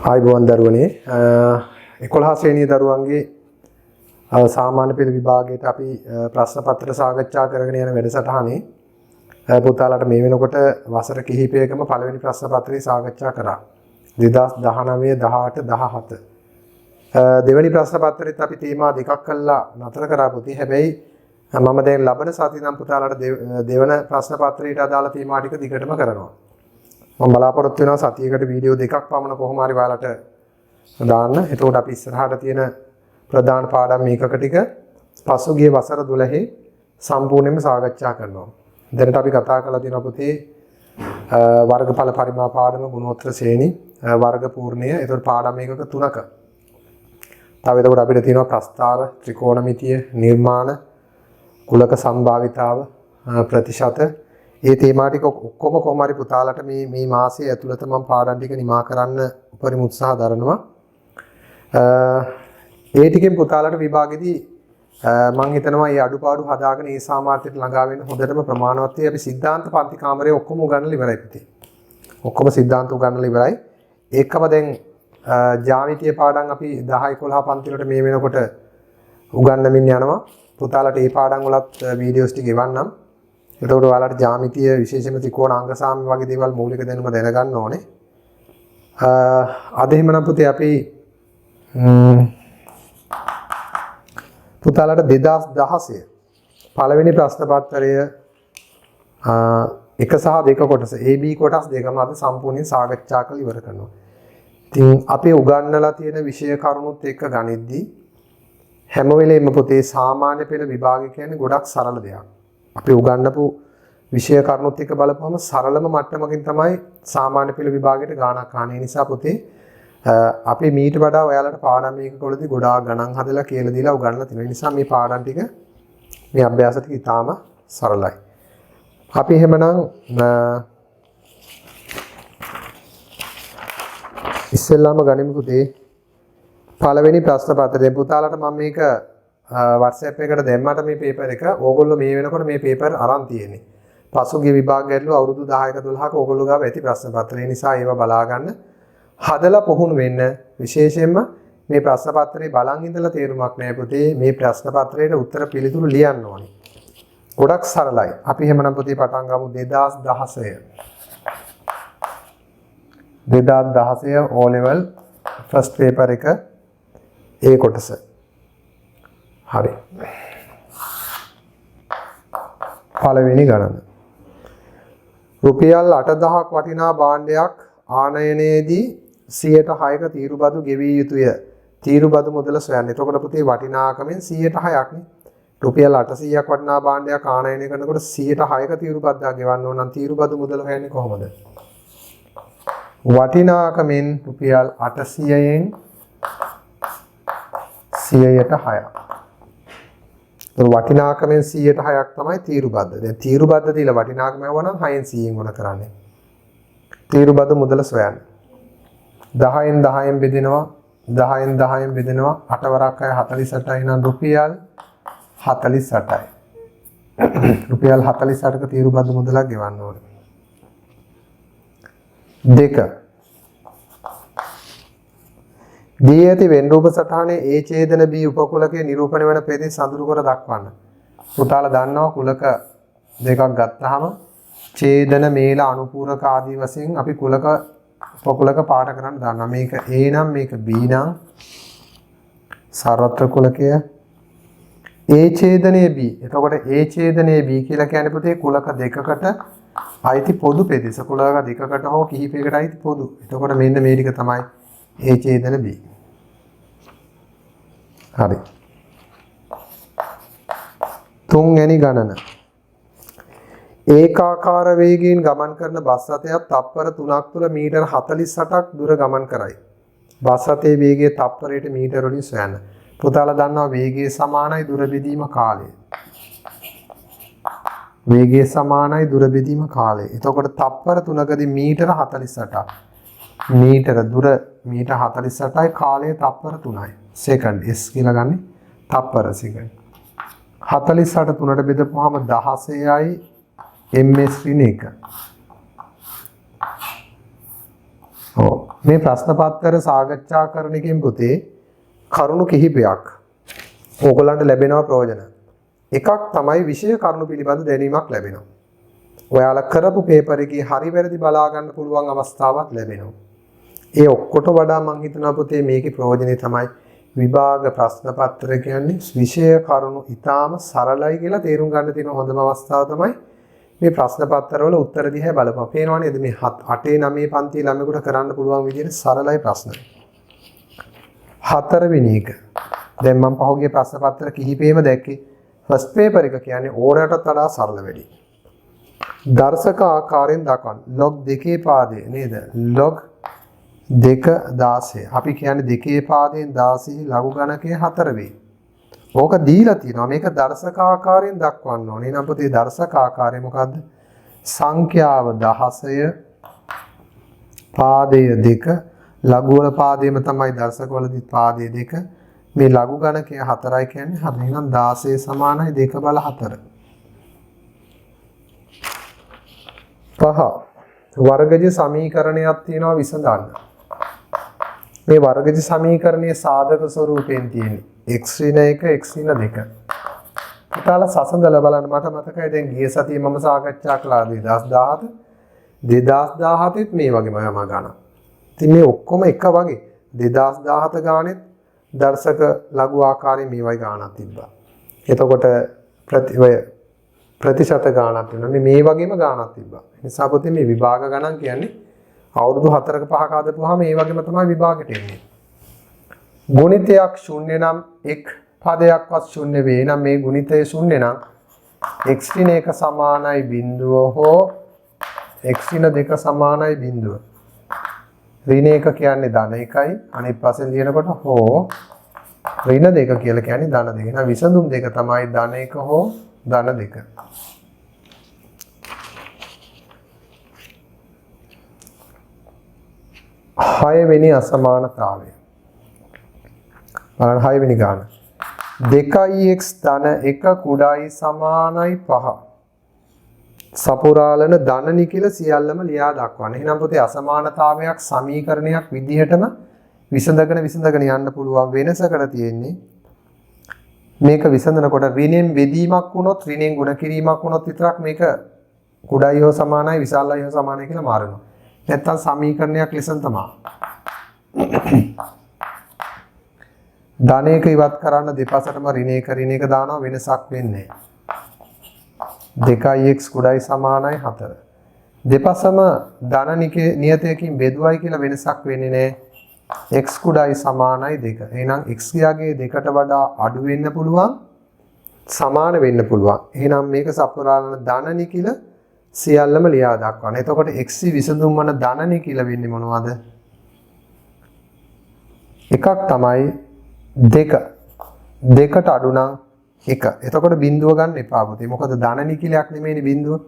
ආයිබෝන් දරුවනේ 11 වෙනි දරුවන්ගේ සාමාන්‍ය පෙළ විභාගයට අපි ප්‍රශ්න පත්‍ර සාකච්ඡා කරගෙන යන වැඩසටහනේ පුතාලට මේ වෙනකොට වසර කිහිපයකම පළවෙනි ප්‍රශ්න පත්‍රය සාකච්ඡා කරා 2019 18 17 දෙවෙනි ප්‍රශ්න පත්‍රෙත් අපි තේමා දෙකක් කළා නතර කරා පුතේ. හැබැයි මම දැන් ලබන සතියේ නම් පුතාලට දෙවන ප්‍රශ්න පත්‍රයට අදාළ තේමා ටික දිගටම කරනවා. මම බලාපොරොත්තු වෙනවා සතියකට වීඩියෝ දෙකක් පමණ කොහොම හරි ඔයාලට දාන්න. එතකොට අපි ඉස්සරහට තියෙන ප්‍රධාන පාඩම් මේකක ටික පසුගිය වසර 12 සම්පූර්ණයෙන්ම සාකච්ඡා කරනවා. දැනට අපි කතා කරලා තියෙනවා පුතේ වර්ගඵල පරිමාප පාඩම ගුණෝත්තර ශ්‍රේණි වර්ග පූර්ණය. එතකොට පාඩම් මේකක 3ක. තව එතකොට අපිට තියෙනවා ප්‍රස්තාර ත්‍රිකෝණමිතිය නිර්මාණ කුලක සම්භාවිතාව ප්‍රතිශත. ඒ තේමා ටික ඔක්කොම කොහොම හරි පුතාලට මේ මාසයේ ඇතුළත මම පාඩම් ටික නිමා කරන්න උපරිම උත්සාහ දරනවා. ඒ ටිකෙන් පුතාලට විභාගෙදී මම හිතනවා මේ අඩුපාඩු හදාගෙන ඒ සාමාර්ථයට ළඟා වෙන්න හොඳටම ප්‍රමාණවත් වෙයි. අපි සිද්ධාන්ත පන්ති කාමරයේ ඔක්කොම උගන්වලා ඉවරයි පුතේ. ඔක්කොම සිද්ධාන්ත උගන්වලා ඉවරයි. ඒකම දැන් ජ්‍යාමිතිය පාඩම් අපි 10 11 පන්ති වලට මේ වෙනකොට උගන්වමින් යනවා. පුතාලට මේ පාඩම් වලත් වීඩියෝස් ටික ගෙවන්නම්. එතකොට ඔයාලට ජ්‍යාමිතිය විශේෂයෙන්ම ත්‍රිකෝණ අංග සාම්‍ය වගේ දේවල් මූලික දැනුම දැනගන්න ඕනේ. අද එහෙමනම් පුතේ අපි පුතාලට 2016 පළවෙනි ප්‍රශ්න පත්‍රය 1 සහ 2 කොටස AB කොටස් දෙකම අද සම්පූර්ණයෙන් සාකච්ඡා කරලා ඉවර කරනවා. ඉතින් අපි උගන්වලා තියෙන විෂය කරුණුත් එක්ක ගනිද්දී හැම වෙලේම පුතේ සාමාන්‍ය පෙළ විභාගය කියන්නේ ගොඩක් සරල දෙයක්. අපි උගන්වපු විෂය කරුණුත් එක්ක බලපුවම සරලම මට්ටමකින් තමයි සාමාන්‍ය පෙළ විභාගයට ගාණක් ආන්නේ. නිසා පුතේ අපි මීට වඩා ඔයාලට පාඩම් මේකවලදී ගොඩාක් ගණන් හදලා කියලා දීලා උගන්වලා තියෙනවා. ඒ නිසා මේ පාඩම් ටික මේ අභ්‍යාස ටික ඉතාම සරලයි. අපි එහෙමනම් ඉස්සෙල්ලාම ගනිමු පුතේ පළවෙනි ප්‍රශ්න පත්‍රය. පුතාලට මම මේක WhatsApp එකකට දැම්මට මේ පේපර් එක ඕගොල්ලෝ මේ වෙනකොට මේ පේපර් අරන් තියෙන්නේ. පසුගිය විභාග ගැටළු අවුරුදු 10ක 12ක ඕගොල්ලෝ ගාව ඇති ප්‍රශ්න පත්‍රය. ඒ නිසා ඒව බලා ගන්න. හදලා පුහුණු වෙන්න. විශේෂයෙන්ම මේ ප්‍රශ්න පත්‍රේ බලන් ඉඳලා තේරුමක් නැහැ පුතේ. මේ ප්‍රශ්න පත්‍රයේ උත්තර පිළිතුරු ලියන්න ඕනේ. ගොඩක් සරලයි. අපි එහෙමනම් පුතේ පටන් ගමු 2016. 2016 O level first paper එක A කොටස. හරි. පළවෙනි ගණන. රුපියල් 8000ක් වටිනා භාණ්ඩයක් ආනයනයේදී 106ක තීරුබදු ගෙවිය යුතුය. තීරුබදු මුදල සොයන්න. එතකොට පුතේ වටිනාකමෙන් 106ක් නේ. රුපියල් 800ක් වටිනා භාණ්ඩයක් ආනයනය කරනකොට 106ක තීරුබද්දක් ගෙවන්න ඕන නම් තීරුබදු මුදල හොයන්නේ කොහොමද? වටිනාකමෙන් රුපියල් 800න් 100ට 6ක්. වටිනාකමෙන් 106ක් තමයි තීරුබද්ද. දැන් තීරුබද්ද දීලා වටිනාකම යවනම් 6න් 100න් වුණ කරන්නේ. තීරුබද්ද මුදල සොයන්න. 10න් 10න් බෙදෙනවා 10න් 10න් බෙදෙනවා 8 වරක් 48යි නම් රුපියල් 48යි. රුපියල් 48ක තීරුබද්ද මුදලක් ගෙවන්න ඕනේ. 2 දී ඇති වෙන් රූප සටහනේ A ඡේදන B උපකුලකයේ නිරූපණය වන පෙදෙස් සඳුරු කර දක්වන්න. පුතාලා දන්නවා කුලක දෙකක් ගත්තාම ඡේදන මේල අනුපූරක ආදී වශයෙන් අපි කුලක උපකුලක පාට කරන්න දන්නවා. මේක A නම් මේක B නම් සර්වත්‍ර කුලකය A ඡේදනයේ B. එතකොට A ඡේදනයේ B කියලා කියන්නේ පුතේ කුලක දෙකකට අයිති පොදු පෙදෙස. කුලක දෙකකට හෝ කිහිපයකට අයිති පොදු. එතකොට මෙන්න මේ ටික තමයි A ඡේදන B. හරි. තුන්වෙනි ගණන. ඒකාකාර වේගයෙන් ගමන් කරන බස් රථයක් තප්පර 3ක් තුළ මීටර 48ක් දුර ගමන් කරයි. බස් රථයේ වේගය තප්පරයට මීටර වලින් සොයන්න. පුතාලා දන්නවා වේගය සමානයි දුර බෙදීම කාලය. වේගය සමානයි දුර බෙදීම කාලය. එතකොට තප්පර 3කදී මීටර 48ක්. මීටර දුර මීටර 48යි කාලය තප්පර 3යි. සෙකන්ඩ් S කියලා ගන්නේ තප්පර සෙකන්ඩ්. 48 3ට බෙදපුවාම 16යි ms ඍණ 1. ඔව් මේ ප්‍රශ්න පත්‍ර සාකච්ඡා කරන එකෙන් පුතේ කරුණු කිහිපයක් ඕගොල්ලන්ට ලැබෙනවා ප්‍රයෝජන. එකක් තමයි විෂය කරුණු පිළිබඳ දැනීමක් ලැබෙනවා. ඔයාලා කරපු පේපර් එකේ හරි වැරදි බලා ගන්න පුළුවන් අවස්ථාවක් ලැබෙනවා. ඒ ඔක්කොට වඩා මම හිතනවා පුතේ මේකේ ප්‍රයෝජනේ තමයි විභාග ප්‍රශ්න පත්‍ර කියන්නේ විෂය කරුණු ඉතාම සරලයි කියලා තේරුම් ගන්න තියෙන හොඳම අවස්ථාව තමයි මේ ප්‍රශ්න පත්‍රවල උත්තර දිහා බලපන්. පේනවා නේද මේ 8 9 පන්ති ළමයෙකුට කරන්න පුළුවන් විදිහට සරලයි ප්‍රශ්න. හතරවෙනි එක. දැන් මම පහුගිය ප්‍රශ්න පත්‍ර කිහිපෙම දැක්කේ ෆස්ට් පේපර් එක කියන්නේ ඕනෑමටත් වඩා සරල වැඩි. දර්ශක ආකාරයෙන් දක්වන්න. log 2 පාදයේ නේද? log 2 16. අපි කියන්නේ 2 පාදයෙන් 16 ලඝු ගණකයේ 4 වේ. ඕක දීලා තියෙනවා. මේක දර්ශක ආකාරයෙන් දක්වන්න ඕනේ. එහෙනම් පුතේ දර්ශක ආකාරය මොකද්ද? සංඛ්‍යාව 16 පාදය 2 ලඝු වල පාදයේම තමයි දර්ශක වලදී පාදය 2. මේ ලඝු ගණකය 4යි කියන්නේ හරි. එහෙනම් 16 සමානයි 2 බල 4. පහ වර්ගජ සමීකරණයක් තියෙනවා විසඳන්න. මේ වර්ගජ සමීකරණයේ සාධක ස්වරූපයෙන් තියෙන්නේ x ඍණ 1 x ඍණ 2. පුතාලා සසඳලා බලන්න මට මතකයි දැන් ගිය සතියේ මම සාකච්ඡා කළා 2017 2017ත් මේ වගේම යම ගණන්. ඉතින් මේ ඔක්කොම එක වගේ 2017 ගානෙත් දර්ශක ලඝු ආකාරයේ මේ වගේ ගානක් තිබ්බා. එතකොට ප්‍රතිශත ගානක් වෙනවා. මේ වගේම ගානක් තිබ්බා. ඒ නිසා පොතේ මේ විභාග ගණන් කියන්නේ අවුරුදු 4ක 5ක ආදපුවාම මේ වගේම තමයි විභාගෙට එන්නේ. ගුණිතයක් ශුන්‍ය නම් එක් පදයක්වත් ශුන්‍ය වේ. නම් මේ ගුණිතය ශුන්‍ය නම් x ඍණ 1 සමානයි බිඳුව හෝ x ඍණ 2 සමානයි බිඳුව. ඍණ 1 කියන්නේ ධන 1යි අනිත් පස්සෙන් ලියනකොට හෝ ඍණ 2 කියලා කියන්නේ ධන 2. එහෙනම් විසඳුම් දෙක තමයි ධන 1 හෝ ධන 2. 6 වෙනි අසමානතාවය. බලන්න 6 වෙනි ගාන. 2x ධන 1 කුඩායි සමානයි 5. සපුරාලන ධන නිකිල සියල්ලම ලියා දක්වන්න. එහෙනම් පුතේ අසමානතාවයක් සමීකරණයක් විදිහටම විසඳගෙන යන්න පුළුවන් වෙනසකට තියෙන්නේ. මේක විසඳනකොට ඍණෙන් බෙදීමක් වුණොත් ඍණෙන් ගුණ කිරීමක් වුණොත් විතරක් මේක කුඩායි හෝ සමානයි විශාලයි හෝ සමානයි කියලා මාරනවා. නැත්තම් සමීකරණයක් ලෙසම තමයි. ධනයක ඉවත් කරන්න දෙපසටම ඍණ 1 දානවා වෙනසක් වෙන්නේ නැහැ. 2x කුඩායි සමානයි 4. දෙපසම ධන නියතයකින් බෙදුවයි කියලා වෙනසක් වෙන්නේ නැහැ. x කුඩායි සමානයි 2. එහෙනම් x යාගේ 2ට වඩා අඩු වෙන්න පුළුවන් සමාන වෙන්න පුළුවන්. එහෙනම් මේක සපුරාලන ධන නිකිල සියල්ලම ලියා දක්වන්න. එතකොට x විසඳුම් වන ධන නිකිල වෙන්නේ මොනවද? එකක් තමයි 2. 2ට අඩු නම් 1. එතකොට බිඳුව ගන්න එපා පුතේ. මොකද ධන නිකිලයක් නෙමෙයිනේ බිඳුව.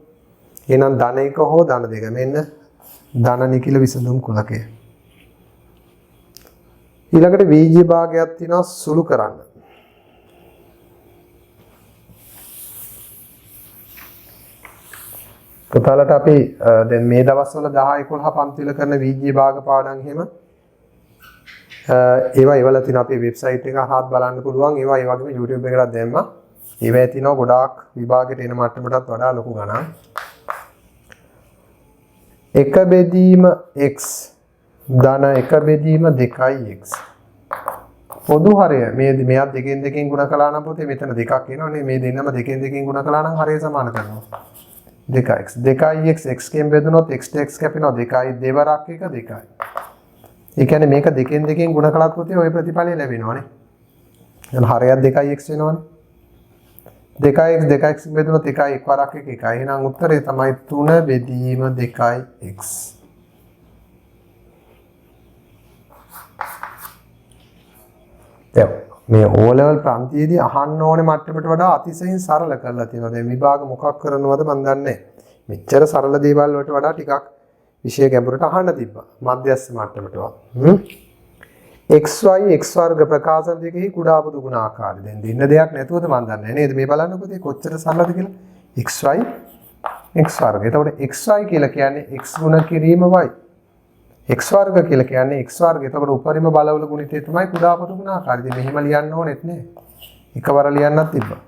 එහෙනම් ධන 1 හෝ ධන 2. මෙන්න ධන නිකිල විසඳුම් කුලකය. ඊළඟට වීජ්‍ය භාගයක් තියෙනවා සුළු කරන්න. පුතාලට අපි දැන් මේ දවස්වල 10 11 පන්තිවල කරන වීජ්‍ය භාග පාඩම් එහෙම ඒවා ඒවල තියෙන අපේ වෙබ්සයිට් එක හරහා බලන්න පුළුවන්. ඒවා ඒ වගේම YouTube එකකට දැම්මා. ඒවා තියෙනවා ගොඩාක් විභාගයට එන මට්ටමටත් වඩා ලොකු ගණන්. 1 බෙදීම x ධන 1 බෙදීම 2x. පොදු හරය මෙයා දෙකෙන් ගුණ කළා නම් පුතේ මෙතන දෙකක් එනවනේ. මේ දෙන්නම දෙකෙන් ගුණ කළා නම් හරය සමාන කරනවා. 2x 2x x කින් බෙදුනොත් x x කැපෙනවා 2i දෙවරක් එක 2i. ඒ කියන්නේ මේක දෙකෙන් ගුණ කළත් පුතේ ওই ප්‍රතිඵලය ලැබෙනවානේ. එහෙනම් හරයක් 2ix වෙනවනේ. 2x 2x බෙදුනොත් 1i එකවරක් එක 1i. එහෙනම් උත්තරේ තමයි 3 බෙදීම 2ix. මේ O level ප්‍රාන්තියේදී අහන්න ඕනේ මට්ටමට වඩා අතිශයින් සරල කරලා තියෙනවා. දැන් විභාග මොකක් කරනවද මන් දන්නේ නැහැ. මෙච්චර සරල දේවල් වලට වඩා ටිකක් විෂය ගැඹුරට අහන්න තිබ්බා. මධ්‍යස්ථ මට්ටමටවත්. xy x වර්ග ප්‍රකාශන දෙකෙහි කුඩා පොදු ගුණ ආකාරය. දැන් දෙන්න දෙයක් නැතුවද මන් දන්නේ නේද? මේ බලන්නකො ඉතින් කොච්චර සරලද කියලා. xy x වර්ග. එතකොට xy කියලා කියන්නේ x ගුණ කිරීම y. x වර්ග කියලා කියන්නේ x වර්ග. එතකොට උපරිම බලවල ගුණිතය තමයි කුඩා පොදු ගුණාකාරය. ඉතින් මෙහෙම ලියන්න ඕනෙත් නේ. එකවර ලියන්නත් තිබ්බා.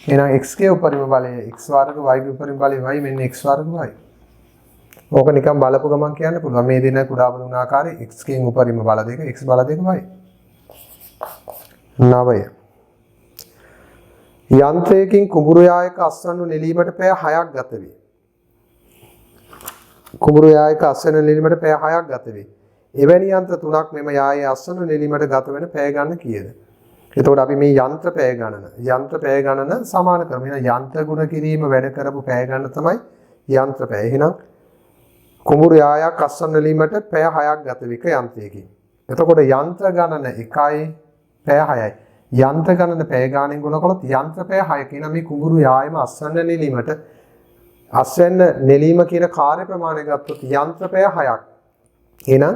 එහෙනම් x ගේ උපරිම බලය x වර්ග y ගේ උපරිම බලය y මෙන්න x වර්ග y. ඕක නිකන් බලපු ගමන් කියන්න පුළුවන්. මේ දෙන කුඩා පොදු ගුණාකාරය x ගෙන් උපරිම බල දෙක x බල දෙක y. 9. යන්ත්‍රයකින් කුඹුරු යායක අස්වනු නෙලීමට පැය 6ක් ගත වේ. කුඹුරු යායක අස්වනු නෙලීමට පැය 6ක් ගත වේ. එවැනි යන්ත්‍ර තුනක් මෙම යායේ අස්වනු නෙලීමට ගත වෙන පැය ගණන කීයද? එතකොට අපි මේ යන්ත්‍ර පැය ගණන සමාන කරමු. එහෙනම් යන්ත්‍ර ගුණ කිරීම වැඩ කරපු පැය ගණන තමයි යන්ත්‍ර පැය. එහෙනම් කුඹුරු යායක් අස්වනු නෙලීමට පැය 6ක් ගත වේ එක යන්ත්‍රයකින්. එතකොට යන්ත්‍ර ගණන 1යි පැය 6යි. යන්ත්‍ර ගණන පැය ගානෙන් ගුණ කළොත් යන්ත්‍ර පැය 6 කියන මේ කුඹුරු යායම අස්වැන්න නෙලීම කියන කාර්ය ප්‍රමාණය ගත්තොත් යන්ත්‍ර පැය 6ක්. එහෙනම්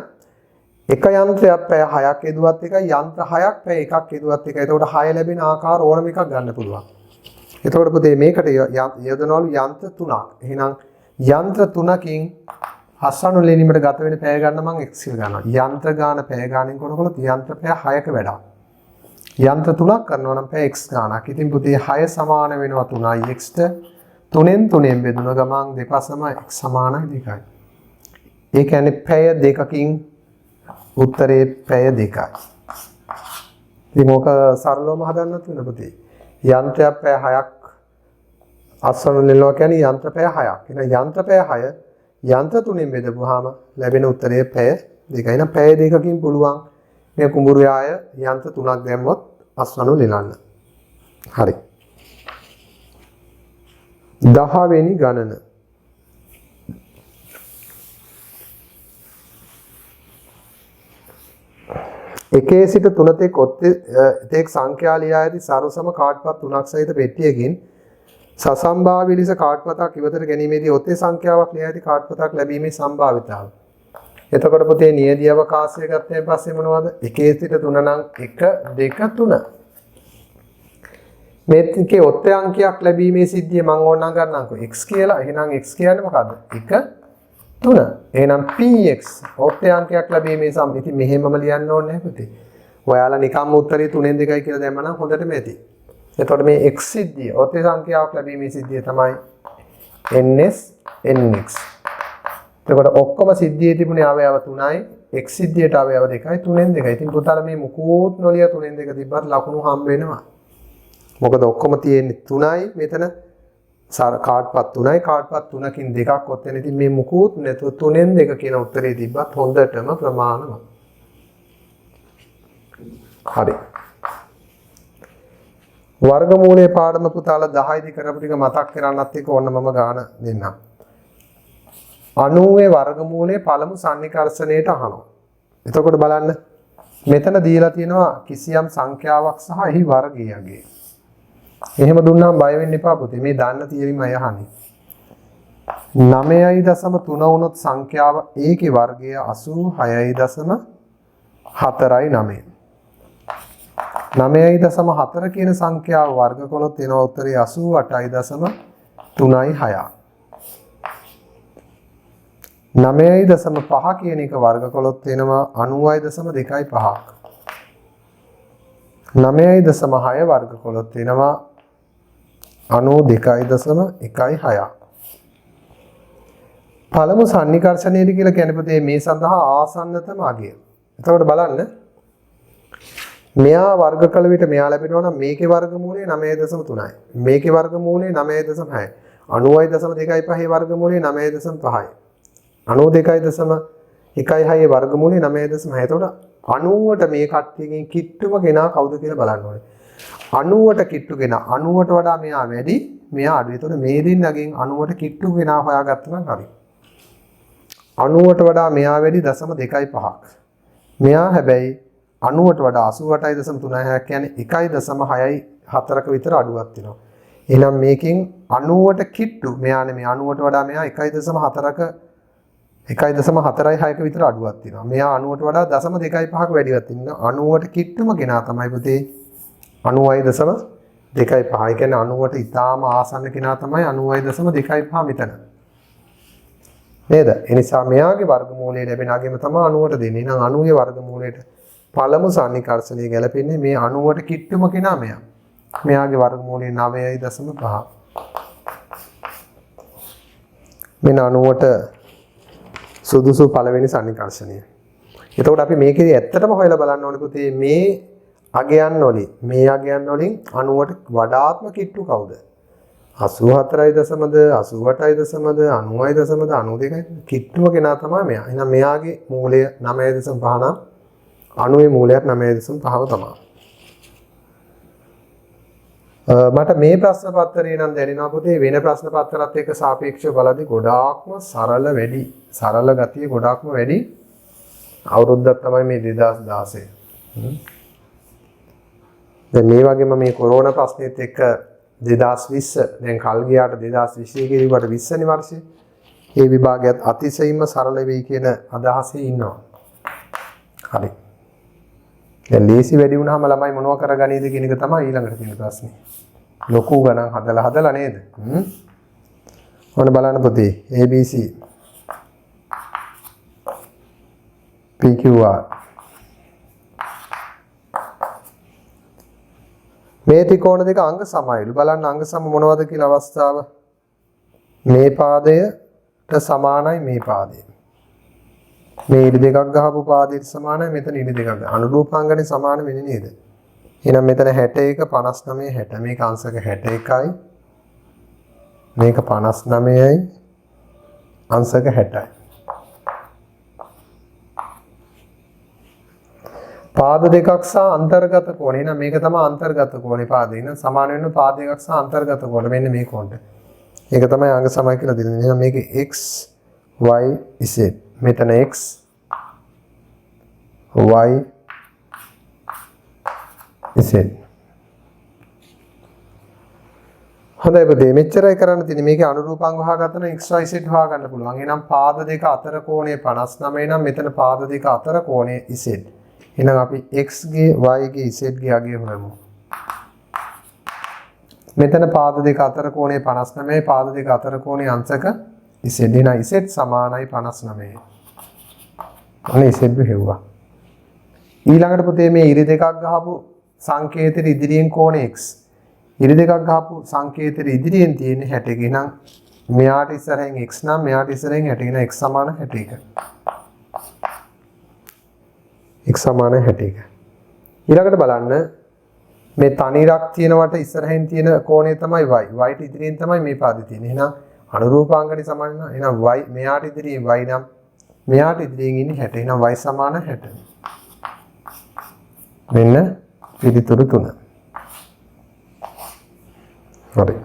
එක යන්ත්‍රයක් පැය 6ක් යෙදුවත් එකයි යන්ත්‍ර 6ක් පැය 1ක් යෙදුවත් එකයි. එතකොට 6 ලැබෙන ආකාර ඕනම එකක් ගන්න පුළුවන්. එතකොට පුතේ මේකට යොදනවලු යන්ත්‍ර 3ක්. එහෙනම් යන්ත්‍ර 3කින් අස්වැන්න නෙලීමට ගත වෙන පැය ගන්න මම x කියලා ගන්නවා. යන්ත්‍ර ගාන පැය ගානෙන් ගුණකොලොත් යන්ත්‍ර පැය 6ක වැඩක්. යන්ත්‍ර 3ක් කරනවා නම් පැය x ගානක්. ඉතින් පුතේ 6 සමාන වෙනවා 3යි x ට 3ෙන් 3ෙන් බෙදුන ගමන් දෙපසම x සමානයි 2යි. ඒ කියන්නේ පැය දෙකකින් උත්තරේ පැය 2යි. ඉතින් ඕක සරලවම හදන්නත් වෙන පුතේ. යන්ත්‍රයක් පැය 6ක් අස්වනු නෙලනවා කියන්නේ යන්ත්‍ර පැය 6ක්. එහෙනම් යන්ත්‍ර පැය 6 යන්ත්‍ර 3ෙන් බෙදපුවාම ලැබෙන උත්තරේ පැය 2යි. එහෙනම් පැය දෙකකින් පුළුවන් මේ කුඹුරු යාය යන්ත්‍ර 3ක් දැම්මොත් අස්වනු නෙලන්න. හරි. 10 වෙනි ගණන. එකේ සිට 3 තෙක් තෙක් සංඛ්‍යා ලියා ඇති සරසම කාඩ්පත් 3ක් සහිත පෙට්ටියකින් සසම්භාව්‍ය ලෙස කාඩ්පතක් ඉවතට ගැනීමේදී ඔත්තේ සංඛ්‍යාවක් ලියා ඇති කාඩ්පතක් ලැබීමේ සම්භාවිතාව. එතකොට පුතේ නියදී අවකාශය ගත්තයින් පස්සේ මොනවද? 1 සිට 3 නම් 1 2 3. මේකේ ඔත්තේ අංකයක් ලැබීමේ සිද්ධිය මම ඕනනම් ගන්නම්කෝ x කියලා. එහෙනම් x කියන්නේ මොකද්ද? 1 3. එහෙනම් px ඔත්තේ අංකයක් ලැබීමේ ඉතින් මෙහෙමම ලියන්න ඕනේ නැහැ පුතේ. ඔයාලා නිකම්ම උත්තරේ 3ෙන් 2යි කියලා දැම්මනම් හොඳටම ඇති. එතකොට මේ x සිද්ධිය ඔත්තේ සංඛ්‍යාවක් ලැබීමේ සිද්ධිය තමයි ns nx. එතකොට ඔක්කොම සිද්ධියේ තිබුණේ අවයව 3යි x සිද්ධියට අවයව 2යි 3ෙන් 2යි. ඉතින් පුතාලා මේ මුකුත් නොලිය 3ෙන් 2 තිබ්බත් ලකුණු හම්බ වෙනවා. මොකද ඔක්කොම තියෙන්නේ 3යි මෙතන කාඩ්පත් 3යි කාඩ්පත් 3කින් දෙකක් ඔත්තෙන්. ඉතින් මේ මුකුත් නැතුව 3ෙන් 2 කියන උත්තරේ තිබ්බත් හොඳටම ප්‍රමාණවත්. හරි. වර්ගමූලයේ පාඩම පුතාලා 10 දී කරපු ටික මතක් කරගන්නත් එක්ක ඕන්න මම ගාන දෙන්නම්. 90 වර්ගමූලයේ පළමු සන්නිකර්ෂණයට අහනවා. එතකොට බලන්න මෙතන දීලා තියෙනවා කිසියම් සංඛ්‍යාවක් සහ එහි වර්ගයගේ. එහෙම දුන්නාම බය වෙන්න එපා පුතේ. මේ දාන්න තියෙවිමයි අහන්නේ. 9.3 වුණොත් සංඛ්‍යාව ඒකේ වර්ගය 86.49. 9.4 කියන සංඛ්‍යාව වර්ග කළොත් එනවා උත්තරේ 88.36. 9.5 කියන එක වර්ග කළොත් එනවා 90.25. 9.6 වර්ග කළොත් එනවා 92.16. පළමු සන්නිකර්ෂණයේදී කියලා කියන්නේ පුතේ මේ සඳහා ආසන්නතම අගය. එතකොට බලන්න මෙයා වර්ග කළ විට මෙයා ලැබෙනවා නම් මේකේ වර්ගමූලය 9.3යි. මේකේ වර්ගමූලය 9.6යි. 90.25 වර්ගමූලය 9.5යි. 92.16 වර්ගමූලය 9.6. එතකොට 90ට මේ කට්ටියකින් කිට්ටුම කෙනා කවුද කියලා බලන්න ඕනේ. 90ට කිට්ටු කෙනා 90ට වඩා මෙයා වැඩි මෙයා අඩු. එතකොට මේ දෙන්නගෙන් 90ට කිට්ටු කෙනා හොයාගත්තා නම් හරි. 90ට වඩා මෙයා වැඩි 0.25ක්. මෙයා හැබැයි 90ට වඩා 88.36 කියන්නේ 1.64ක විතර අඩුවක් වෙනවා. එහෙනම් මේකෙන් 90ට කිට්ටු මෙයා නෙමෙයි 90ට වඩා මෙයා 1.4ක 1.46ක විතර අඩුවක් තියෙනවා. මෙයා 90ට වඩා 0.25ක වැඩිවක් තියෙනවා. 90ට කිට්ටුම කෙනා තමයි පුතේ 90.25. ඒ කියන්නේ 90ට ඉතාම ආසන්න කෙනා තමයි 90.25 මෙතන. නේද? ඒ නිසා මෙයාගේ වර්ගමූලය ලැබෙන අගෙම තමයි 90ට දෙන්නේ. එහෙනම් 90ගේ වර්ගමූලයට පළමු සන්නිකර්ෂණය ගැලපෙන්නේ මේ 90ට කිට්ටුම කෙනා මෙයා. මෙයාගේ වර්ගමූලය 9.5. මේ 90ට සුදුසු පළවෙනි සන්නිකර්ෂණය. එතකොට අපි මේකේදී ඇත්තටම හොයලා බලන්න ඕනේ පුතේ මේ අගයන් වලින් 90ට වඩාත්ම කිට්ටු කවුද? 84.0ද 88.0ද 90.0ද 92යි කිට්ටුව කෙනා තමයි මෙයා. එහෙනම් මෙයාගේ මූලය 9.5 නම් 90 මූලයක් 9.5 තමයි. මට මේ ප්‍රශ්න පත්‍රය නම් දැනෙනවා පුතේ වෙන ප්‍රශ්න පත්‍රات එක්ක සාපේක්ෂව බලද්දී ගොඩාක්ම සරල වැඩි. සරල ගතිය ගොඩාක්ම වැඩි. අවුරුද්දක් තමයි මේ 2016. දැන් මේ වගේම මේ කොරෝනා ප්‍රශ්නෙත් එක්ක 2020 දැන් කල් ගියාට 2020 කිරිවට 20 වෙනි වර්ෂයේ මේ විභාගයත් අතිශයින්ම සරල වෙයි කියන අදහසේ ඉන්නවා. හරි. දැන් ලේසි වැඩි වුණාම ළමයි මොනව කරගනීද කියන එක තමයි ඊළඟට තියෙන ප්‍රශ්නේ. ලොකු ගණන් හදලා නේද? ඔන්න බලන්න පුතේ ABC PQR මේ ත්‍රිකෝණ දෙක අංග සමයිලු. බලන්න අංග සම මොනවද කියලා අවස්ථාව. මේ පාදයට සමානයි මේ පාදය. මේ ඉරි දෙකක් ගහපු පාදයට සමානයි මෙතන ඉරි දෙකක්. අනුරූපාංගනේ සමාන වෙන්නේ නේද? එහෙනම් මෙතන 61 59 60 මේක අංශක 61යි. මේක 59යි. අංශක 60යි. පාද දෙකක් සහ අන්තර්ගත කෝණය. එහෙනම් මේක තමයි අන්තර්ගත කෝණේ පාදේ. එහෙනම් සමාන වෙන පාද දෙකක් සහ අන්තර්ගත කෝණ. මෙන්න මේ කෝණය. ඒක තමයි අංග සමයි කියලා දෙන්නේ. එහෙනම් මේකේ x y z. මෙතන x y z. හොඳයි පුතේ මෙච්චරයි කරන්න තියෙන්නේ. මේකේ අනුරූපාංග හොයාගත්තා නම් x y z හොයාගන්න පුළුවන්. එහෙනම් පාද දෙක අතර කෝණය 59 නම් මෙතන පාද දෙක අතර කෝණය z. එහෙනම් අපි x ගේ y ගේ z ගේ අගය හොයමු. මෙතන පාද දෙක අතර කෝණය 59යි පාද දෙක අතර කෝණය අංශක z. එහෙනම් z සමානයි 59යි. අනේ z හෙව්වා. ඊළඟට පුතේ මේ ඉරි දෙකක් ගහපු සංකේතෙට ඉදිරියෙන් කෝණය x. ඉරි දෙකක් ගහපු සංකේතෙට ඉදිරියෙන් තියෙන්නේ 61. එහෙනම් මෙයාට ඉස්සරහින් x නම් මෙයාට ඉස්සරහින් 61. එහෙනම් x සමාන 61. x සමාන 61. ඊළඟට බලන්න මේ තනිරක් තියෙනවට ඉස්සරහින් තියෙන කෝණය තමයි y. y ට ඉදිරියෙන් තමයි මේ පාදේ තියෙන්නේ. එහෙනම් අනුරූපාංගනේ සමාන වෙනවා. එහෙනම් y මෙයාට ඉදිරියෙන් y නම් මෙයාට ඉදිරියෙන් ඉන්නේ 60. එහෙනම් y සමාන 60. මෙන්න පිළිතුරු 3. හරි.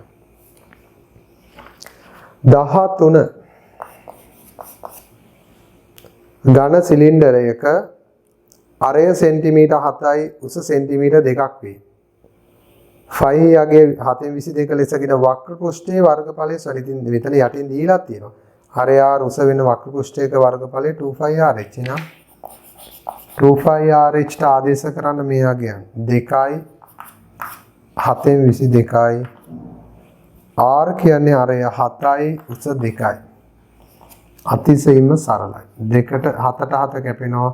13 ඝන සිලින්ඩරයක අරය සෙන්ටිමීටර් 7යි උස සෙන්ටිමීටර් 2ක් වේ. ෆයි යගේ 7.22 ලෙසගෙන වක්‍ර පෘෂ්ඨයේ වර්ගඵලය සරිතින් මෙතන යටින් දීලා තියෙනවා. අරය r උස වෙන වක්‍ර පෘෂ්ඨයක වර්ගඵලය 2πrh. එහෙනම් 2πrh ට ආදේශ කරන්න මෙයාගේ 2යි 7.22යි r කියන්නේ අරය 7යි උස 2යි. අතිශයින්ම සරලයි. 2ට 7ට 7 කැපෙනවා.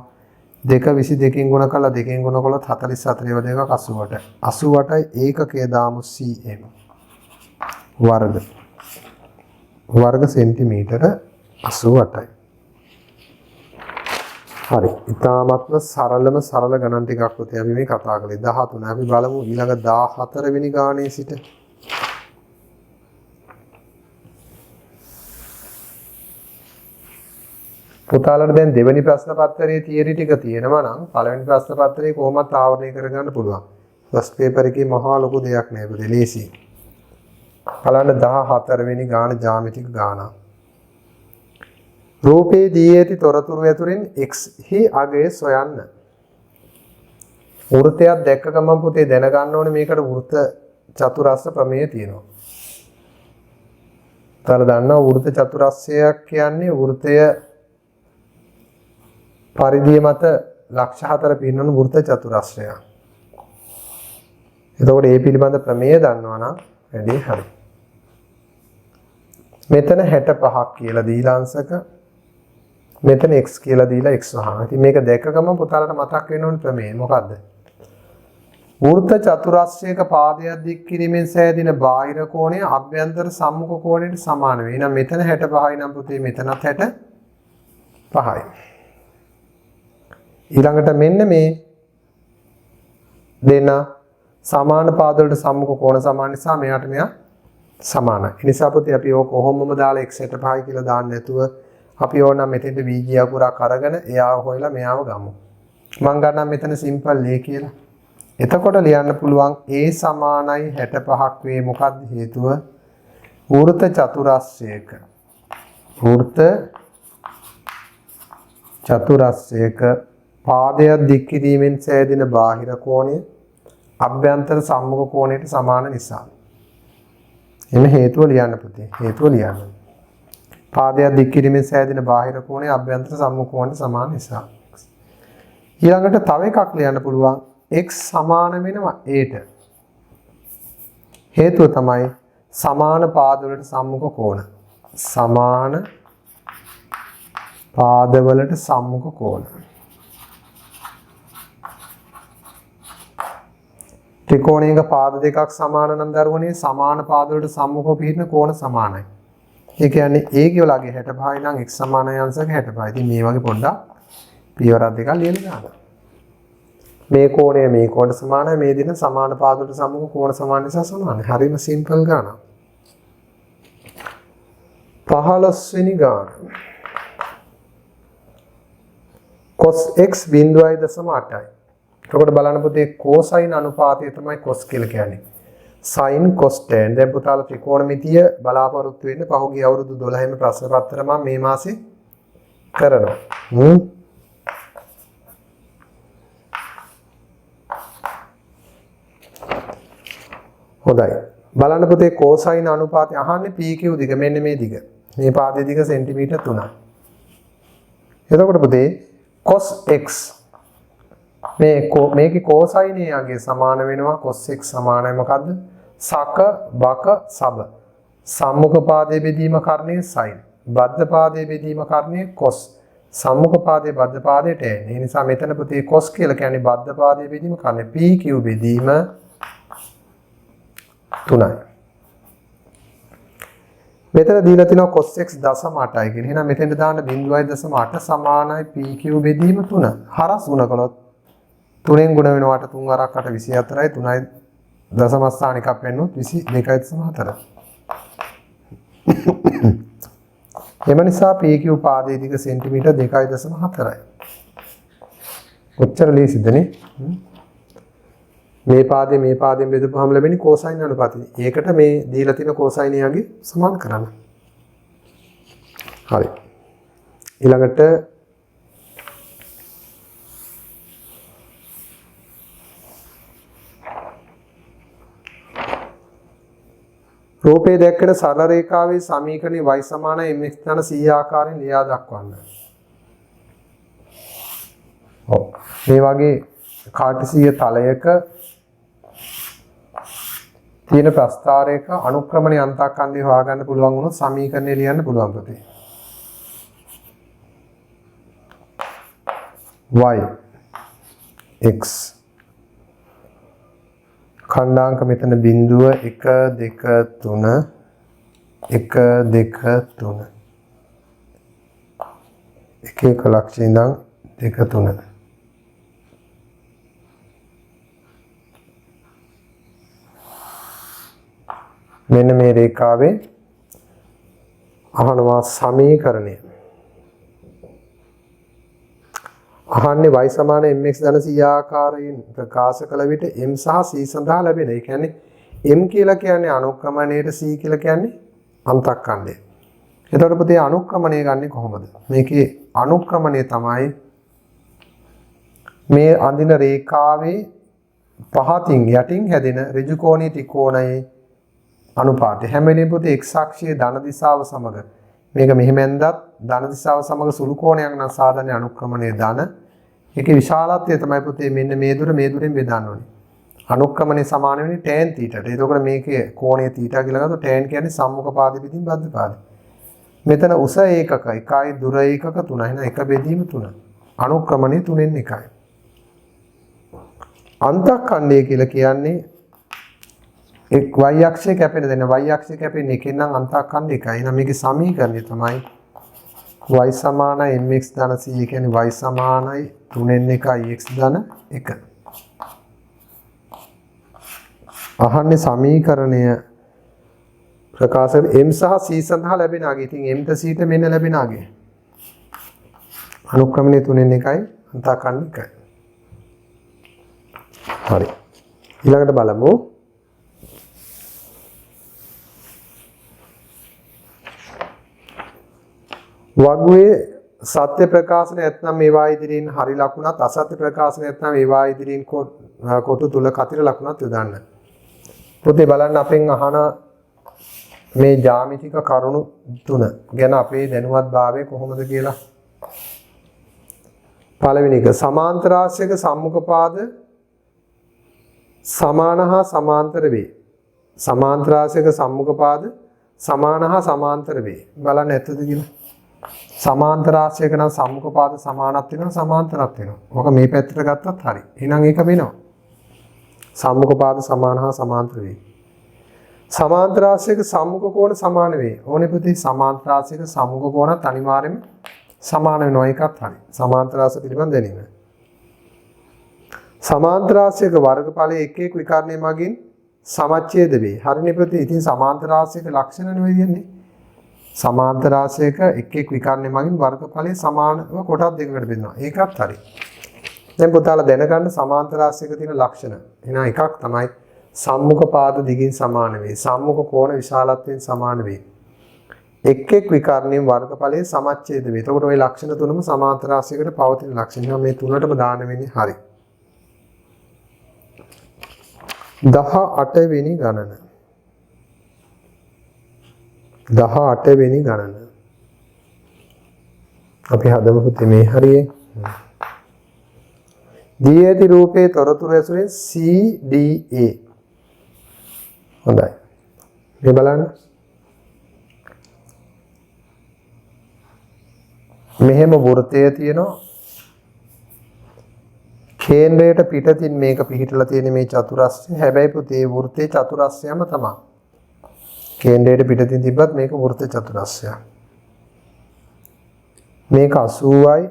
2.22කින් ගුණ කළා 2කින් ගුණ කළොත් 44 ඒවා දෙකක් 88. 88යි ඒකකය දාමු cm. වර්ග සෙන්ටිමීටර 88යි. හරි. ඉතාමත්ම සරල ගණන් ටිකක් උතේ අපි මේ කතා කළේ 13. අපි බලමු ඊළඟ 14 වෙනි ගානේ සිට. පුතාලට දැන් දෙවෙනි ප්‍රශ්න පත්‍රයේ තියරි ටික තියෙනවා නම් පළවෙනි ප්‍රශ්න පත්‍රයේ කොහොමද ආවරණය කරගන්න පුළුවන්. ෆස්ට් පේපර් එකේ මහා ලොකු දෙයක් නෑ පුතේ ලේසි. බලන්න 14 වෙනි ගාන ජ්‍යාමිතික ගාන. රූපේ දී ඇති තොරතුරු ඇතුරින් x හි අගය සොයන්න. වෘත්තයක් දැක්ක ගමන් පුතේ දැනගන්න ඕනේ මේකට වෘත්ත චතුරස්‍ර ප්‍රමේය තියෙනවා. තල දන්නවා වෘත්ත චතුරස්‍රයක් කියන්නේ වෘත්තය පරිධිය මත ලක්ෂ 4 පින්නන වෘත්ත චතුරස්‍රයක්. එතකොට මේ පිළිබඳ ප්‍රමේය දන්නවා නම් වැඩි හරි. මෙතන 65ක් කියලා දීලා අංශක මෙතන x කියලා දීලා x වහනවා. ඉතින් මේක දැක්කම පුතාලට මතක් වෙන්න ඕන ප්‍රමේය මොකද්ද? වෘත්ත චතුරස්‍රයක පාදයක් දික් කිරීමෙන් සෑදෙන බාහිර කෝණය අභ්‍යන්තර සම්මුඛ කෝණයට සමාන වේ. එහෙනම් මෙතන 65යි නම් පුතේ මෙතනත් 65යි. ඊළඟට මෙන්න මේ දෙන සමාන පාද වලට සම්මුඛ කෝණ සමාන නිසා මෙයාට මෙයා සමානයි. ඒ නිසා පුතේ අපි ඕක කොහොමම දාලා x 65යි කියලා දාන්න නැතුව අපි ඕනනම් මෙතෙන්ට VG අකුරක් අරගෙන එයාව හොයලා මෙයාව ගමු. මම ගන්නම් මෙතන සිම්පල් a කියලා. එතකොට ලියන්න පුළුවන් a සමානයි 65ක් වේ. මොකක්ද හේතුව? වෘත්ත චතුරස්‍රයක පාදයක් දික් කිරීමෙන් සෑදෙන බාහිර කෝණය අභ්‍යන්තර සම්මුඛ කෝණයට සමාන නිසා. එන්න හේතුව ලියන්න පුතේ. හේතුව ලියන්න. පාදයක් දික් කිරීමෙන් සෑදෙන බාහිර කෝණය අභ්‍යන්තර සම්මුඛ කෝණයට සමාන නිසා. ඊළඟට තව එකක් ලියන්න පුළුවන්. x සමාන වෙනවා a ට. හේතුව තමයි සමාන පාදවලට සම්මුඛ කෝණ. සමාන පාදවලට සම්මුඛ කෝණ. ත්‍රිකෝණයක පාද දෙකක් සමාන නම් දරුවනේ සමාන පාදවලට සම්මුඛව පිහිටන කෝණ සමානයි. ඒ කියන්නේ a කියලාගේ 65යි නම් x සමානයි අංශක 65යි. ඉතින් මේ වගේ පොඩ්ඩක් පියවරක් දෙකක් ලියලා දාන්න. මේ කෝණය මේ කෝණ සමානයි. මේ දෙන සමාන පාදවලට සම්මුඛ කෝණ සමාන නිසා සමානයි. හරිම සිම්පල් ගානක්. 15 වෙනි ගාන. cos x 0.8යි. එතකොට බලන්න පුතේ cosine අනුපාතය තමයි cos කියලා කියන්නේ. sin cos tan. දැන් පුතාලා ත්‍රිකෝණමිතිය බලාපොරොත්තු වෙන්න පහුගිය අවුරුදු 12ෙම ප්‍රශ්න පත්‍ර මම මේ මාසේ කරනවා. හොඳයි. බලන්න පුතේ cosine අනුපාතය අහන්නේ PQ දිග මෙන්න මේ දිග. මේ පාදයේ දිග සෙන්ටිමීටර් 3යි. එතකොට පුතේ cos x මේකේ cosine යගේ සමාන වෙනවා cos x සමානයි මොකද්ද? සක බක සබ. සම්මුඛ පාදයේ බෙදීම කර්ණයේ sin. බද්ධ පාදයේ බෙදීම කර්ණයේ cos. සම්මුඛ පාදයේ බද්ධ පාදයේ tan. ඒ නිසා මෙතන පුතේ cos කියලා කියන්නේ බද්ධ පාදයේ බෙදීම කර්ණය PQ බෙදීම 3යි. මෙතන දීලා තිනවා cos x 0.8යි කියලා. එහෙනම් මෙතෙන්ට දාන්න 0.8 සමානයි PQ බෙදීම 3. හරස් ගුණ කළොත් 3ෙන් ගුණ වෙනවාට 3 වරක් 8 24යි 3යි දශම ස්ථාන එකක් වෙන්නොත් 22.4. එම නිසා PQ පාදයේ දිග සෙන්ටිමීටර් 2.4යි. කොච්චර ලේසිද නේ? මේ පාදයෙන් බෙදපුවාම ලැබෙන්නේ cosine අනුපාතය. ඒකට මේ දීලා තියෙන cosine යගේ සමාන කරන්න. හරි. ඊළඟට රූපේ දැක්කන සරල රේඛාවේ සමීකරණේ y සමානයි mx යන c ආකාරයෙන් ලියා දක්වන්න. ඔව්. මේ වගේ කාර්ටීසිය තලයක තියෙන ප්‍රස්ථාරයක අනුක්‍රමණීය අන්තක්ඛණ්ඩය හොයාගන්න පුළුවන් වුණොත් සමීකරණය ලියන්න පුළුවන් පුතේ. y x खंडांक මෙතන බිඳුව 1 2 3 1 2 3 එක එක ලක්ෂ ඉඳන් 2 3 මෙන්න මේ රේඛාවේ අහනවා සමීකරණය. අහන්නේ y සමාන mx ධන c ආකාරයෙන් ප්‍රකාශ කළ විට m සහ c සඳහා ලැබෙන. ඒ කියන්නේ m කියලා කියන්නේ අනුක්‍රමණයට c කියලා කියන්නේ අන්තක්ඛණ්ඩය. එතකොට පුතේ අනුක්‍රමණය ගන්නෙ කොහොමද? මේකේ අනුක්‍රමණය තමයි මේ අඳින රේඛාවේ පහතින් යටින් හැදෙන ඍජු කෝණී ත්‍රිකෝණයේ අනුපාතය. හැම වෙලේම පුතේ x අක්ෂයේ ධන දිශාව සමග මේක මෙහෙම ඇඳත් ධන දිශාව සමග සුළු කෝණයක් නම් සාධාරණ අනුක්‍රමණයේ ධන. ඒකේ විශාලත්වය තමයි පුතේ මෙන්න මේ දුරෙන් බෙදන්න ඕනේ. අනුක්‍රමණය සමාන වෙන්නේ tan θ ට. එතකොට මේකේ කෝණය θ කියලා ගත්තොත් tan කියන්නේ සම්මුඛ පාදෙ පිටින් බද්ධ පාදෙ. මෙතන උස ඒකක 1යි දුර ඒකක 3යි. එහෙනම් එක බෙදීම 3. අනුක්‍රමණය 3න් 1යි. අන්තක්ඛණ්ඩය කියලා කියන්නේ එක් y අක්ෂය කැපෙන දෙන y අක්ෂය කැපෙන්නේ එකෙන් නම් අන්තක්ඛණ්ඩ 1යි. එහෙනම් මේකේ සමීකරණය තමයි y සමානයි mx ධන c. ඒ කියන්නේ y සමානයි 3න් 1යි x ධන 1. අහන්නේ සමීකරණය ප්‍රකාශ m සහ c සඳහා ලැබෙන අගය. ඉතින් m ට c ට මෙන්න ලැබෙන අගය. අනුක්‍රමණය 3න් 1යි අන්තක්ඛණ්ඩ 1යි. හරි. ඊළඟට බලමු. වගුවේ සත්‍ය ප්‍රකාශන නැත්නම් මේවා ඉදිරියෙන් හරි ලකුණත් අසත්‍ය ප්‍රකාශන නැත්නම් මේවා ඉදිරියෙන් කොටු තුල කතිර ලකුණත් යොදන්න. පොතේ බලන්න අපෙන් අහන මේ ජ්‍යාමිතික කරුණු තුන ගැන අපේ දැනුවත්භාවය කොහොමද කියලා. පළවෙනි එක සමාන්තරාශ්‍රයක සම්මුඛපාද සමාන හා සමාන්තර වේ. සමාන්තරාශ්‍රයක සම්මුඛපාද සමාන හා සමාන්තර වේ. බලන්න ඇත්තද කියලා. සමාන්තරාශ්‍රයක නම් සම්මුඛපාද සමානත් වෙනවා සමාන්තරත් වෙනවා. ඔක මේ පැත්තට ගත්තත් හරි. එහෙනම් ඒක වෙනවා. සම්මුඛපාද සමාන හා සමාන්තර වේ. සමාන්තරාශ්‍රයක සම්මුඛ කෝණ සමාන වේ. ඕනේ පුතේ සමාන්තරාශ්‍රයක සම්මුඛ කෝණත් අනිවාර්යයෙන්ම සමාන වෙනවා. ඒකත් හරි. සමාන්තරාශ්‍රය පිළිබඳ දැනීම. සමාන්තරාශ්‍රයක වර්ගඵලයේ එක් එක් විකර්ණය මගින් සමච්ඡේද වේ. හරිනේ පුතේ. ඉතින් සමාන්තරාශ්‍රයක ලක්ෂණ නෙවෙයි කියන්නේ. සමාන්තරාශ්‍රයක එක් එක් විකර්ණය මගින් වර්ගඵලයේ සමානව කොටස් දෙකකට බෙදෙනවා. ඒකත් හරි. දැන් පුතාලා දැනගන්න සමාන්තරාශ්‍රයක තියෙන ලක්ෂණ. එහෙනම් එකක් තමයි සම්මුඛ පාද දිගින් සමාන වේ. සම්මුඛ කෝණ විශාලත්වයෙන් සමාන වේ. එක් එක් විකර්ණයෙන් වර්ගඵලයේ සමච්ඡේද වේ. එතකොට ওই ලක්ෂණ තුනම සමාන්තරාශ්‍රයකට පවතින ලක්ෂණ. එහෙනම් මේ තුනටම දාන්න වෙන්නේ හරි. 18 වෙනි ගණන. 18 වෙනි ගණන. අපි හදමු පුතේ මේ හරියේ. දී ඇති රූපේ තොරතුරු ඇසුරෙන් CDA. හොඳයි. මේ බලන්න. මෙහෙම වෘත්තය තියෙනවා. කේන්ද්‍රයට පිටතින් මේක පිහිටලා තියෙන මේ චතුරස්‍රය. හැබැයි පුතේ වෘත්තේ චතුරස්‍රයම තමයි. කේන්ද්‍රයට පිටතින් තිබ්බත් මේක වෘත්ත චතුරස්‍රයක්. මේක 80යි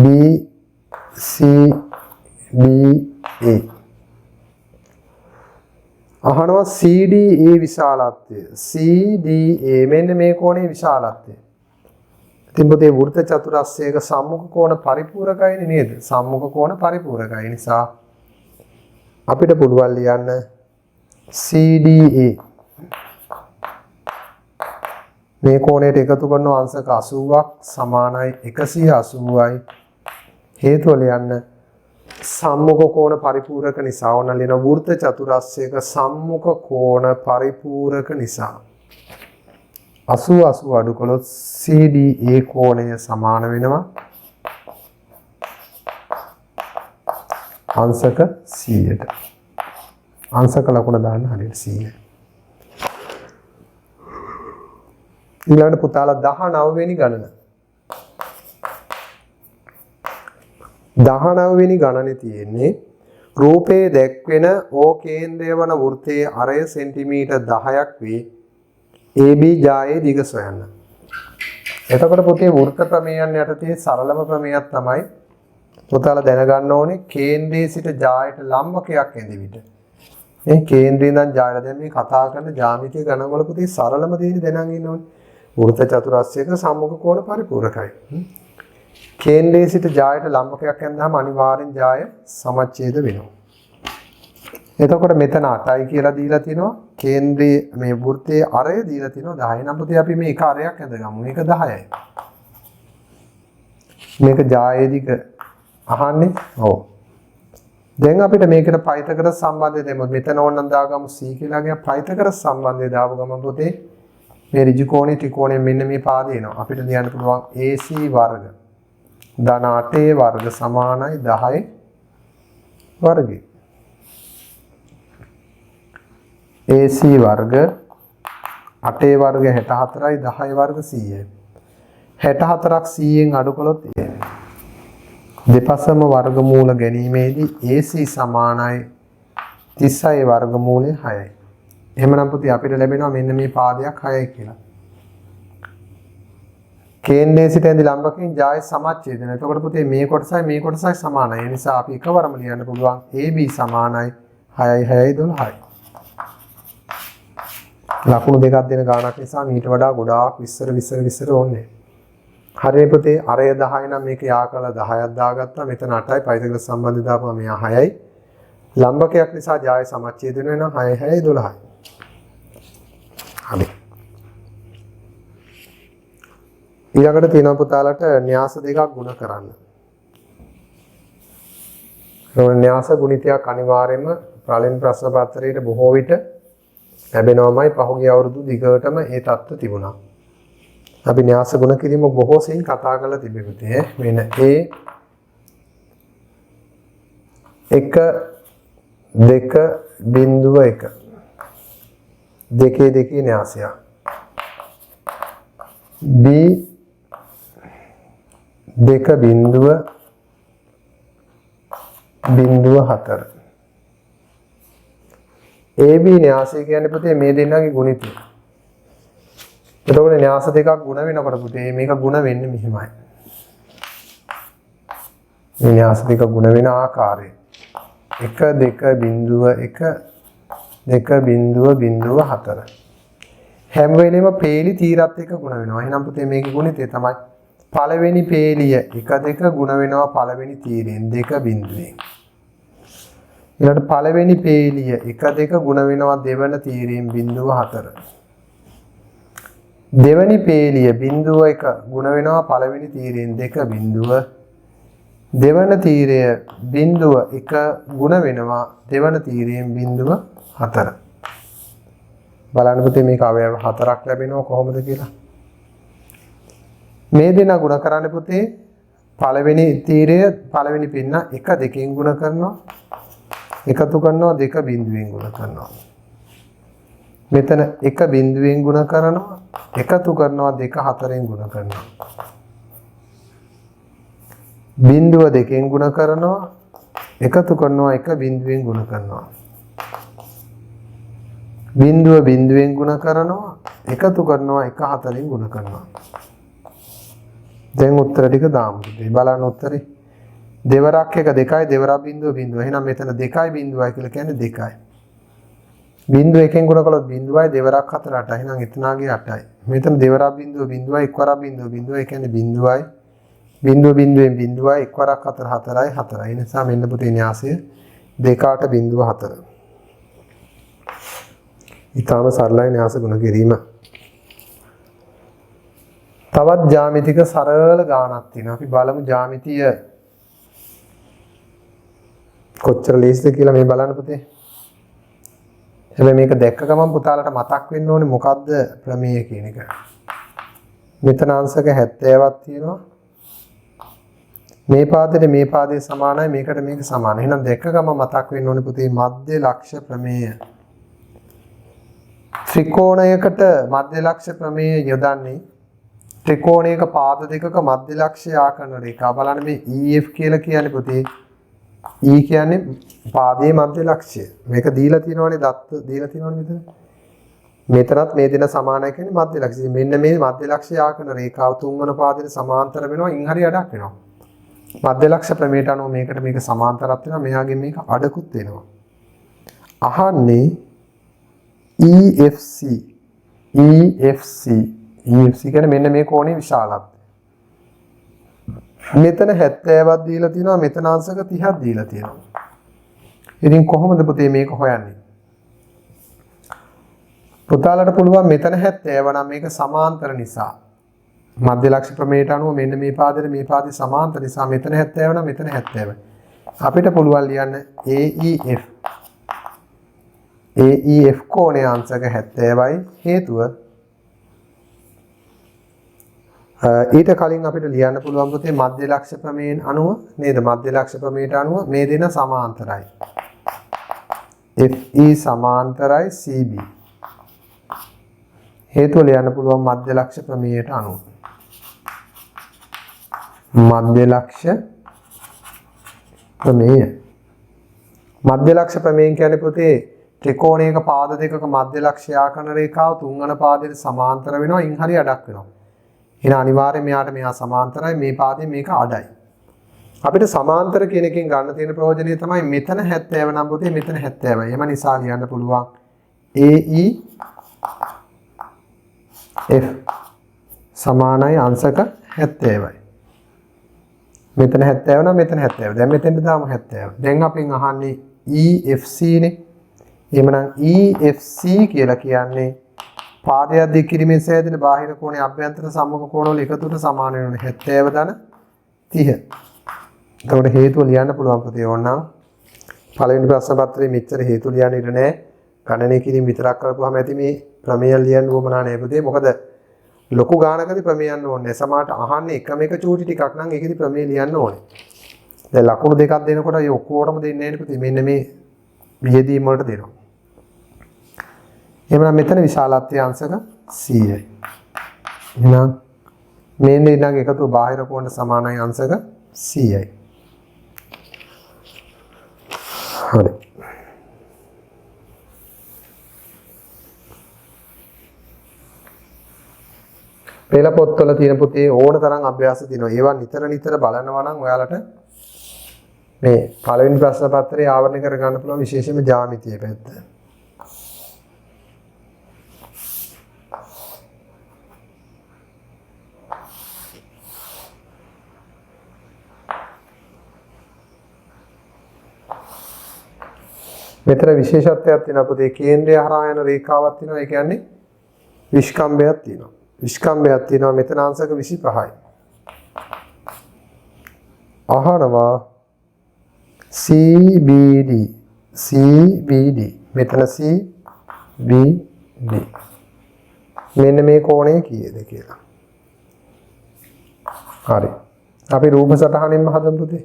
BCDA. අහනවා CDA විශාලත්වය. CDA මෙන්න මේ කෝණේ විශාලත්වය. ඉතින් පුතේ වෘත්ත චතුරස්‍රයක සම්මුඛ කෝණ පරිපූර්ණකයිනේ නේද? සම්මුඛ කෝණ පරිපූර්ණකයි නිසා අපිට පුළුවන් ලියන්න CDA මේ කෝණයට එකතු කරන අංශක 80ක් සමානයි 180යි. හේතුව ලියන්න සම්මුඛ කෝණ පරිපූර්ණක නිසා. ඕන ලියන වෘත්ත චතුරස්‍රයක සම්මුඛ කෝණ පරිපූර්ණක නිසා 80 අඩු කළොත් CDA කෝණය සමාන වෙනවා අංශක 100ට. අංශක ලකුණ දාන්න හරියට 100. ඊළඟට පුතාලා 19 වෙනි ගණන. 19 වෙනි ගණනේ තියෙන්නේ රූපයේ දැක්වෙන O කේන්ද්‍රය වන වෘත්තයේ අරය සෙන්ටිමීටර් 10ක් වේ. AB ජායේ දිග සොයන්න. එතකොට පුතේ වෘත්ත ප්‍රමේයයන් යටතේ සරලම ප්‍රමේයයක් තමයි පුතාලා දැනගන්න ඕනේ කේන්ද්‍රයේ සිට ජායට ලම්බකයක් ඇඳි විට. මේ කේන්ද්‍රයෙන් ඉඳන් ජායට දැන් මේ කතා කරන ජ්‍යාමිතිය ගණන් වල පුතේ සරලම දේ දැනගෙන ඉන්න ඕනේ. වෘත්ත චතුරස්‍රයක සම්මුඛ කෝණ පරිපූර්ණකයි. කේන්ද්‍රයේ සිට ජායට ලම්බකයක් ඇඳාම අනිවාර්යෙන් ජාය සමච්ඡේද වෙනවා. එතකොට මෙතන 8යි කියලා දීලා තිනවා. කේන්ද්‍රයේ මේ වෘත්තයේ අරය දීලා තිනවා 10. නම් පුතේ අපි මේ එක අරයක් ඇඳගමු. මේක 10යි. මේක ජායේ දිග අහන්නේ. ඔව්. දැන් අපිට මේකට පයිතගරස් සම්බන්ධය දෙමු. මෙතන ඕනනම් දාගමු C කියලා ගියා. පයිතගරස් සම්බන්ධය දාපු ගමන් පුතේ මේ ඍජු කෝණේ ත්‍රිකෝණය මෙන්න මේ පාදේ එනවා. අපිට ලියන්න පුළුවන් AC වර්ග ධන 8 වර්ග සමානයි 10 වර්ගය. AC වර්ග 8 වර්ග 64යි 10 වර්ග 100යි. 64ක් 100න් අඩු කළොත් දෙපසම වර්ගමූල ගැනීමේදී AC සමානයි 36 වර්ගමූලය 6යි. එහෙමනම් පුතේ අපිට ලැබෙනවා මෙන්න මේ පාදයක් 6යි කියලා. කේන්ද්‍රයේ සිට ඇඳි ලම්බකයෙන් ජාය සමච්ඡේදන. එතකොට පුතේ මේ කොටසයි සමානයි. ඒ නිසා අපි එකවරම ලියන්න පුළුවන් AB සමානයි 6යි 6යි 12යි. ලකුණු දෙකක් දෙන ගානක් නිසා මීට වඩා ගොඩාක් විස්තර ඕනේ. හරිනේ පුතේ අරය 10 නම් මේක යා කළා 10ක් දාගත්තා. මෙතන 8යි පයිතග්‍රස් සම්බන්ධය දාපුවා මෙයා 6යි. ලම්බකයක් නිසා ජාය සමච්ඡේදන වෙනවා 6යි 6යි 12යි. හරි. ඊළඟට තියෙනවා පුතාලට න්‍යාස දෙකක් ගුණ කරන්න. ඒ න්‍යාස ගුණිතයක් අනිවාර්යයෙන්ම ප්‍රාලෙන් ප්‍රශ්න පත්‍රයේ බොහෝ විට ලැබෙනවමයි. පහුගිය අවුරුදු දිගටම ඒ தත්ත්ව තිබුණා. අපි න්‍යාස ගුණ කිරීම බොහෝ සෙයින් කතා කරලා තිබෙන්නේ. මෙන්න A 1 2.1 දෙකේ න්‍යාසය. B 2.4 AB න්‍යාසය කියන්නේ පුතේ මේ දෙන්නගේ ගුණිතය. එතකොට න්‍යාස දෙකක් ගුණ වෙනකොට පුතේ මේක ගුණ වෙන්නේ මෙහිමයි. මේ න්‍යාස දෙක ගුණ වෙන ආකාරය 1.2.4 හැම වෙලෙම පේලි තීරත් එක ගුණ වෙනවා. එහෙනම් පුතේ මේකේ ගුණිතය තමයි පළවෙනි පේලිය 1 ගුණ වෙනවා පළවෙනි තීරයෙන් 2 බිඳුවෙන්. ඊළඟට පළවෙනි පේලිය 1 ගුණ වෙනවා දෙවන තීරයෙන් 0.4. දෙවනි පේලිය 0.1 ගුණ වෙනවා පළවෙනි තීරයෙන් 2 දෙවන තීරය 0.1 ගුණ වෙනවා දෙවන තීරයෙන් 0.4. බලන්න පුතේ මේක අවයව 4ක් ලැබෙනවා කොහොමද කියලා. මේ දෙන ගුණ කරන්න පුතේ පළවෙනි තීරය පළවෙනි පින්න 1 2කින් ගුණ කරනවා එකතු කරනවා 2 බිඳුවෙන් ගුණ කරනවා. මෙතන 1 බිඳුවෙන් ගුණ කරනවා එකතු කරනවා 2 4ෙන් ගුණ කරනවා. බිඳුව 2කින් ගුණ කරනවා එකතු කරනවා 1 බිඳුවෙන් ගුණ කරනවා. බිඳුව බිඳුවෙන් ගුණ කරනවා එකතු කරනවා 1 4ෙන් ගුණ කරනවා. දැන් උත්තර ටික දාමු. බලන්න උත්තරේ. දෙවරක් එක 2යි දෙවරක් බිඳුව බිඳුව. එහෙනම් මෙතන 2යි බිඳුවයි කියලා කියන්නේ 2යි. බිඳුව එකෙන් ගුණ කළොත් බිඳුවයි දෙවරක් 4 8යි. එහෙනම් එතනාගේ 8යි. මෙතන දෙවරක් බිඳුව බිඳුවයි එක්වරක් බිඳුව බිඳුව. ඒ කියන්නේ බිඳුවයි බිඳුව බිඳුවෙන් බිඳුවයි එක්වරක් 4 4යි 4යි. ඒ නිසා මෙන්න පුතේ න්‍යාසය 2.4. ඊටම සරලයි න්‍යාස ගුණ කිරීම. තවත් ජ්‍යාමිතික සරල ගානක් තියෙනවා. අපි බලමු ජ්‍යාමිතිය කොච්චර ලේසිද කියලා මේ බලන්න පුතේ. හැබැයි මේක දැක්ක ගමන් පුතාලට මතක් වෙන්න ඕනේ මොකද්ද ප්‍රමේය කියන එක. මෙතන අංශක 70ක් තියෙනවා. මේ පාදයට මේ පාදයේ සමානයි මේකට මේක සමානයි. එහෙනම් දැක්ක ගමන් මතක් වෙන්න ඕනේ පුතේ මධ්‍ය ලක්ෂ ප්‍රමේය. ත්‍රිකෝණයකට මධ්‍ය ලක්ෂ ප්‍රමේය යොදන්නේ ත්‍රිකෝණයක පාද දෙකක මධ්‍ය ලක්ෂය ආකරන රේඛා. බලන්න මේ EF කියලා කියන්නේ පුතේ E කියන්නේ පාදයේ මධ්‍ය ලක්ෂය. මේක දීලා තියෙනවනේ දත්ත දීලා තියෙනවනේ මෙතන. මෙතනත් මේ දෙන සමානයි කියන්නේ මධ්‍ය ලක්ෂය. මෙන්න මේ මධ්‍ය ලක්ෂය ආකරන රේඛාව තුන්වන පාදයට සමාන්තර වෙනවා. ඉන් හරිය අඩක් වෙනවා. මධ්‍ය ලක්ෂ ප්‍රමේයට අනුව මේකට මේක සමාන්තරත් වෙනවා. මෙයාගෙන් මේක අඩකුත් වෙනවා. අහන්නේ EFC කියන්නේ මෙන්න මේ කෝණේ විශාලත්වය. මෙතන 70ක් දීලා තියෙනවා මෙතන අංශක 30ක් දීලා තියෙනවා. ඉතින් කොහොමද පුතේ මේක හොයන්නේ? පුතාලට පුළුවන් මෙතන 70 නම් මේක සමාන්තර නිසා මධ්‍ය ලක්ෂ ප්‍රමේයට අනුව මෙන්න මේ පාදයට මේ පාදේ සමාන්තර නිසා මෙතන 70 නම් මෙතන 70. අපිට පුළුවන් ලියන්න AEF කෝණයේ අංශක 70යි හේතුව ඊට කලින් අපිට ලියන්න පුළුවන් පුතේ මධ්‍ය ලක්ෂ ප්‍රමේයෙන් අනුව නේද මධ්‍ය ලක්ෂ ප්‍රමේයට අනුව මේ දෙන සමාන්තරයි. FE සමාන්තරයි CB. හේතුව ලියන්න පුළුවන් මධ්‍ය ලක්ෂ ප්‍රමේයයට අනුව. මධ්‍ය ලක්ෂ ප්‍රමේය. මධ්‍ය ලක්ෂ ප්‍රමේය කියන්නේ පුතේ ත්‍රිකෝණයක පාද දෙකක මධ්‍ය ලක්ෂ ආකරණ රේඛාව තුන්වන පාදයට සමාන්තර වෙනවා. ඉන් හරිය අඩක් වෙනවා. එහෙනම් අනිවාර්යයෙන් මෙයාට මෙහා සමාන්තරයි මේ පාදයෙන් මේක අඩයි. අපිට සමාන්තර කියන එකෙන් ගන්න තියෙන ප්‍රයෝජනය තමයි මෙතන 70 නම් පුතේ මෙතන 70යි. එම නිසා ලියන්න පුළුවන් AE F සමානයි අංශක 70යි. මෙතන 70 නම් මෙතන 70. දැන් මෙතෙන්ට දාමු 70. දැන් අපෙන් අහන්නේ EFC නේ. එහෙමනම් EFC කියලා කියන්නේ පාදයක් දික් කිරීමෙන් සෑදෙන බාහිර කෝණයේ අභ්‍යන්තර සම්මුඛ කෝණවල එකතුට සමාන වෙන 70 ධන 30. එතකොට හේතුව ලියන්න පුළුවන් පුතේ ඕනනම් පළවෙනි ප්‍රශ්න පත්‍රයේ මෙච්චර හේතු ලියන්න ඉර නැහැ. ගණනය කිරීම විතරක් කරපුවාම ඇති මේ ප්‍රමේය ලියන්න ඕමනා නැහැ පුතේ. මොකද ලොකු ගානකදී ප්‍රමේයන්න ඕනේ. සමහරට අහන්නේ එකම එක චූටි ටිකක් නම් ඒකෙදි ප්‍රමේය ලියන්න ඕනේ. දැන් ලකුණු දෙකක් දෙනකොට ඒ ඔක්කොටම දෙන්නේ නැහැ නේ පුතේ. මෙන්න මේ වියදීම් වලට දෙනවා. එහෙනම් මෙතන විශාලත්වයේ අංශක 100යි. එහෙනම් මේ දෙන්නගේ එකතුව බාහිර කෝණ සමානයි අංශක 100යි. හරි. පෙළ පොත්වල තියෙන පුතේ ඕන තරම් අභ්‍යාස තියෙනවා. ඒවා නිතර නිතර බලනවා නම් ඔයාලට මේ පළවෙනි ප්‍රශ්න පත්‍රය ආවරණය කර ගන්න පුළුවන් විශේෂයෙන්ම ජ්‍යාමිතිය පැත්ත. මෙතන විශේෂත්වයක් තියෙනවා පුතේ කේන්ද්‍රය හරහා යන රේඛාවක් තියෙනවා. ඒ කියන්නේ විස්කම්භයක් තියෙනවා. විස්කම්භයක් තියෙනවා මෙතන අංශක 25යි. අහනවා CBD මෙතන CBD මෙන්න මේ කෝණය කීයද කියලා. හරි. අපි රූප සටහනින්ම හදමු පුතේ.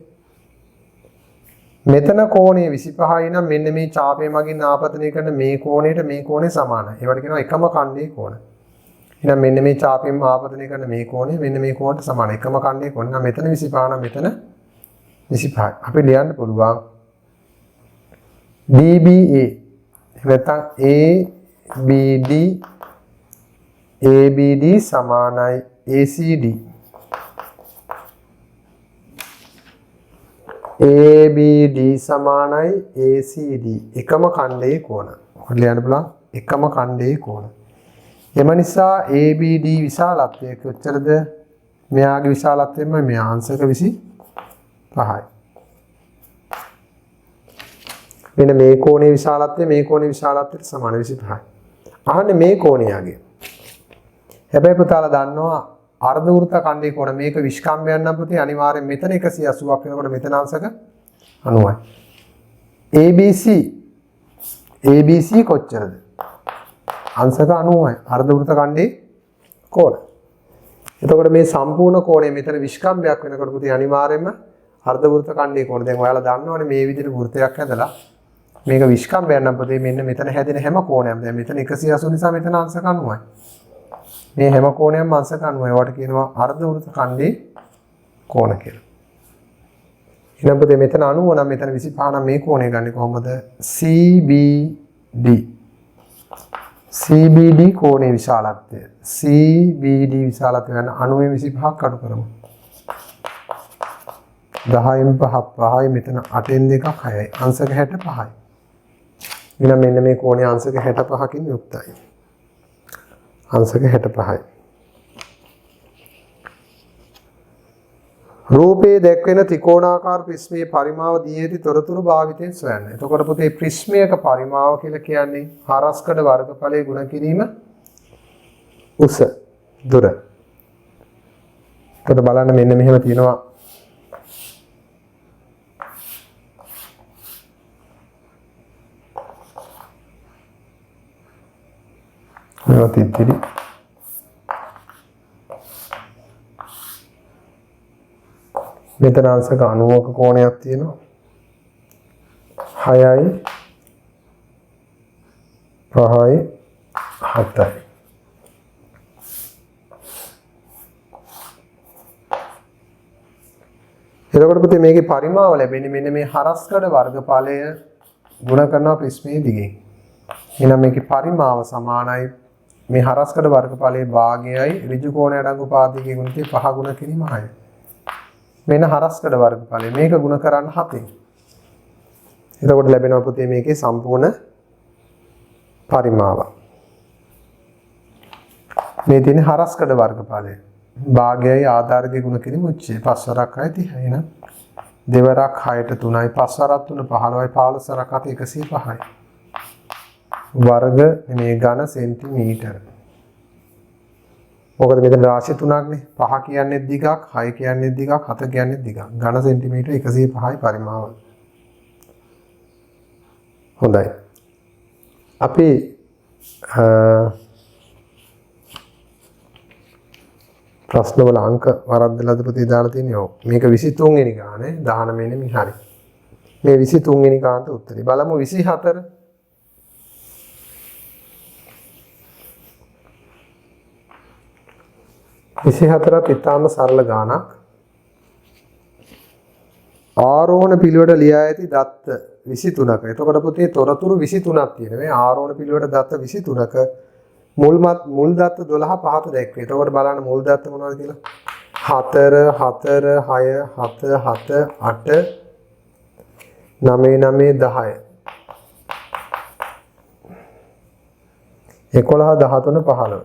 මෙතන කෝණය 25යි නම් මෙන්න මේ ඡාපය මගින් ආපතනය කරන මේ කෝණයට මේ කෝණය සමානයි. ඒවට කියනවා එකම ඛණ්ඩයේ කෝණ. එහෙනම් මෙන්න මේ ඡාපයෙන් ආපතනය කරන මේ කෝණය මෙන්න මේ කෝණයට සමානයි. එකම ඛණ්ඩයේ කෝණ. නම් මෙතන 25 නම් මෙතන 25යි. අපි ලියන්න පුළුවන් DBA නැත්නම් ABD සමානයි ACD. ABD සමානයි ACD. එකම ඛණ්ඩයේ කෝණ. ඔකට ලියන්න පුළුවන් එකම ඛණ්ඩයේ කෝණ. එම නිසා ABD විශාලත්වය කොච්චරද? මෙයාගේ විශාලත්වයම මෙයා අංශක 25යි. මෙන්න මේ කෝණයේ විශාලත්වය මේ කෝණයේ විශාලත්වයට සමාන 25යි. අහන්නේ මේ කෝණයගේ. හැබැයි පුතාලා දන්නවා අර්ධ වෘත්ත ඛණ්ඩයේ කෝණ මේක විස්කම්භයක් නම් පුතේ අනිවාර්යෙන් මෙතන 180ක් වෙනකොට මෙතන අංශක 90යි. ABC කොච්චරද? අංශක 90යි. අර්ධ වෘත්ත ඛණ්ඩයේ කෝණ. එතකොට මේ සම්පූර්ණ කෝණය මෙතන විස්කම්භයක් වෙනකොට පුතේ අනිවාර්යෙන්ම අර්ධ වෘත්ත ඛණ්ඩයේ කෝණ. දැන් ඔයාලා දන්නවනේ මේ විදිහට වෘත්තයක් හැදලා මේක විස්කම්භයක් නම් පුතේ මෙන්න මෙතන හැදෙන හැම කෝණයක්ම දැන් මෙතන 180 නිසා මෙතන අංශක 90යි. මේ හැම කෝණයක්ම අංශක 90යි. ඒවට කියනවා අර්ධ වෘත්ත ඛණ්ඩයේ කෝණ කියලා. ඊළඟ පුතේ මෙතන 90 නම් මෙතන 25 නම් මේ කෝණය ගන්නේ කොහොමද? CBD කෝණයේ විශාලත්වය. CBD විශාලත්වය ගන්න 90 25ක් අඩු කරමු. 10න් 5ක් 5යි මෙතන 8න් 2ක් 6යි. අංශක 65යි. ඊළඟ මෙන්න මේ කෝණය අංශක 65කින් යුක්තයි. අංශක 65යි. රූපයේ දැක්වෙන ත්‍රිකෝණාකාර ප්‍රිස්මයේ පරිමාව දී ඇති තොරතුරු භාවිතයෙන් සොයන්න. එතකොට පුතේ ප්‍රිස්මයක පරිමාව කියලා කියන්නේ හරස්කඩ වර්ගඵලයේ ගුණ කිරීම උස දුර. එතකොට බලන්න මෙන්න මෙහෙම තියෙනවා. තිත්තිරි මෙතන අංශක 90ක කෝණයක් තියෙනවා 6යි 5යි 7යි එතකොට පුතේ මේකේ පරිමාව ලැබෙන්නේ මෙන්න මේ හරස්කඩ වර්ගඵලය ගුණ කරනවා ප්‍රිස්මයේ දිගෙන්. එහෙනම් මේකේ පරිමාව සමානයි මේ හරස්කඩ වර්ගඵලයේ භාගයයි ඍජු කෝණය අඩංගු පාදකයේ ගුණිතේ 5 ගුණ කිරීම 6. මෙන්න හරස්කඩ වර්ගඵලය. මේක ගුණ කරන්න 7න්. එතකොට ලැබෙනවා පුතේ මේකේ සම්පූර්ණ පරිමාව. මේ තියෙන හරස්කඩ වර්ගඵලය. භාගයයි ආධාරකයේ ගුණ කිරීම උච්චේ 5 වරක් 6 30. එහෙනම් දෙවරක් 6ට 3යි 5 වරක් 3 15යි 15 වරක් 7 105යි. වර්ග මේ ඝන සෙන්ටිමීටර. මොකද මෙතන රාශි තුනක්නේ. 5 කියන්නේ දිගක්, 6 කියන්නේ දිගක්, 7 කියන්නේ දිගක්. ඝන සෙන්ටිමීටර 105යි පරිමාව. හොඳයි. අපි ප්‍රශ්නවල අංක වරද්දලාද පුතේ දාලා තියෙන්නේ. ඔව්. මේක 23 වෙනි ගානේ 19 නෙමෙයි හරි. මේ 23 වෙනි ගානට උත්තරේ. බලමු 24. 24ක් ඉතාම සරල ගානක්. ආරෝහණ පිළිවෙලට ලියා ඇති දත්ත 23ක. එතකොට පුතේ තොරතුරු 23ක් තියෙනවා. මේ ආරෝහණ පිළිවෙලට දත්ත 23ක මුල් දත්ත 12 පහත දැක්වේ. එතකොට බලන්න මුල් දත්ත මොනවද කියලා. 4 4 6 7 7 8 9 9 10 11 13 15.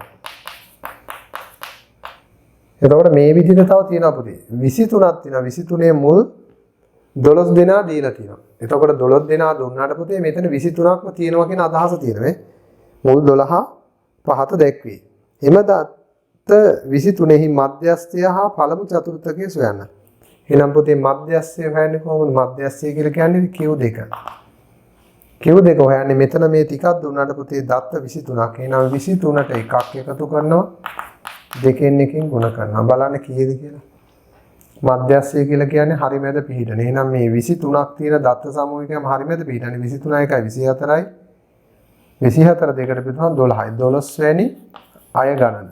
එතකොට මේ විදිහට තව තියෙනවා පුතේ 23ක් තියෙනවා. 23 මුල් 12 දෙනා දීලා තියෙනවා. එතකොට 12 දෙනා දුන්නාට පුතේ මෙතන 23ක්ම තියෙනවා කියන අදහස තියෙනවා. මුල් 12 පහත දැක්වේ. එම දත්ත 23හි මධ්‍යස්ථය හා පළමු චතුර්ථකය සොයන්න. එහෙනම් පුතේ මධ්‍යස්ථය හොයන්නේ කොහොමද? මධ්‍යස්ථය කියලා කියන්නේ Q2. Q2 හොයන්නේ මෙතන මේ ටිකක් දුන්නාට පුතේ දත්ත 23ක්. එහෙනම් 23ට එකක් එකතු කරනවා. දෙකෙන් එකකින් ගුණ කරනවා. බලන්න කීයද කියලා. මධ්‍යස්ථය කියලා කියන්නේ හරි මැද පිහිටන. එහෙනම් මේ 23ක් තියෙන දත්ත සමූහයකම හරි මැද පිහිටන්නේ 23 1යි 24යි. 24 දෙකට පිටුවම 12යි. 12 වැනි අය ගණන.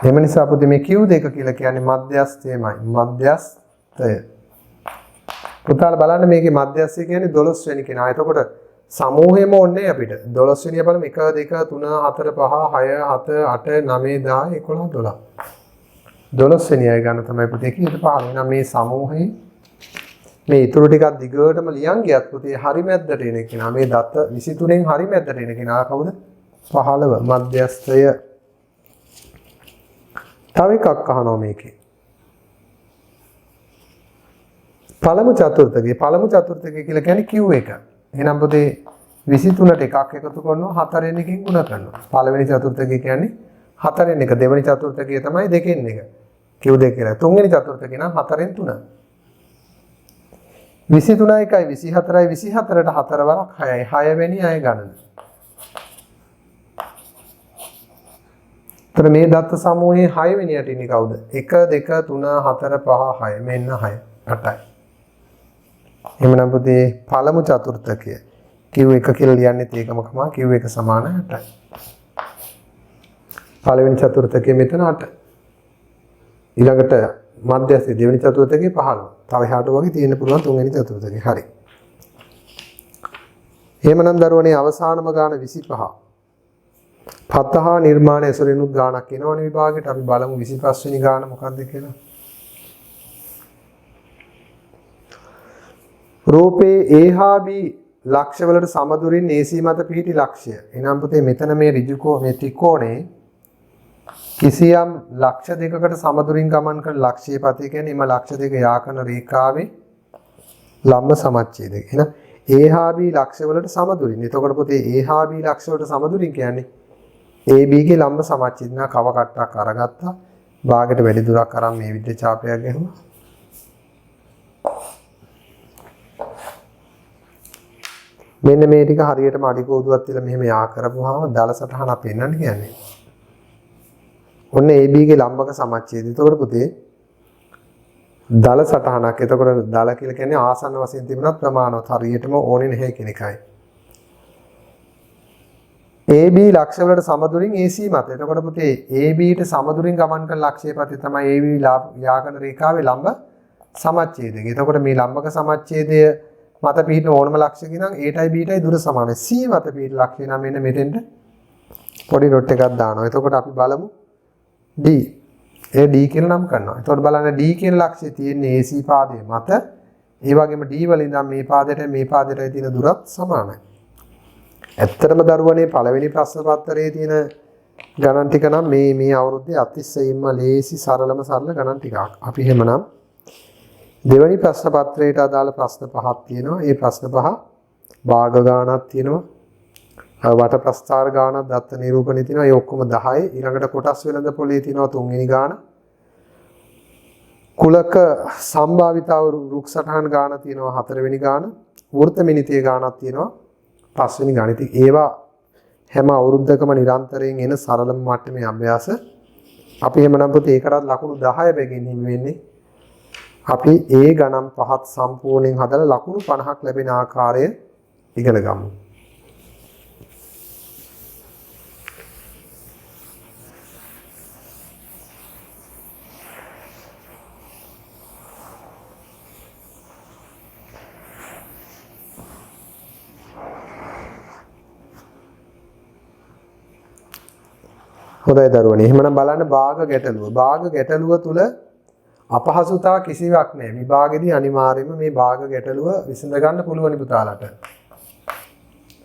එම නිසා පුතේ මේ Q2 කියලා කියන්නේ මධ්‍යස්ථයමයි. මධ්‍යස්ථය. පුතාලා බලන්න මේකේ මධ්‍යස්ථය කියන්නේ 12 වෙනි කෙනා. එතකොට සමූහෙම ඕනේ අපිට 12 වෙනිය බලමු 1 2 3 4 5 6 7 8 9 10 11 12 12 වෙනි අය ගන්න තමයි පුතේ කීයට 15. එහෙනම් මේ සමූහේ මේ ඊටු ටිකක් දිගටම ලියන් ගියත් පුතේ හරි මැද්දට එන කෙනා මේ දත්ත 23න් හරි මැද්දට එන කෙනා කවුද? 15 මධ්‍යස්ථය. තව එකක් අහනවා මේකේ. පළමු චතුර්ථකය කියලා කියන්නේ Q1. එහෙනම් පුතේ 23ට එකක් එකතු කරනවා 4න් එකකින් ගුණ කරනවා. පළවෙනි චතුර්ථකය කියන්නේ 4න් එක. දෙවෙනි චතුර්ථකය තමයි 2න් එක. Q2 කියලා. තුන්වෙනි චතුර්ථකය නම් 4න් 3. 23 1යි 24යි 24ට 4 වරක් 6යි. 6 වෙනි අය ගණන. එතන මේ දත්ත සමූහයේ 6 වෙනියට ඉන්නේ කවුද? 1 2 3 4 5 6 මෙන්න 6 8යි. එහෙනම් පුතේ පළමු චතුර්ථකය Q1 කියලා ලියන්නේත් ඒකම කමා Q1 සමාන 8යි. පළවෙනි චතුර්ථකය මෙතන 8. ඊළඟට මධ්‍යස්ථ දෙවෙනි චතුර්ථකය 15. තව එහාට වගේ තියෙන්න පුළුවන් තුන්වෙනි චතුර්ථකය. හරි. එහෙමනම් දරුවනේ අවසානම ගාන 25. පතහා නිර්මාණ ඇසුරිනුත් ගානක් එනවනේ විභාගයට. අපි බලමු 25 වෙනි ගාන මොකක්ද කියලා. රූපේ A හා B ලක්ෂවලට සමදුරින් AC මත පිහිටි ලක්ෂය. එනම් පුතේ මෙතන මේ ඍජුකෝ මේ ත්‍රිකෝණේ කිසියම් ලක්ෂ දෙකකට සමදුරින් ගමන් කරන ලක්ෂයේ පතේ කියන්නේ එම ලක්ෂ දෙක යා කරන රේඛාවේ ලම්බ සමච්ඡේදය. එහෙනම් A හා B ලක්ෂවලට සමදුරින්. එතකොට පුතේ A හා B ලක්ෂවලට සමදුරින් කියන්නේ AB ගේ ලම්බ සමච්ඡේදන කව කට්ටක් අරගත්තා. භාගයට වැඩි දුරක් අරන් මේ විදිහට ඡාපයක් ගැහුවා. මෙන්න මේ ටික හරියටම අඩි කෝදුවක් තියලා මෙහෙම යා කරපුවාම දල සටහනක් පෙන්වන්න කියන්නේ. ඔන්න AB ගේ ලම්බක සමච්ඡේදය. එතකොට පුතේ දල සටහනක්. එතකොට දල කියලා කියන්නේ ආසන්න වශයෙන් තිබුණත් ප්‍රමාණවත් හරියටම ඕනේ නැහැ කියන එකයි. AB ලක්ෂ්‍ය වලට සමදුරින් AC මත. එතකොට පුතේ AB ට සමදුරින් ගමන් කරන ලක්ෂ්‍යපතේ තමයි AB යාකන රේඛාවේ ලම්බ සමච්ඡේදය. එතකොට මේ ලම්බක සමච්ඡේදය මත පිහිටන ඕනම ලක්ෂ්‍යක නම් A ටයි B ටයි දුර සමානයි. C මත පිහිටන ලක්ෂ්‍ය නම් මෙන්න මෙතෙන්ට පොඩි ඩොට් එකක් දානවා. එතකොට අපි බලමු D. ඒ D කියලා නම් කරනවා. එතකොට බලන්න D කියන ලක්ෂ්‍යය තියෙන්නේ AC පාදයේ මත. ඒ වගේම D වල ඉඳන් මේ පාදයට තියෙන දුරත් සමානයි. ඇත්තටම දරුවනේ පළවෙනි ප්‍රශ්න පත්‍රයේ තියෙන ගණන් ටික නම් මේ අවුරුද්දේ අතිශයින්ම ලේසි සරල ගණන් ටිකක්. අපි එහෙමනම් දෙවෙනි ප්‍රශ්න පත්‍රයට අදාළ ප්‍රශ්න පහක් තියෙනවා. ඒ ප්‍රශ්න පහ භාග ගාණක් තියෙනවා. වට ප්‍රස්ථාර ගාණක් දත්ත නිරූපණේ තියෙනවා. ඒ ඔක්කොම 10යි. ඊළඟට කොටස් වෙළඳ පොලේ තියෙනවා 3 වෙනි ගාණ. කුලක සම්භාවිතාව රුක් සටහන් ගාණ තියෙනවා 4 වෙනි ගාණ. වෘත්ත මිනිතිය ගාණක් තියෙනවා 5 වෙනි ගාණ. ඉතින් ඒවා හැම අවුරුද්දකම නිරන්තරයෙන් එන සරලම මට්ටමේ අභ්‍යාස. අපි එහෙමනම් පුතේ ඒකටත් ලකුණු 10 බැගින් හිමි වෙන්නේ. අපි ඒ ගණන් පහත් සම්පූර්ණයෙන් හදලා ලකුණු 50ක් ලැබෙන ආකාරය ඉගෙන ගමු. හොඳයි දරුවනේ. එහෙමනම් බලන්න භාග ගැටලුව. භාග ගැටලුව තුල අපහසුතාව කිසිවක් නැහැ. විභාගෙදී අනිවාර්යයෙන්ම මේ භාග ගැටලුව විසඳ ගන්න පුළුවන් පුතාලට.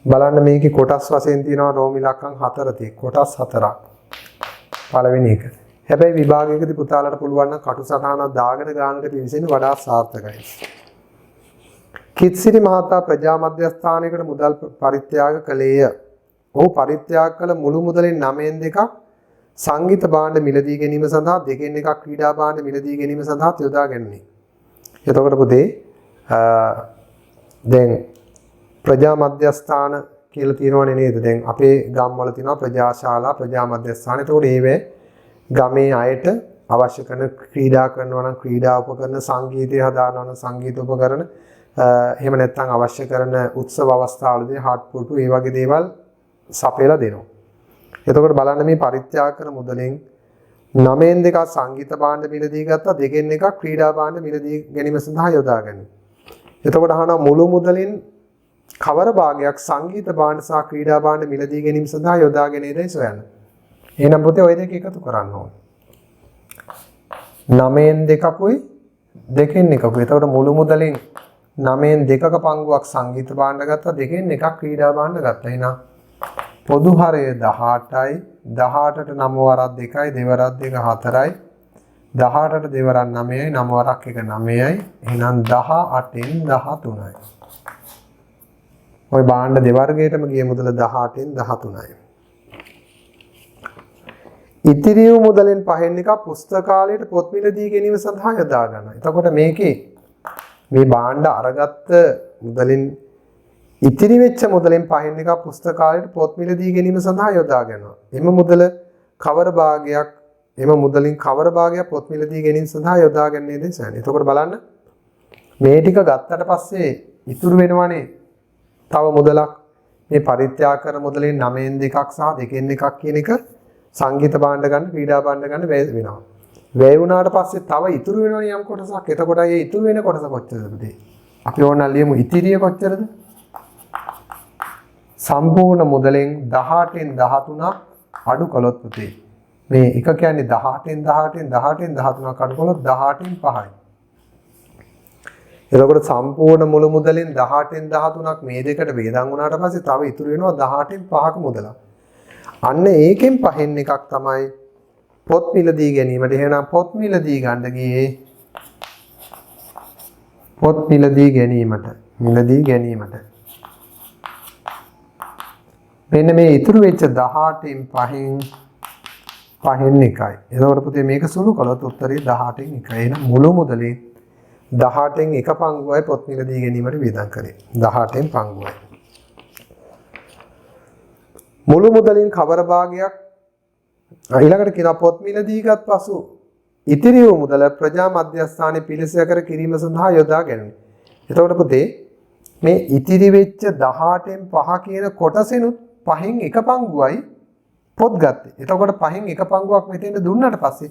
බලන්න මේකේ කොටස් වශයෙන් තියෙනවා රෝම ඉලක්කම් 4 තියෙක්. කොටස් 4ක්. පළවෙනි එක. හැබැයි විභාගයකදී පුතාලට පුළුවන් නම් කටු සටහනක් දාගෙන ගන්නට පිවිසෙන්න වඩා සාර්ථකයි. කිත්සිරි මහතා ප්‍රජා මධ්‍යස්ථානයකට මුදල් පරිත්‍යාග කළේය. ඔහු පරිත්‍යාග කළ මුළු මුදලින් 9න් 2ක් සංගීත භාණ්ඩ මිලදී ගැනීම සඳහා 2න් 1ක් ක්‍රීඩා භාණ්ඩ මිලදී ගැනීම සඳහා යොදා ගැනීම. එතකොට පුතේ දැන් ප්‍රජා මධ්‍යස්ථාන කියලා තියෙනවනේ නේද? දැන් අපේ ගම්වල තියෙනවා ප්‍රජාශාලා ප්‍රජා මධ්‍යස්ථාන. එතකොට ඒවේ ගමේ අයට අවශ්‍ය කරන ක්‍රීඩා කරනවා නම් ක්‍රීඩා උපකරණ, සංගීතය හදානවා නම් සංගීත උපකරණ, එහෙම නැත්නම් අවශ්‍ය කරන උත්සව අවස්ථාවලදී හාට්පුටු ඒ වගේ දේවල් සපයලා දෙනවා. එතකොට බලන්න මේ පරිත්‍යාග කරන මුදලෙන් 9න් 2ක් සංගීත භාණ්ඩ මිලදී ගත්තා, 2න් 1ක් ක්‍රීඩා භාණ්ඩ මිලදී ගැනීම සඳහා යොදා ගැනීම. එතකොට අහනවා මුළු මුදලින් කවර භාගයක් සංගීත භාණ්ඩ සහ ක්‍රීඩා භාණ්ඩ මිලදී ගැනීම සඳහා යොදා ගැනීමයි සොයන්න. එහෙනම් පුතේ ওই දෙක එකතු කරන්න ඕන. 9න් 2කුයි 2න් 1කුයි. එතකොට මුළු මුදලින් 9න් 2ක පංගුවක් සංගීත භාණ්ඩ ගත්තා, 2න් 1ක් ක්‍රීඩා භාණ්ඩ ගත්තා. එහෙනම් පොදු හරය 18යි, 18ට 9 වරක් 2යි, දෙවරක් 2 4යි, 18ට දෙවරක් 9යි, 9 වරක් 1 9යි. එහෙනම් 18න් 13යි. ওই භාණ්ඩ දෙවර්ගයටම ගිය මුදල 18න් 13යි. ඉතිරි වූ මුදලෙන් 5න් 1ක් පුස්තකාලයට පොත් මිලදී ගැනීම සඳහා යොදා ගන්නවා. එතකොට මේකේ මේ භාණ්ඩ අරගත්ත මුදලින් ඉතිරි වෙච්ච මුදලෙන් 5න් 1ක් පුස්තකාලයට පොත් මිලදී ගැනීම සඳහා යොදා ගන්නවා. එම මුදලින් කවර භාගයක් පොත් මිලදී ගැනීම සඳහා යොදා ගන්නේද සෑනේ. එතකොට බලන්න මේ ටික ගත්තට පස්සේ ඉතුරු වෙනවනේ තව මුදලක්. මේ පරිත්‍යාග කරන මුදලෙන් 9න් 2ක් සහ 2න් 1ක් කියන එක සංගීත භාණ්ඩ ගන්න, ක්‍රීඩා භාණ්ඩ ගන්න වැය වෙනවා. වැය වුණාට පස්සේ තව ඉතුරු වෙනවනේ යම් කොටසක්. එතකොට ඒ ඉතුරු වෙන කොටස කොච්චරද පුතේ? අපි ඕනනම් ලියමු ඉතිරිය කොච්චරද? සම්පූර්ණ මුදලෙන් 18න් 13ක් අඩු කළොත් පුතේ මේ එක කියන්නේ 18න් 13ක් අඩු කළොත් 18න් 5යි. එතකොට සම්පූර්ණ මුළු මුදලෙන් 18න් 13ක් මේ දෙකට වේදන් වුණාට පස්සේ තව ඉතුරු වෙනවා 18න් 5ක මුදලක්. අන්න ඒකෙන් 5න් 1ක් තමයි පොත් මිලදී ගැනීමට. එහෙනම් පොත් මිලදී ගන්න ගියේ පොත් මිලදී ගැනීමට මෙන්න මේ ඉතුරු වෙච්ච 18න් 5න් 1යි. එතකොට පුතේ මේක සුළු කළොත් උත්තරේ 18න් 1යි. එහෙනම් මුළු මුදලේ 18න් 1 පංගුවයි පොත් මිලදී ගැනීමට වේදන් කරේ. 18න් පංගුවයි. මුළු මුදලින් කවර භාගයක් ඊළඟට කියනවා පොත් මිලදීගත් පසු ඉතිරි වූ මුදල ප්‍රජා මධ්‍යස්ථානයේ පිළිසකර කිරීම සඳහා යොදා ගැනීම. එතකොට පුතේ මේ ඉතිරි වෙච්ච 18න් 5 කියන කොටසෙනුත් 5න් එක පංගුවයි පොත් ගත්තේ. එතකොට 5න් එක පංගුවක් මෙතෙන්ට දුන්නාට පස්සේ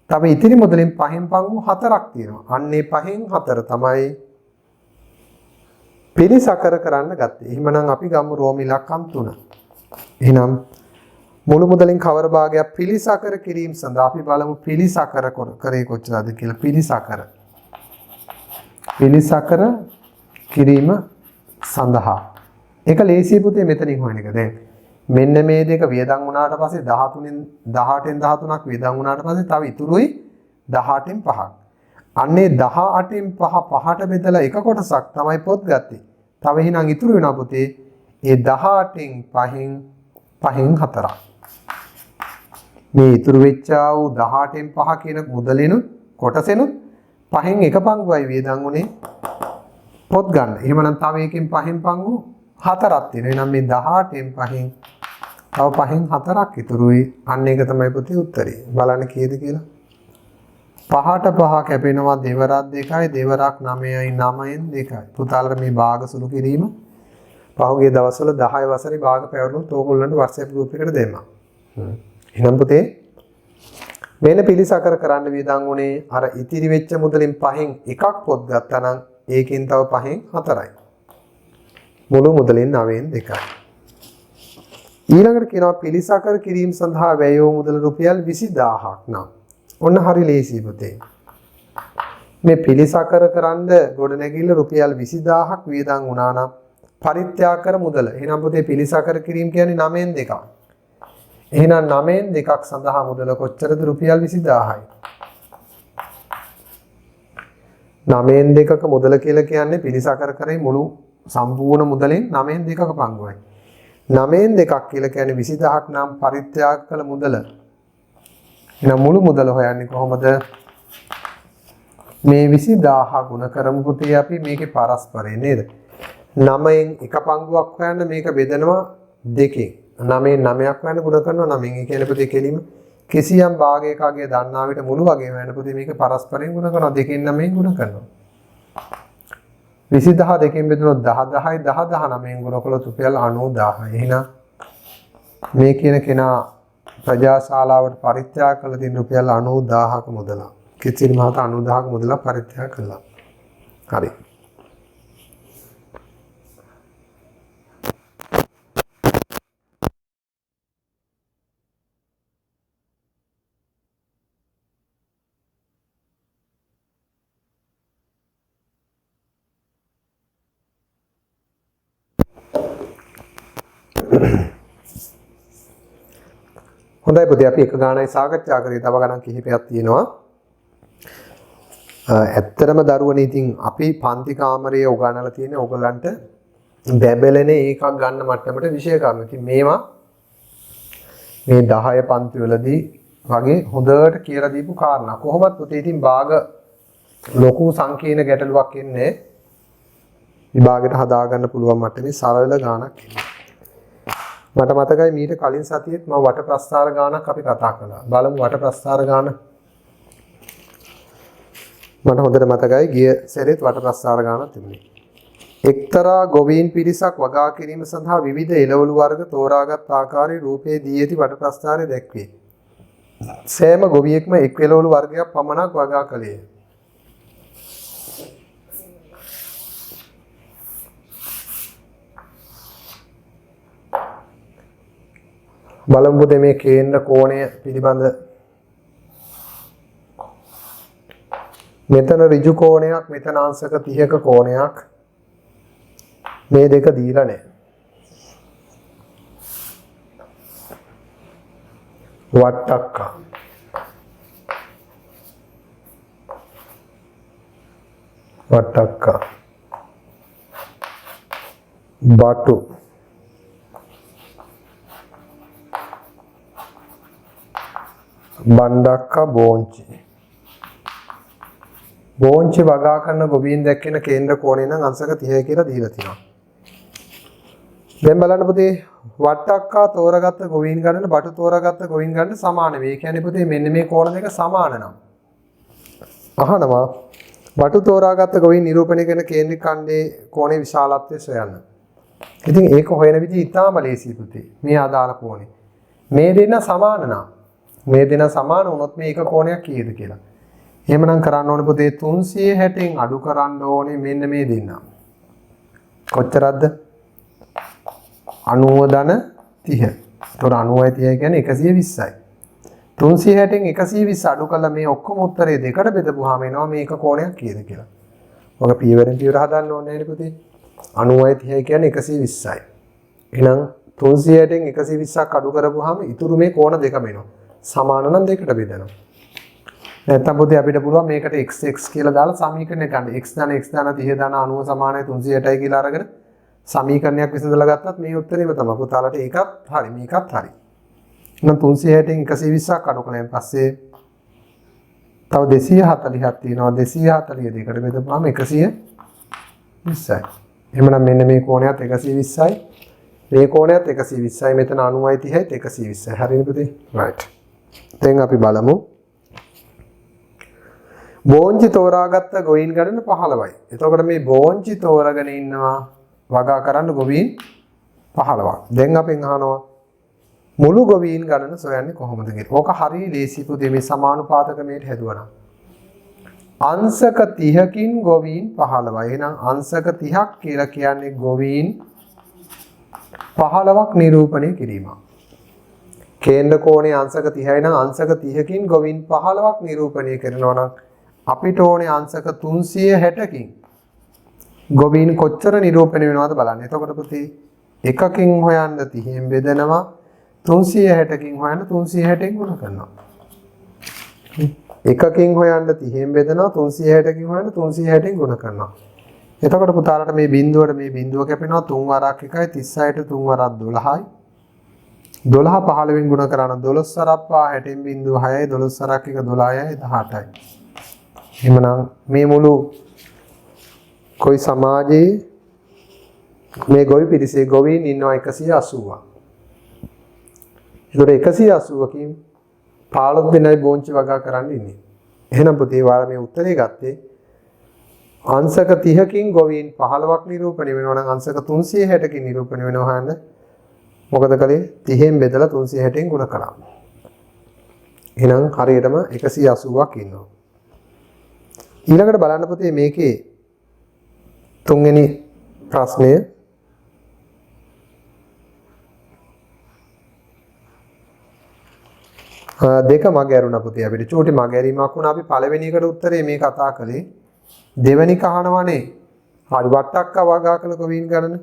තව ඉතිරි මුදලින් 5න් පංගු 4ක් තියෙනවා. අන්නේ 5න් 4 තමයි පිළිසකර කරන්න ගත්තේ. එහෙමනම් අපි ගමු රෝම ඉලක්කම් 3. එහෙනම් මුළු මුදලින් කවර භාගයක් පිළිසකර කිරීම සඳහා අපි බලමු පිළිසකර කරේ කොච්චරද කියලා. පිළිසකර කිරීම සඳහා. ඒක ලේසියි පුතේ මෙතනින් හොයන එක. දැන් මෙන්න මේ දෙක වියදම් වුණාට පස්සේ 13න් 18න් 13ක් වියදම් වුණාට පස්සේ තව ඉතුරුයි 18න් 5ක්. අන්නේ 18න් 5 පහට බෙදලා එක කොටසක් තමයි පොත් ගත්තේ. තව එහෙනම් ඉතුරු වෙනවා පුතේ ඒ 18න් 5න් 4ක්. මේ ඉතුරු වෙච්චා වූ 18න් 5 කියන මුදලිනුත් කොටසෙනුත් 5න් එක පංගුවයි වියදම් උනේ පොත් ගන්න. එහෙමනම් තව එකකින් 5න් පංගු 4ක් තියෙනවා. එහෙනම් මේ 18න් 5න් තව 5න් 4ක් ඉතුරුයි. අන්න ඒක තමයි පුතේ උත්තරේ. බලන්න කීයද කියලා. 5ට 5 කැපෙනවා දෙවරක් 2යි දෙවරක් 9යි 9න් 2යි. පුතාලට මේ භාග සුළු කිරීම පහුගිය දවස්වල 10 වසරේ භාග පැවරුණොත් ඕගොල්ලන්ට WhatsApp group එකට දෙන්න. එහෙනම් පුතේ මෙන්න පිළිසකර කරන්න වියදම් උනේ අර ඉතිරි වෙච්ච මුදලින් 5න් එකක් පොත් ගත්තා නම් ඒකෙන් තව 5න් 4යි. මුළු මුදලින් 9න් 2යි. ඊළඟට කියනවා පිළිසකර කිරීම සඳහා වැය වූ මුදල රුපියල් 20000ක් නම්. ඔන්න හරි ලේසියි පුතේ. මේ පිළිසකර කරන්න ගොඩනැගිල්ල රුපියල් 20000ක් වියදම් වුණා නම් පරිත්‍යාග කර මුදල. එහෙනම් පුතේ පිළිසකර කිරීම කියන්නේ 9න් 2ක්. එහෙනම් 9න් 2ක් සඳහා මුදල කොච්චරද? රුපියල් 20000යි. 9න් 2ක මුදල කියලා කියන්නේ පිළිසකර කරේ මුළු සම්පූර්ණ මුදලෙන් 9න් 2ක පංගුවයි. 9න් 2ක් කියලා කියන්නේ 20000ක් නම් පරිත්‍යාග කළ මුදල. එහෙනම් මුළු මුදල හොයන්නේ කොහොමද? මේ 20000 ගුණ කරමු පුතේ අපි මේකේ පරස්පරය නේද? 9න් එක පංගුවක් හොයන්න මේක බෙදනවා 2කින්. 9න් 9ක් හොයන්න ගුණ කරනවා 9න්. ඒ කියන්නේ පුතේ කෙලින්ම කිසියම් භාගයකගේ දන්නා විට මුළු වගේ හොයන්න පුතේ මේක පරස්පරයෙන් ගුණ කරනවා 2කින් 9න් ගුණ කරනවා. 20000 දෙකෙන් බෙදුනොත් 10 10යි 10 19න් ගුණ කළොත් රුපියල් 90000යි. එහෙනම් මේ කියන කෙනා ප්‍රජා ශාලාවට පරිත්‍යාග කළ තියෙන රුපියල් 90000ක මුදල. කිසිරි මහතා 90000ක මුදල පරිත්‍යාග කළා. හරි. හොඳයි පුතේ අපි එක ගානයි සාකච්ඡා කරේ. තව ගණන් කිහිපයක් තියෙනවා. ඇත්තටම දරුවනේ ඉතින් අපි පන්ති කාමරයේ උගන්වලා තියෙන ඕගලන්ට බැබලෙන එකක් ගන්න මට්ටමට විෂය කර්ම. ඉතින් මේවා මේ 10 පන්ති වලදී වගේ හොඳට කියලා දීපු කාරණා. කොහොමත් පුතේ ඉතින් භාග ලොකු සංකීර්ණ ගැටලුවක් එන්නේ විභාගයට හදා ගන්න පුළුවන් මට්ටමේ සරල ගානක් එන්නේ. මට මතකයි මීට කලින් සතියේත් මම වට ප්‍රස්ථාර ගානක් අපි කතා කළා. බලමු වට ප්‍රස්ථාර ගාන. මට හොඳට මතකයි ගිය සැරේත් වට ප්‍රස්ථාර ගානක් තිබුණේ. එක්තරා ගොවීන් පිරිසක් වගා කිරීම සඳහා විවිධ එළවලු වර්ග තෝරාගත් ආකාරයේ රූපයේ දී ඇති වට ප්‍රස්ථාරය දැක්වේ. සෑම ගොවියෙක්ම එක් එළවලු වර්ගයක් පමණක් වගා කළේය. බලමු මේ කේන්ද්‍ර කෝණය පිළිබඳ මෙතන ඍජු කෝණයක් මෙතන අංශක 30ක කෝණයක් මේ දෙක දීලා නැහැ. වට්ටක්ක බටු බණ්ඩක්ක බෝංචි වගා කරන ගොවීන් දැක්කෙන කේන්ද්‍ර කෝණය නම් අංශක 30 කියලා දීලා තියෙනවා. දැන් බලන්න පුතේ වට්ටක්කා තෝරාගත්ත ගොවීන් ගණන බටු තෝරාගත්ත ගොවීන් ගණන සමාන වේ. ඒ කියන්නේ පුතේ මෙන්න මේ කෝණ දෙක සමාන නම් අහනවා බටු තෝරාගත්ත ගොවීන් නිරූපණය කරන කේන්ද්‍රික ඛණ්ඩයේ කෝණේ විශාලත්වය සොයන්න. ඉතින් ඒක හොයන විදිහ ඉතාම ලේසියි පුතේ. මේ අදාළ කෝණේ. මේ දෙන්න සමාන නම් මේ දෙන්න සමාන වුණොත් මේ එක කෝණයක් කීයද කියලා. එහෙමනම් කරන්න ඕනේ පුතේ 360න් අඩු කරන්න ඕනේ මෙන්න මේ දෙන්න. කොච්චරද? 90 ධන 30. ඒතකොට 90යි 30යි කියන්නේ 120යි. 360න් 120 අඩු කළා මේ ඔක්කොම උත්තරේ දෙකට බෙදපුවාම එනවා මේක කෝණයක් කීයද කියලා. ඔක පියවරෙන් පියවර හදන්න ඕනේ නේද පුතේ? 90යි 30යි කියන්නේ 120යි. එහෙනම් 360න් 120ක් අඩු කරපුවාම ඉතුරු මේ කෝණ දෙකම එනවා. සමාන නම් දෙකට බෙදනවා. නැත්නම් පුතේ අපිට පුළුවන් මේකට x කියලා දාලා සමීකරණය ගන්න. x ධන 30 ධන 90 සමානයි 360යි කියලා අරගෙන සමීකරණයක් විසඳලා ගත්තත් මේ උත්තරේම තමයි. පුතාලට ඒකත් හරි මේකත් හරි. එහෙනම් 360න් 120ක් අඩු කළාන් පස්සේ තව 240ක් තියෙනවා. 240 දෙකට බෙදපුවාම 120යි. එහෙනම් මෙන්න මේ කෝණයත් 120යි. මේ කෝණයත් 120යි. මෙතන 90යි 30යි 120යි. හරිනේ පුතේ? right. දැන් අපි බලමු. බෝංචි තෝරාගත්ත ගොවීන් ගණන 15යි. එතකොට මේ බෝංචි තෝරාගෙන ඉන්නවා වගා කරන්න ගොවීන් 15ක්. දැන් අපෙන් අහනවා මුළු ගොවීන් ගණන සොයන්නේ කොහොමද කියලා. ඕක හරිය ලේසි පුතේ මේ සමානුපාතකමේට හැදුවනම්. අංශක 30කින් ගොවීන් 15යි. එහෙනම් අංශක 30ක් කියලා කියන්නේ ගොවීන් 15ක් නිරූපණය කිරීම. කේන්ද්‍ර කෝණයේ අංශක 30යි නම් අංශක 30කින් ගොවීන් 15ක් නිරූපණය කරනවා නම් අපිට ඕනේ අංශක 360කින් ගොවීන් කොච්චර නිරූපණය වෙනවද බලන්න. එතකොට පුතේ එකකින් හොයන්න 30න් බෙදනවා 360කින් හොයන්න 360න් ගුණ කරනවා. එකකින් හොයන්න 30න් බෙදනවා 360කින් හොයන්න 360න් ගුණ කරනවා. එතකොට පුතාලට මේ බිඳුවට මේ බිඳුව කැපෙනවා 3 වරක් 1යි 36ට 3 වරක් 12යි. 12 15න් ගුණ කරන 12 වරක් 60න් බිඳුව 6යි 12 වරක් 1 12යි 18යි. එහෙමනම් මේ මුළු කොයි සමාජයේ මේ ගොවි පිරිසේ ගොවීන් ඉන්නවා 180ක්. ඒකට 180කින් 15 දෙනයි බෝංචි වගා කරන්න ඉන්නේ. එහෙනම් පුතේ වාර මේ උත්තරේ ගත්තේ අංශක 30කින් ගොවීන් 15ක් නිරූපණය වෙනවා නම් අංශක 360කින් නිරූපණය වෙනවා හරිද? මොකද කලේ 30න් බෙදලා 360න් ගුණ කරා. එහෙනම් හරියටම 180ක් ඉන්නවා. ඊළඟට බලන්න පුතේ මේකේ තුන්වෙනි ප්‍රශ්නය දෙක මගහැරුණා පුතේ අපිට චූටි මගහැරීමක් වුණා. අපි පළවෙනි එකට උත්තරේ මේ කතා කළේ දෙවෙනි කහනවනේ හරි වට්ටක්ක වගා කළ ගොවීන් ගණන.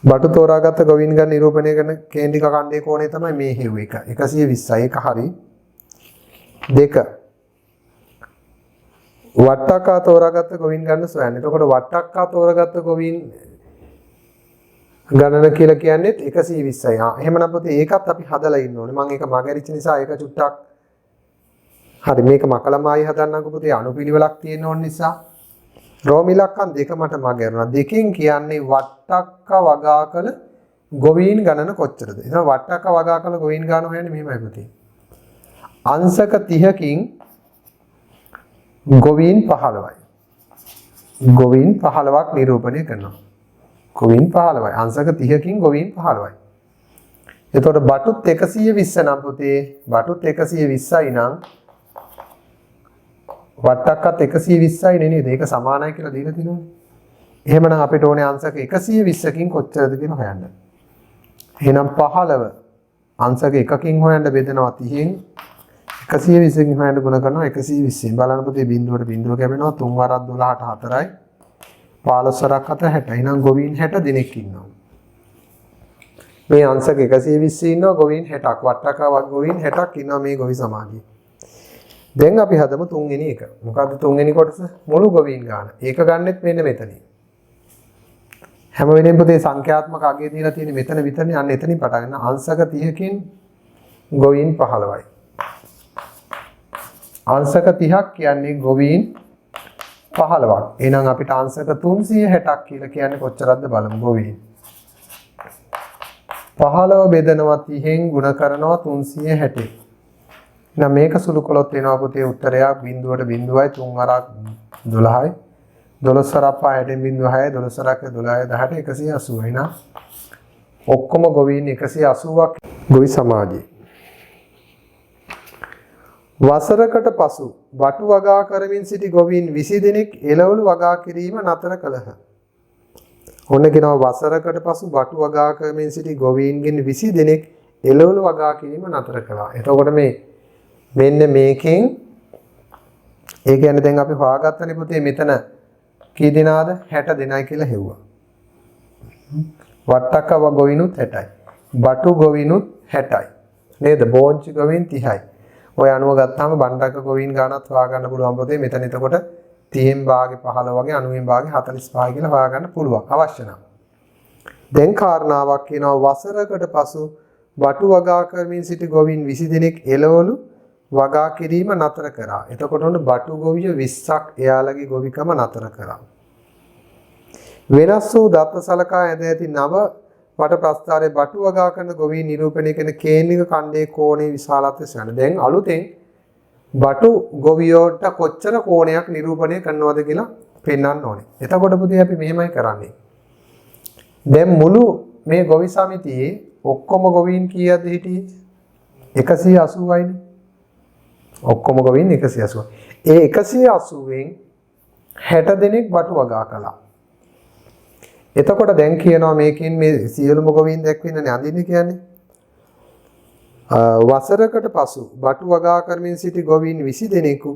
බටු තෝරාගත්ත ගොවීන් ගණන නිරූපණය කරන කේන්ද්‍රික ඛණ්ඩයේ කෝණය තමයි මේ හේව එක 120යි. ඒක හරි. දෙක වට්ටක්කා තෝරාගත්ත ගොවීන් ගණන සොයන්න. එතකොට වට්ටක්කා තෝරාගත්ත ගොවීන් ගණන කියලා කියන්නේ 120යි. එහෙමනම් පුතේ ඒකත් අපි හදලා ඉන්න ඕනේ. මම ඒක මගහැරිච්ච නිසා ඒක චුට්ටක් හරි මේක මකලමායි හදන්නකෝ පුතේ අනුපිළිවෙලක් තියෙන ඕන නිසා. රෝම ඉලක්කම් දෙක මට මගහැරුණා. දෙකෙන් කියන්නේ වට්ටක්ක වගා කළ ගොවීන් ගණන කොච්චරද? එහෙනම් වට්ටක්ක වගා කළ ගොවීන් ගණන හොයන්නේ මෙහෙමයි පුතේ. අංශක 30කින් ගොවීන් 15යි. ගොවීන් 15ක් නිරූපණය කරනවා. ගොවීන් 15යි. අංශක 30කින් ගොවීන් 15යි. එතකොට බටුත් 120 නම් පුතේ බටුත් 120යි නම් වට්ටක්කත් 120යි නේද? ඒක සමානයි කියලා දීලා තිනවනේ. එහෙමනම් අපිට ඕනේ අංශක 120කින් කොච්චරද කියලා හොයන්න. එහෙනම් 15 අංශක 1කින් හොයන්න බෙදනවා 30න් 120කින් හොයන්න ගුණ කරනවා 120න්. බලන්න පුතේ බිඳුවට බිඳුව කැපෙනවා 3 වරක් 12ට 4යි 15 වරක් 7 60. එහෙනම් ගොවීන් 60 දිනක් ඉන්නවා. මේ අංශක 120 ඉන්නවා ගොවීන් 60ක් වට්ටක්ක ගොවීන් 60ක් ඉන්නවා මේ ගොවි සමාජයේ. දැන් අපි හදමු තුන්වෙනි එක. මොකද්ද තුන්වෙනි කොටස? මුළු ගොවීන් ගාන. ඒක ගන්නෙත් මෙන්න මෙතනින්. හැම වෙලෙම පුතේ සංඛ්‍යාත්මක අගය දීලා තියෙන මෙතන විතරනේ. අන්න එතනින් පටන් ගන්න. අංශක 30කින් ගොවීන් 15යි. අංශක 30ක් කියන්නේ ගොවීන් 15ක්. එහෙනම් අපිට අංශක 360ක් කියලා කියන්නේ කොච්චරද බලමු ගොවීන්. 15 බෙදනවා 30න් ගුණ කරනවා 360. එහෙනම් මේක සුළු කළොත් වෙනවා පුතේ උත්තරයක් 0.0යි 3 වරක් 12යි 12 වරක් 5.6 12 වරක් 12 18 180. එහෙනම් ඔක්කොම ගොවීන් 180ක් ගොවි සමාජයේ. වසරකට පසු වටු වගා කරමින් සිටි ගොවීන් 20 දෙනෙක් එළවලු වගා කිරීම නතර කළහ. ඔන්න කියනවා වසරකට පසු වටු වගා කරමින් සිටි ගොවීන්ගෙන් 20 දෙනෙක් එළවලු වගා කිරීම නතර කළා. එතකොට මෙන්න මේකෙන් ඒ කියන්නේ දැන් අපි හොයාගත්තනේ පුතේ මෙතන කී දෙනාද 60 දෙනයි කියලා හෙව්වා. වට්ටක්ක ගොවිනුත් 60යි. බටු ගොවිනුත් 60යි. නේද? බෝංචි ගොවින් 30යි. ඔය අනුව ගත්තාම බණ්ඩක්ක ගොවින් ගානත් හොයාගන්න පුළුවන් පුතේ. මෙතන එතකොට 30න් භාගේ 15 වගේ 90න් භාගේ 45 කියලා හොයාගන්න පුළුවන් අවශ්‍ය නම්. දැන් කාරණාවක් කියනවා වසරකට පසු වටු වගා කරමින් සිටි ගොවින් 20 දෙනෙක් එළවලු වගා කිරීම නතර කරා. එතකොට උන බටු ගොවිය 20ක් එයාලගේ ගොවිකම නතර කරා. වෙනස් වූ දත්ත සලකා ඇද ඇති නව වට ප්‍රස්ථාරයේ බටු වගා කරන ගොවීන් නිරූපණය කරන කේන්ද්‍රික ඛණ්ඩයේ කෝණයේ විශාලත්වය සඳහන්. දැන් අලුතෙන් බටු ගොවියෝට කොච්චර කෝණයක් නිරූපණය කරනවද කියලා පෙන්වන්න ඕනේ. එතකොට පුතේ අපි මෙහෙමයි කරන්නේ. දැන් මුළු මේ ගොවි සමිතියේ ඔක්කොම ගොවීන් කීයද හිටියේ? 180යිනේ. ඔක්කොම ගොවීන් 180. ඒ 180න් 60 දෙනෙක් බටු වගා කළා. එතකොට දැන් කියනවා මේකෙන් මේ සියලුම ගොවීන් දැක්වෙන්නේ අඳින්නේ කියන්නේ. වසරකට පසු බටු වගා කරමින් සිටි ගොවීන් 20 දෙනෙකු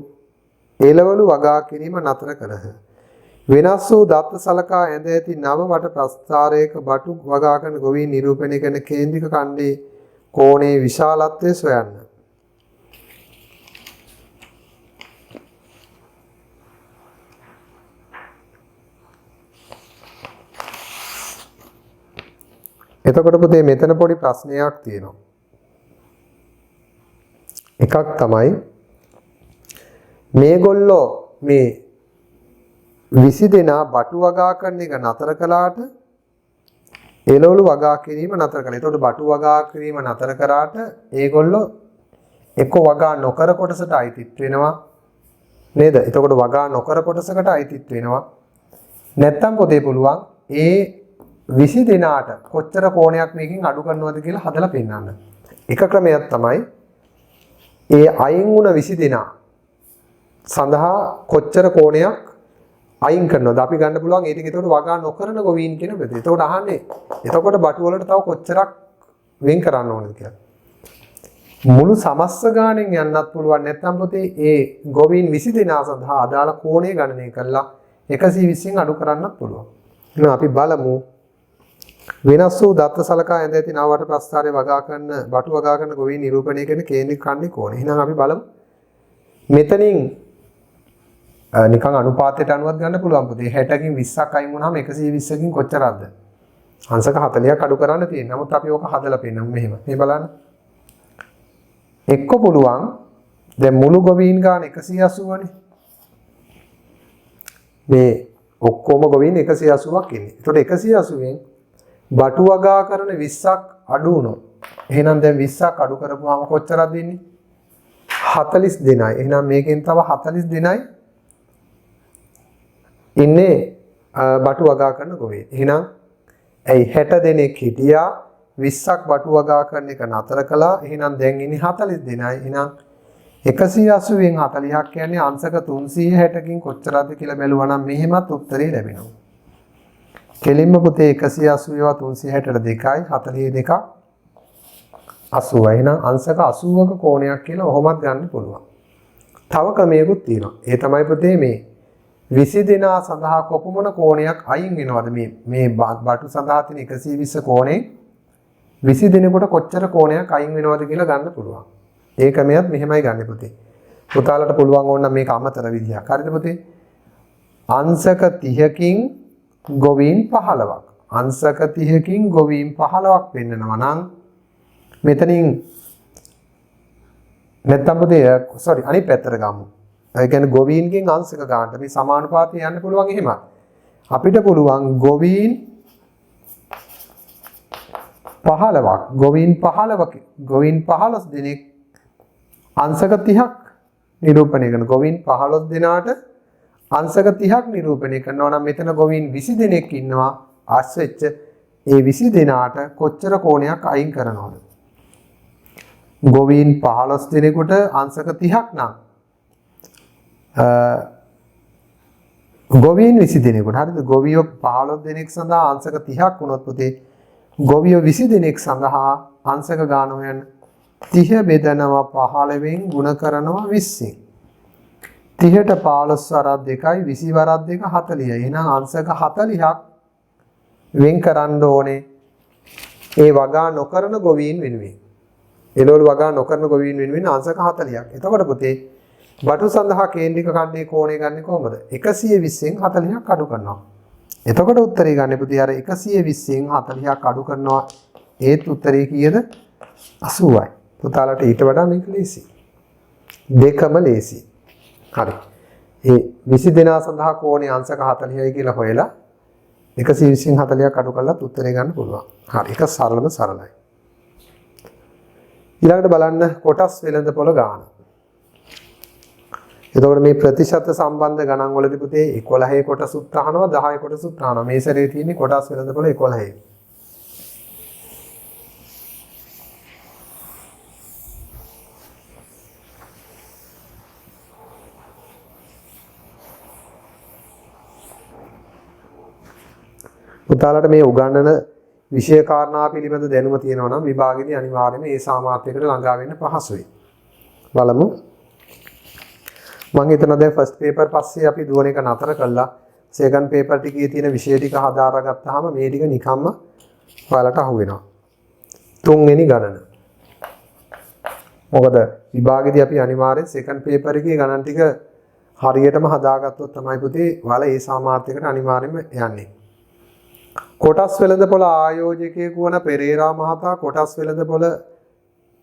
එළවලු වගා කිරීම නතර කළහ. වෙනස් වූ දත්ත සලකා ඇඳ ඇති නව වට ප්‍රස්ථාරයක බටු වගා කරන ගොවීන් නිරූපණය කරන කේන්ද්‍රික ඛණ්ඩයේ කෝණයේ විශාලත්වය සොයන්න. එතකොට පුතේ මෙතන පොඩි ප්‍රශ්නයක් තියෙනවා. එකක් තමයි මේගොල්ලෝ මේ 20 දෙනා බටු වගා කරන එක නතර කළාට එළවලු වගා කිරීම නතර කළා. එතකොට බටු වගා කිරීම නතර කරාට ඒගොල්ලෝ එක්ක වගා නොකර කොටසට අයිතිත් වෙනවා නේද? එතකොට වගා නොකර කොටසකට අයිතිත් වෙනවා. නැත්තම් පොතේ පුළුවන් ඒ 20 දෙනාට කොච්චර කෝණයක් මේකෙන් අඩු කරනවද කියලා හදලා පෙන්නන්න. එක ක්‍රමයක් තමයි ඒ අයින් වුණ 20 දෙනා සඳහා කොච්චර කෝණයක් අයින් කරනවද අපි ගන්න පුළුවන් ඒ ටික එතකොට වගා නොකරන ගොවීන් කියන බෙද. එතකොට අහන්නේ එතකොට බටු වලට තව කොච්චරක් වෙන් කරන්න ඕනද කියලා. මුළු සමස්ත ගාණෙන් යන්නත් පුළුවන් නැත්නම් පොතේ ඒ ගොවීන් 20 දෙනා සඳහා අදාළ කෝණය ගණනය කරලා 120න් අඩු කරන්නත් පුළුවන්. එහෙනම් අපි බලමු වෙනස් වූ දත්ත සලකා ඇඳ ඇති නවවට ප්‍රස්ථාරයේ වගා කරන බටු වගා කරන ගොවීන් නිරූපණය කරන කේන්ද්‍රික ඛණ්ඩේ කෝණය. එහෙනම් අපි බලමු. මෙතනින් නිකන් අනුපාතයට අනුවත් ගන්න පුළුවන් පුතේ. 60කින් 20ක් අයින් වුණාම 120කින් කොච්චරක්ද? අංශක 40ක් අඩු කරන්න තියෙනවා. නමුත් අපි ඕක හදලා පෙන්නමු මෙහෙම. මේ බලන්න. එක්ක පුළුවන් දැන් මුළු ගොවීන් ගාන 180නේ. මේ ඔක්කොම ගොවීන් 180ක් ඉන්නේ. ඒතකොට 180න් බටු වගා කරන 20ක් අඩු වුණොත් එහෙනම් දැන් 20ක් අඩු කරපුවාම කොච්චරද දෙන්නේ? 40 දෙනයි. එහෙනම් මේකෙන් තව 40 දෙනයි ඉන්නේ බටු වගා කරන ගොවීන්. එහෙනම් ඇයි 60 දෙනෙක් හිටියා 20ක් බටු වගා කරන එක නතර කළා. එහෙනම් දැන් ඉන්නේ 40 දෙනයි. එහෙනම් 180න් 40ක් කියන්නේ අංශක 360කින් කොච්චරද කියලා බැලුවා නම් මෙහෙමත් උත්තරේ ලැබෙනවා. කෙලින්ම පුතේ 180ව 360ට 2යි 42ක් 80. එහෙනම් අංශක 80ක කෝණයක් කියලා ඔහොමත් ගන්න පුළුවන්. තව ක්‍රමයකුත් තියෙනවා. ඒ තමයි පුතේ මේ 20 දෙනා සඳහා කොපමණ කෝණයක් අයින් වෙනවද මේ බටු සඳහා තියෙන 120 කෝණේ 20 දෙනෙකුට කොච්චර කෝණයක් අයින් වෙනවද කියලා ගන්න පුළුවන්. ඒ ක්‍රමයක් මෙහෙමයි ගන්න පුතේ. පුතාලට පුළුවන් ඕන නම් මේක අමතර විදියක්. හරිද පුතේ? අංශක 30කින් ගොවීන් 15ක්. අංශක 30කින් ගොවීන් 15ක් වෙන්නනවා නම් මෙතනින් නැත්තම් පුතේ අනිත් පැත්තට ගමු. ඒ කියන්නේ ගොවීන්ගෙන් අංශක ගන්නට මේ සමානුපාතය යන්න පුළුවන් එහෙම. අපිට පුළුවන් ගොවීන් 15ක් ගොවීන් 15 දෙනෙක් අංශක 30ක් නිරූපණය කරන ගොවීන් 15 දෙනාට අංශක 30ක් නිරූපණය කරනවා නම් මෙතන ගොවීන් 20 දෙනෙක් ඉන්නවා අස්වෙච්ච ඒ 20 දෙනාට කොච්චර කෝණයක් අයින් කරනවද? ගොවීන් 15 දෙනෙකුට අංශක 30ක් නම් ගොවීන් 20 දෙනෙකුට හරිද? ගොවියෝ 15 දෙනෙක් සඳහා අංශක 30ක් වුණොත් පුතේ ගොවියෝ 20 දෙනෙක් සඳහා අංශක ගාන හොයන්න 30 බෙදනවා 15න් ගුණ කරනවා 20න් 30ට 15 වරක් 2යි 20 වරක් 2 40යි. එහෙනම් අංශක 40ක් වෙන් කරන්න ඕනේ ඒ වගා නොකරන ගොවීන් වෙනුවෙන්. එළවලු වගා නොකරන ගොවීන් වෙනුවෙන් අංශක 40ක්. එතකොට පුතේ බටු සඳහා කේන්ද්‍රික ඛණ්ඩයේ කෝණය ගන්න කොහොමද? 120න් 40ක් අඩු කරනවා. එතකොට උත්තරේ ගන්න පුතේ අර 120න් 40ක් අඩු කරනවා. ඒත් උත්තරේ කීයද? 80යි. පුතාලට ඊට වඩා මේක ලේසි. දෙකම ලේසි. හරි. ඒ 20 දෙනා සඳහා කෝණය අංශක 40යි කියලා හොයලා 120න් 40ක් අඩු කරලා උත්තරේ ගන්න පුළුවන්. හරි. ඒක සරලයි. ඊළඟට බලන්න කොටස් වෙළඳපොළ ගාන. එතකොට මේ ප්‍රතිශත සම්බන්ධ ගණන් වලදී පුතේ 11 කොටසුත් අහනවා 10 කොටසුත් අහනවා. මේ සැරේ තියෙන්නේ කොටස් වෙළඳපොළ 11. පුතාලට මේ උගන්වන විෂය කාරණා පිළිබඳ දැනුම තියෙනවා නම් විභාගෙදී අනිවාර්යයෙන්ම ඒ සාමාර්ථයකට ළඟා වෙන්න පහසුයි. බලමු. මම හිතනවා දැන් ෆස්ට් පේපර් පස්සේ අපි දුවන එක නතර කළා. සෙකන්ඩ් පේපර් ටිකේ තියෙන විෂය ටික හදාරගත්තාම මේ ටික නිකම්ම ඔයාලට අහු වෙනවා. තුන්වෙනි ගණන. මොකද විභාගෙදී අපි අනිවාර්යෙන් සෙකන්ඩ් පේපර් එකේ ගණන් ටික හරියටම හදාගත්තොත් තමයි පුතේ ඔයාලා ඒ සාමාර්ථයකට අනිවාර්යෙන්ම යන්නේ. කොටස් වෙළඳපොළ ආයෝජකයෙකු වන පෙරේරා මහතා කොටස් වෙළඳපොළ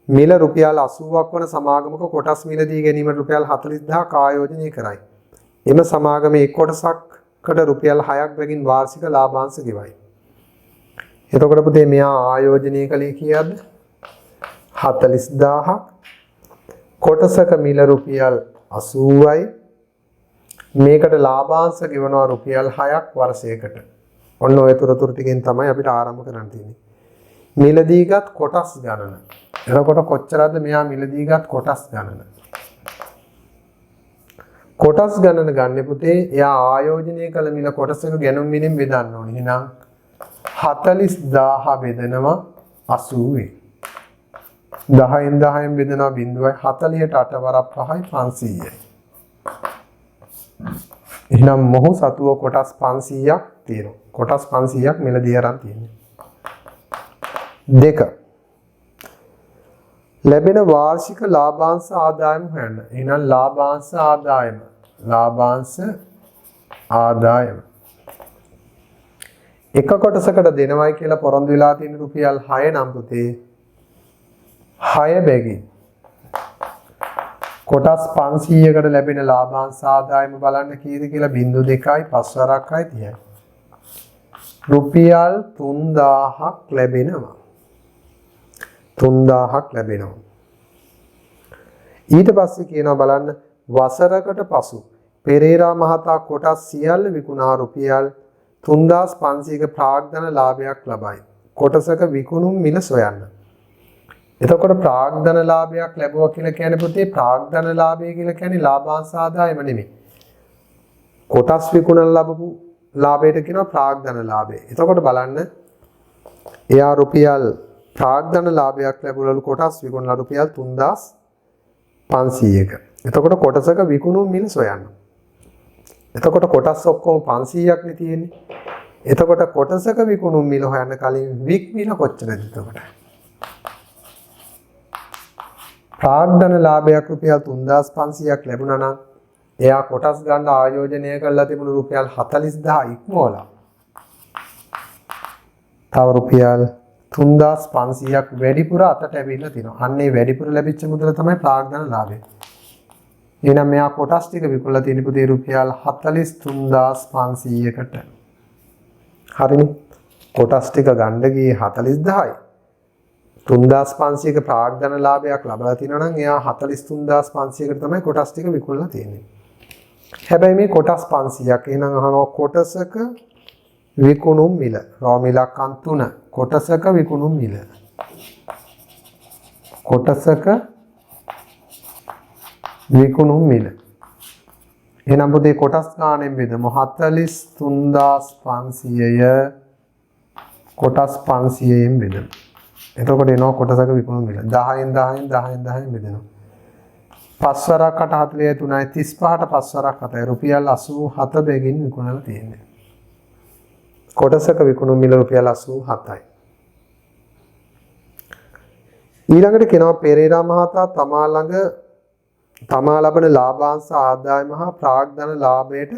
මිල රුපියල් 80ක් වන සමාගමක කොටස් මිලදී ගැනීමට රුපියල් 40000ක් ආයෝජනය කරයි. එම සමාගමේ එක් කොටසකට රුපියල් 6ක් බැගින් වාර්ෂික ලාභාංශ ගෙවයි. එතකොට පුතේ මෙයා ආයෝජනය කළේ කීයක්ද? 40000ක්. කොටසක මිල රුපියල් 80යි. මේකට ලාභාංශ ගෙවනවා රුපියල් 6ක් වර්ෂයකට. ඔන්න ඔය තොරතුරු ටිකෙන් තමයි අපිට ආරම්භ කරන්න තියෙන්නේ. මිලදීගත් කොටස් ගණන. එතකොට කොච්චරද මෙයා මිලදීගත් කොටස් ගණන? කොටස් ගණන ගන්න පුතේ එයා ආයෝජනය කළ මිල කොටසක ගැනුම් මිලෙන් බෙදන්න ඕනේ. එහෙනම් 40000 බෙදනවා 80. 10න් 10න් බෙදනවා 0යි 40ට 8 වරක් 5යි 500යි. එහෙනම් මොහු සතුව කොටස් 500ක් තියෙනවා. කොටස් 500ක් මිලදී අරන් තියෙනවා. 2 ලැබෙන වාර්ෂික ලාභාංශ ආදායම හොයන්න. එහෙනම් ලාභාංශ ආදායම එක කොටසකට දෙනවයි කියලා පොරොන්දු වෙලා තියෙන රුපියල් 6 නම් පුතේ 6 බැගින් කොටස් 500කට ලැබෙන ලාභාංශ ආදායම බලන්න කීයද කියලා 0.2යි 5 වරක්යි 30යි. රුපියල් 3000ක් ලැබෙනවා. 3000ක් ලැබෙනවා. ඊට පස්සේ කියනවා බලන්න වසරකට පසු පෙරේරා මහතා කොටස් සියල්ල විකුණා රුපියල් 3500ක ප්‍රාග්ධන ලාභයක් ලබයි. කොටසක විකුණුම් මිල සොයන්න. එතකොට ප්‍රාග්ධන ලාභයක් ලැබුවා කියලා කියන්නේ පුතේ ප්‍රාග්ධන ලාභය කියලා කියන්නේ ලාභාංශ ආදායම නෙමෙයි. කොටස් විකුණන ලැබපු ලාභයට කියනවා ප්‍රාග්ධන ලාභය. එතකොට බලන්න එයා රුපියල් ප්‍රාග්ධන ලාභයක් ලැබුණලු කොටස් විකුණලා රුපියල් 3500ක. එතකොට කොටසක විකුණුම් මිල සොයන්න. එතකොට කොටස් ඔක්කොම 500ක් නේ තියෙන්නේ. එතකොට කොටසක විකුණුම් මිල හොයන්න කලින් වික් මිල කොච්චරද එතකොට? ප්‍රාග්ධන ලාභයක් රුපියල් 3500ක් ලැබුණා නම් එයා කොටස් ගන්න ආයෝජනය කරලා තිබුණු රුපියල් 40000 ඉක්මවලා තව රුපියල් 3500ක් වැඩිපුර අතට ඇවිල්ලා තිනවා. අන්න ඒ වැඩිපුර ලැබිච්ච මුදල තමයි ප්‍රාග්ධන ලාභය. එහෙනම් මෙයා කොටස් ටික විකුණලා තියෙන පුතේ රුපියල් 43500කට. හරිනේ. කොටස් ටික ගන්න ගියේ 40000යි. 3500ක ප්‍රාග්ධන ලාභයක් ලබලා තිනවා නම් එයා 43500කට තමයි කොටස් ටික විකුණලා තියෙන්නේ. හැබැයි මේ කොටස් 500ක් එහෙනම් අහනවා කොටසක විකුණුම් මිල. රෝ මිලක්කන් 3 කොටසක විකුණුම් මිල. කොටසක විකුණුම් මිල. එහෙනම් පුතේ කොටස් ගානෙන් බෙදමු 43500ය කොටස් 500ෙන් බෙදමු. එතකොට එනවා කොටසක විකුණුම් මිල 10න් 10න් 10න් 10න් බෙදෙනවා. 5 වරක් 8 43යි 35ට 5 වරක් 7යි රුපියල් 87 බැගින් විකුණලා තියෙන්නේ. කොටසක විකුණුම් මිල රුපියල් 87යි. ඊළඟට කියනවා පෙරේරා මහතා තමා ළඟ තමා ලබන ලාභාංශ ආදායම හා ප්‍රාග්ධන ලාභයට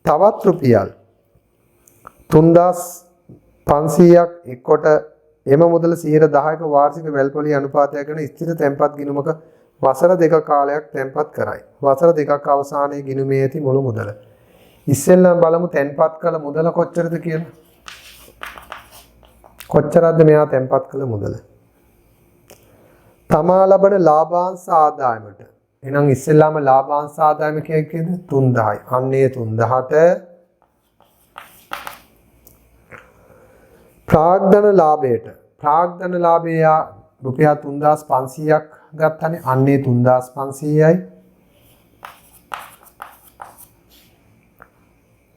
තවත් රුපියල් 3500ක් එක්කොට එම මුදල 10%ක වාර්ෂික වැල්පොලි අනුපාතයක් වෙන ස්ථිර තැන්පත් ගිණුමක වසර දෙක කාලයක් තැන්පත් කරයි. වසර දෙකක් අවසානයේ ගිණුමේ ඇති මුළු මුදල. ඉස්සෙල්ලා බලමු තැන්පත් කළ මුදල කොච්චරද කියලා. කොච්චරද මෙයා තැන්පත් කළ මුදල? තමා ලබන ලාභාංශ ආදායමට. එහෙනම් ඉස්සෙල්ලාම ලාභාංශ ආදායම කියන්නේ 3000යි. අන්නේ 3000ට ප්‍රාග්ධන ලාභයට ප්‍රාග්ධන ලාභය රුපියල් 3500ක් ගත්තනේ. අන්නේ 3500යි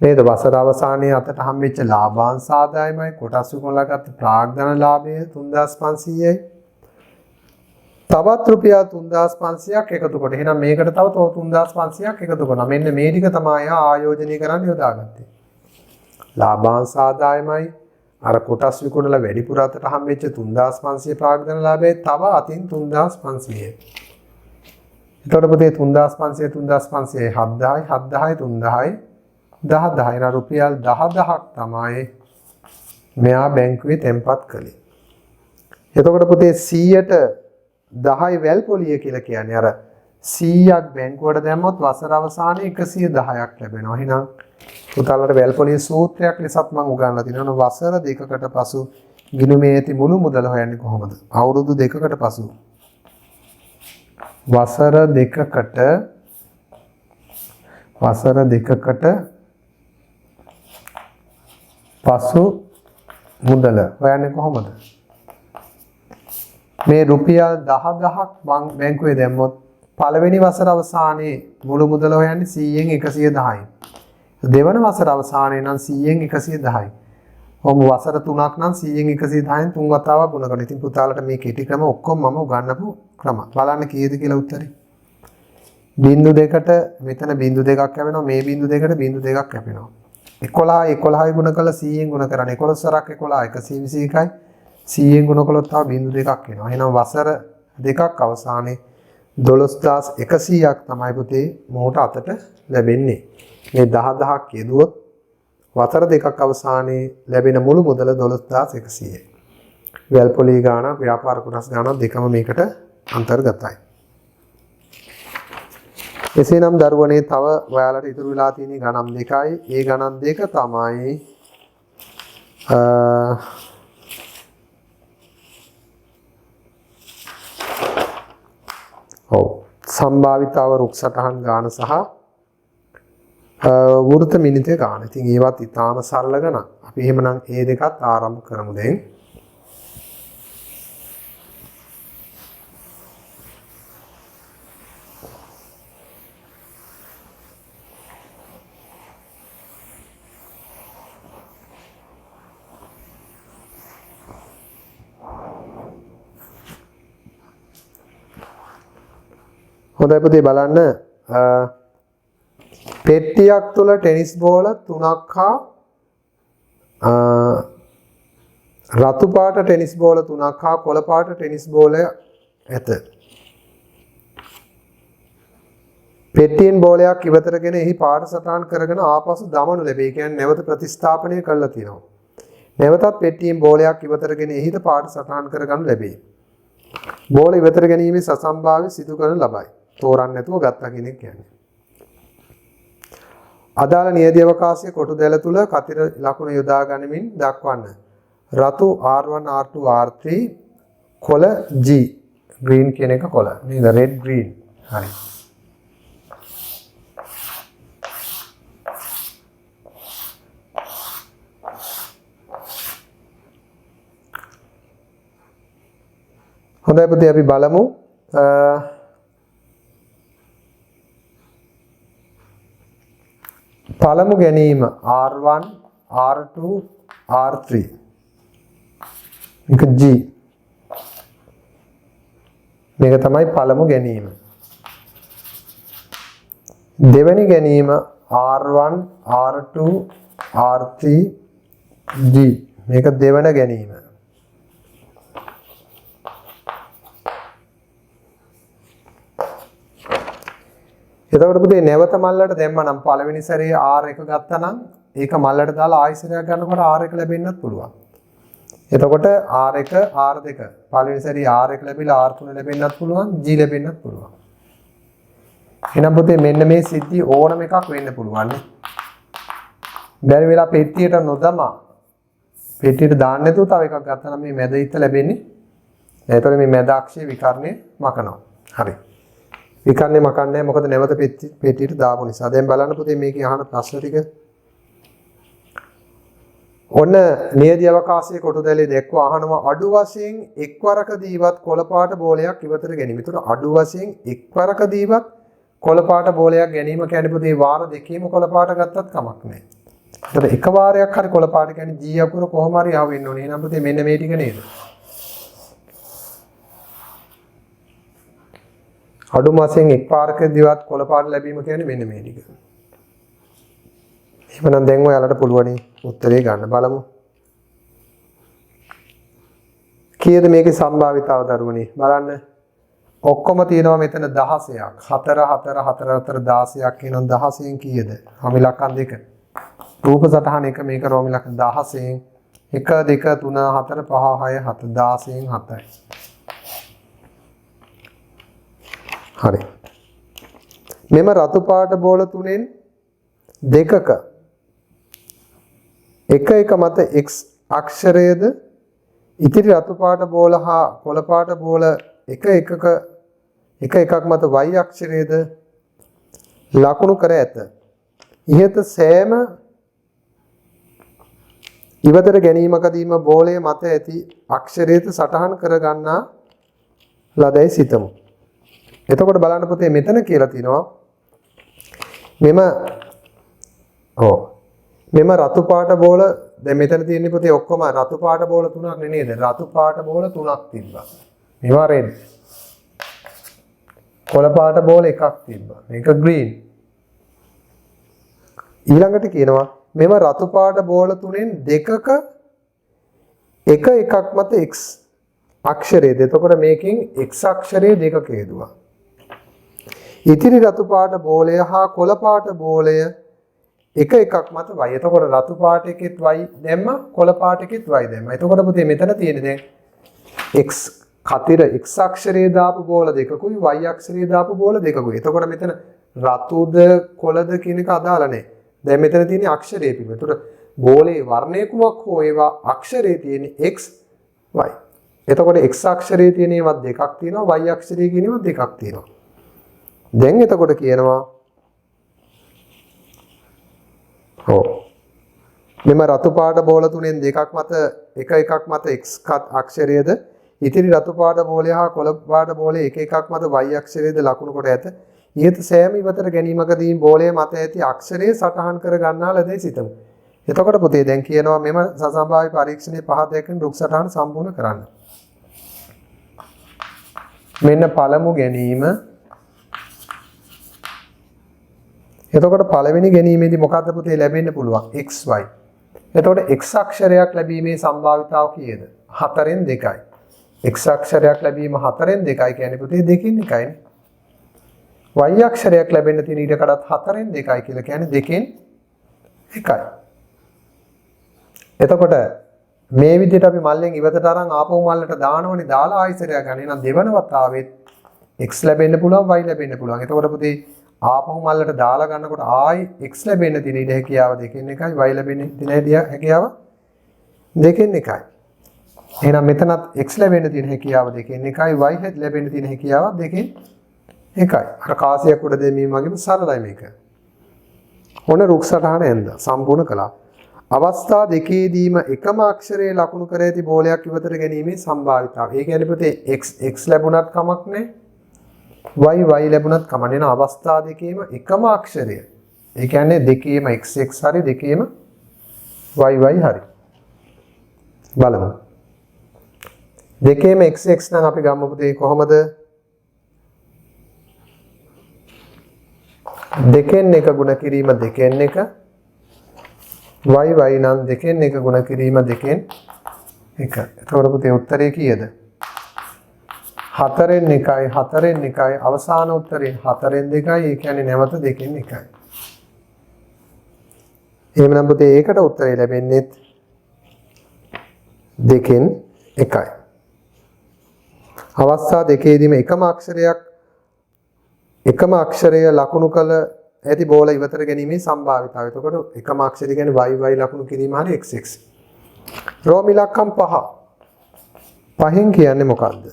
නේද? වසර අවසානයේ අතට හම්බෙච්ච ලාභාංශ ආදායමයි කොටස් විකුණලා ගත්ත ප්‍රාග්ධන ලාභය 3500යි. තවත් රුපියල් 3500ක් එකතු කොට. එහෙනම් මේකට තව 3500ක් එකතු කරනවා. මෙන්න මේ ටික තමයි ආයෝජනය කරන්න යොදාගත්තේ. ලාභාංශ ආදායමයි අර කොටස් විකුණලා වැඩිපුර අතට හම්බෙච්ච 3500 ප්‍රාග්ධන ලාභයේ තව අතින් 3500. එතකොට පුතේ 3500 3500 7000යි 7000යි 3000යි 10000යි නා රුපියල් 10000ක් තමයි මෙයා බැංකුවේ තැන්පත් කළේ. එතකොට පුතේ 100ට 10යි වැල්පොලිය කියලා කියන්නේ අර 100ක් බැංකුවට දැම්මොත් වසර අවසානයේ 110ක් ලැබෙනවා. එහෙනම් පුතාලට වැල්පොලිය සූත්‍රයක් ලෙසත් මම උගන්වලා තිනවා. වසර දෙකකට පසු ගිණුමේ ඇති මුළු මුදල හොයන්නේ කොහොමද? අවුරුදු දෙකකට පසු වසර දෙකකට පසු මුදල හොයන්නේ කොහොමද? මේ රුපියල් 10000ක් බැංකුවේ දැම්මොත් පළවෙනි වසර අවසානයේ මුළු මුදල හොයන්නේ 100න් 110යි. දෙවන වසර අවසානයේ නම් 100න් 110යි. ඔහොම වසර 3ක් නම් 100න් 110න් තුන් වතාවක් ගුණ කරනවා. ඉතින් පුතාලට මේ කෙටි ක්‍රම ඔක්කොම මම උගන්වපු ක්‍රම. බලන්න කීයද කියලා උත්තරේ. බිංදු දෙකට මෙතන බිංදු දෙකක් කැපෙනවා. මේ බිංදු දෙකට බිංදු දෙකක් කැපෙනවා. 11යි ගුණ කළා 100න් ගුණ කරන්නේ 11 වරක් 11 121යි. 100න් ගුණ කළොත් තව බිංදු දෙකක් එනවා. එහෙනම් වසර දෙකක් අවසානයේ 12100ක් තමයි පුතේ මොහොත අතට ලැබෙන්නේ. මේ 10000ක් යෙදුවොත් වසර දෙකක් අවසානයේ ලැබෙන මුළු මුදල 12100යි. වැල්පොලි ගාණ ව්‍යාපාර කොටස් ගාණ දෙකම මේකට අන්තර්ගතයි. එසේනම් දරුවනේ තව ඔයාලට ඉතුරු වෙලා තියෙන ගණන් දෙකයි. ඒ ගණන් දෙක තමයි සම්භාවිතාව රුක් සටහන් ගාන සහ වෘත මිනිතේ ගාන. ඉතින් ඒවත් ඉතාම සරල ගණන්. අපි එහෙමනම් ඒ දෙකත් ආරම්භ කරමු දැන්. හොඳයි පුතේ බලන්න පෙට්ටියක් තුල ටෙනිස් බෝල 3ක් හා රතු පාට ටෙනිස් බෝල 3ක් හා කොළ පාට ටෙනිස් බෝලය ඇත. පෙට්ටියෙන් බෝලයක් ඉවතරගෙන එහි පාට සටහන් කරගෙන ආපසු දමනු ලැබේ. ඒ කියන්නේ නැවත ප්‍රතිස්ථාපනය කරලා තියෙනවා. නැවතත් පෙට්ටියෙන් බෝලයක් ඉවතරගෙන එහිද පාට සටහන් කරගනු ලැබේ. බෝල ඉවතර ගැනීමේ සසම්භාව්‍ය සිදු කරන ලබයි. තෝරන්න නැතුව ගත්තා කෙනෙක් කියන්නේ. අදාළ නියැදී අවකාශයේ කොටු දැල තුල කතිර ලකුණ යොදා ගනිමින් දක්වන්න. රතු R1 R2 R3 කොළ G green කියන එක කොළ. නේද? red green. හරි. හොඳයි පුතේ අපි බලමු පළමු ගැනීම R1 R2 R3 මේක G මේක තමයි පළමු ගැනීම දෙවෙනි ගැනීම R1 R2 R3 G මේක දෙවන ගැනීම එතකොට පුතේ නැවත මල්ලට දැම්මනම් පළවෙනි සැරේ R1 ගත්තා නම් ඒක මල්ලට දාලා ආයෙ සැරයක් ගන්නකොට R1 ලැබෙන්නත් පුළුවන්. එතකොට R1 R2 පළවෙනි සැරේ R1 ලැබිලා R3 ලැබෙන්නත් පුළුවන් G ලැබෙන්නත් පුළුවන්. එහෙනම් පුතේ මෙන්න මේ සිද්ධි ඕනම එකක් වෙන්න පුළුවන් නේ. බැරි වෙලා පෙට්ටියට නොදමා පෙට්ටියට දාන්න නැතුව තව එකක් ගත්තා නම් මේ මැද ඉත ලැබෙන්නේ. එතකොට මේ මැද අක්ෂයේ විකර්ණය මකනවා. හරි. විකර්ණය මකන්නේ මොකද නැවත පෙට්ටියට දාපු නිසා. දැන් බලන්න පුතේ මේකේ අහන ප්‍රශ්න ටික. ඔන්න නියදී අවකාශයේ කොටුදැලේ දැක්ව අහනවා අඩු වශයෙන් එක්වරකදීවත් කොළපාට බෝලයක් ඉවතට ගැනීම. ඒතර අඩු වශයෙන් එක්වරකදීවත් කොළපාට බෝලයක් ගැනීම කියන්නේ පුතේ වාර දෙකේම කොළපාට ගත්තත් කමක් නැහැ. ඒතර එක වාරයක් හරි කොළපාට කියන්නේ G අකුර කොහොම හරි ආව වෙන්න ඕනේ. එහෙනම් පුතේ මෙන්න මේ ටික නේද? අඩුම වශයෙන් එක් පාරකදීවත් කොළපාට ලැබීම කියන්නේ මෙන්න මේ ටික. එහෙනම් දැන් ඔයාලට පුළුවනි උත්තරේ ගන්න බලමු. කීයද මේකේ සම්භාවිතාව දරුවනේ බලන්න. ඔක්කොම තියෙනවා මෙතන 16ක්. 4 4 4 4 16ක් කියනවා 16න් කීයද? රෝමිලක්කන් දෙක. රූප සටහන එක මේක රෝමිලක්කන් 16න් 1 2 3 4 5 6 7 16න් 7යි. හරි. මෙම රතු පාට බෝල තුනෙන් දෙකක එක මත x අක්ෂරයේද ඉතිරි රතු පාට බෝල හා කොළ පාට බෝල එක එකක් මත y අක්ෂරයේද ලකුණු කර ඇත. ඉහත සෑම ඉවතට ගැනීමකදීම බෝලය මත ඇති අක්ෂරයේද සටහන් කර ගන්නා ලදැයි සිතමු. එතකොට බලන්න පුතේ මෙතන කියලා තිනවා මෙම රතු පාට බෝල දැන් මෙතන තියෙන්නේ පුතේ ඔක්කොම රතු පාට බෝල තුනක් නේද? රතු පාට බෝල තුනක් තිබ්බා. මේවා රෙඩ්. කොළ පාට බෝල එකක් තිබ්බා. මේක ග්‍රීන්. ඊළඟට කියනවා මෙම රතු පාට බෝල තුනෙන් දෙකක එකක් මත x අක්ෂරයේද. එතකොට මේකෙන් x අක්ෂරයේ දෙකක යෙදුවා. ඉතිරි රතු පාට බෝලය හා කොළ පාට බෝලය එකක් මත y. එතකොට රතු පාට එකෙත් y දැම්ම කොළ පාට එකෙත් y දැම්ම. එතකොට පුතේ මෙතන තියෙන්නේ දැන් x කතිර x අක්ෂරයේ දාපු බෝල දෙකකුයි y අක්ෂරයේ දාපු බෝල දෙකකුයි. එතකොට මෙතන රතුද කොළද කියන එක අදාළ නැහැ. දැන් මෙතන තියෙන්නේ අක්ෂරයේ පිළිබඳ. එතකොට බෝලේ වර්ණය කුමක් හෝ ඒවා අක්ෂරයේ තියෙන්නේ x y. එතකොට x අක්ෂරයේ තියෙන ඒවා දෙකක් තියෙනවා y අක්ෂරයේ කියන ඒවා දෙකක් තියෙනවා. දැන් එතකොට කියනවා මෙම රතු පාට බෝල තුනෙන් දෙකක් මත එකක් මත x අක්ෂරයේද ඉතිරි රතු පාට බෝලය හා කොළ පාට බෝලය එකක් මත y අක්ෂරයේද ලකුණු කොට ඇත. ඊට සෑම ඉවතට ගැනීමකදී බෝලය මත ඇති අක්ෂරයේ සටහන් කර ගන්නා ලදී සිතමු. එතකොට පුතේ දැන් කියනවා මෙම සසම්භාව්‍ය පරීක්ෂණයේ පහ දෙකකින් රුක් සටහන සම්පූර්ණ කරන්න. මෙන්න පළමු ගැනීම. එතකොට පළවෙනි ගැනීමේදී මොකද්ද පුතේ ලැබෙන්න පුළුවන්? xy. එතකොට x අක්ෂරයක් ලැබීමේ සම්භාවිතාව කීයද? 4න් 2යි. x අක්ෂරයක් ලැබීම 4න් 2යි කියන්නේ පුතේ 2කින් 1යිනේ. y අක්ෂරයක් ලැබෙන්න තියෙන ඊට කඩත් 4න් 2යි කියලා කියන්නේ 2කින් 1යි. එතකොට මේ විදිහට අපි මල්ලෙන් ඉවතට අරන් ආපහු මල්ලට දානවනේ දාලා ආයිසරයක් ගන්න. එහෙනම් දෙවන වතාවෙත් x ලැබෙන්න පුළුවන් y ලැබෙන්න පුළුවන්. එතකොට පුතේ ආපහු මල්ලට දාලා ගන්නකොට ආයි x ලැබෙන්න තියෙන ඉඩ හැකියාව 2කින් 1යි y ලැබෙන්න තියෙන ඉඩ හැකියාව 2කින් 1යි. එහෙනම් මෙතනත් x ලැබෙන්න තියෙන හැකියාව දෙකෙන් එකයි y ලැබෙන්න තියෙන හැකියාව දෙකෙන් එකයි. අර කාසියක් උඩ දෙමීම වගේම සරලයි මේක. ඔන්න රුක් සටහන ඇඳ සම්පූර්ණ කළා. අවස්ථා දෙකේදීම එකම අක්ෂරයේ ලකුණු කර ඇති බෝලයක් ඉවතට ගැනීමේ සම්භාවිතාවය. ඒ කියන්නේ පුතේ x ලැබුණත් කමක් නැහැ. y ලැබුණත් කමක් නැහැ. අවස්ථා දෙකේම එකම අක්ෂරය. ඒ කියන්නේ දෙකේම x හරි දෙකේම y හරි. බලමු. දෙකේම x නම් අපි ගමු පුතේ කොහොමද? දෙකෙන් එක ගුණ කිරීම දෙකෙන් එක y නම් දෙකෙන් එක ගුණ කිරීම දෙකෙන් එක. එතකොට පුතේ උත්තරේ කීයද? 4න් 1යි 4න් 1යි අවසාන උත්තරේ 4න් 2යි. ඒ කියන්නේ නැවත දෙකෙන් එකයි. එහෙනම් පුතේ ඒකට උත්තරේ ලැබෙන්නේ දෙකෙන් එකයි. අවස්ථා දෙකේදීම එකම අක්ෂරය ලකුණු කළ ඇති බෝල ඉවතට ගැනීමේ සම්භාවිතාවය. එතකොට එකම අක්ෂරය කියන්නේ y ලකුණු කිරීම හරි x. රෝම ඉලක්කම් 5. පහෙන් කියන්නේ මොකක්ද?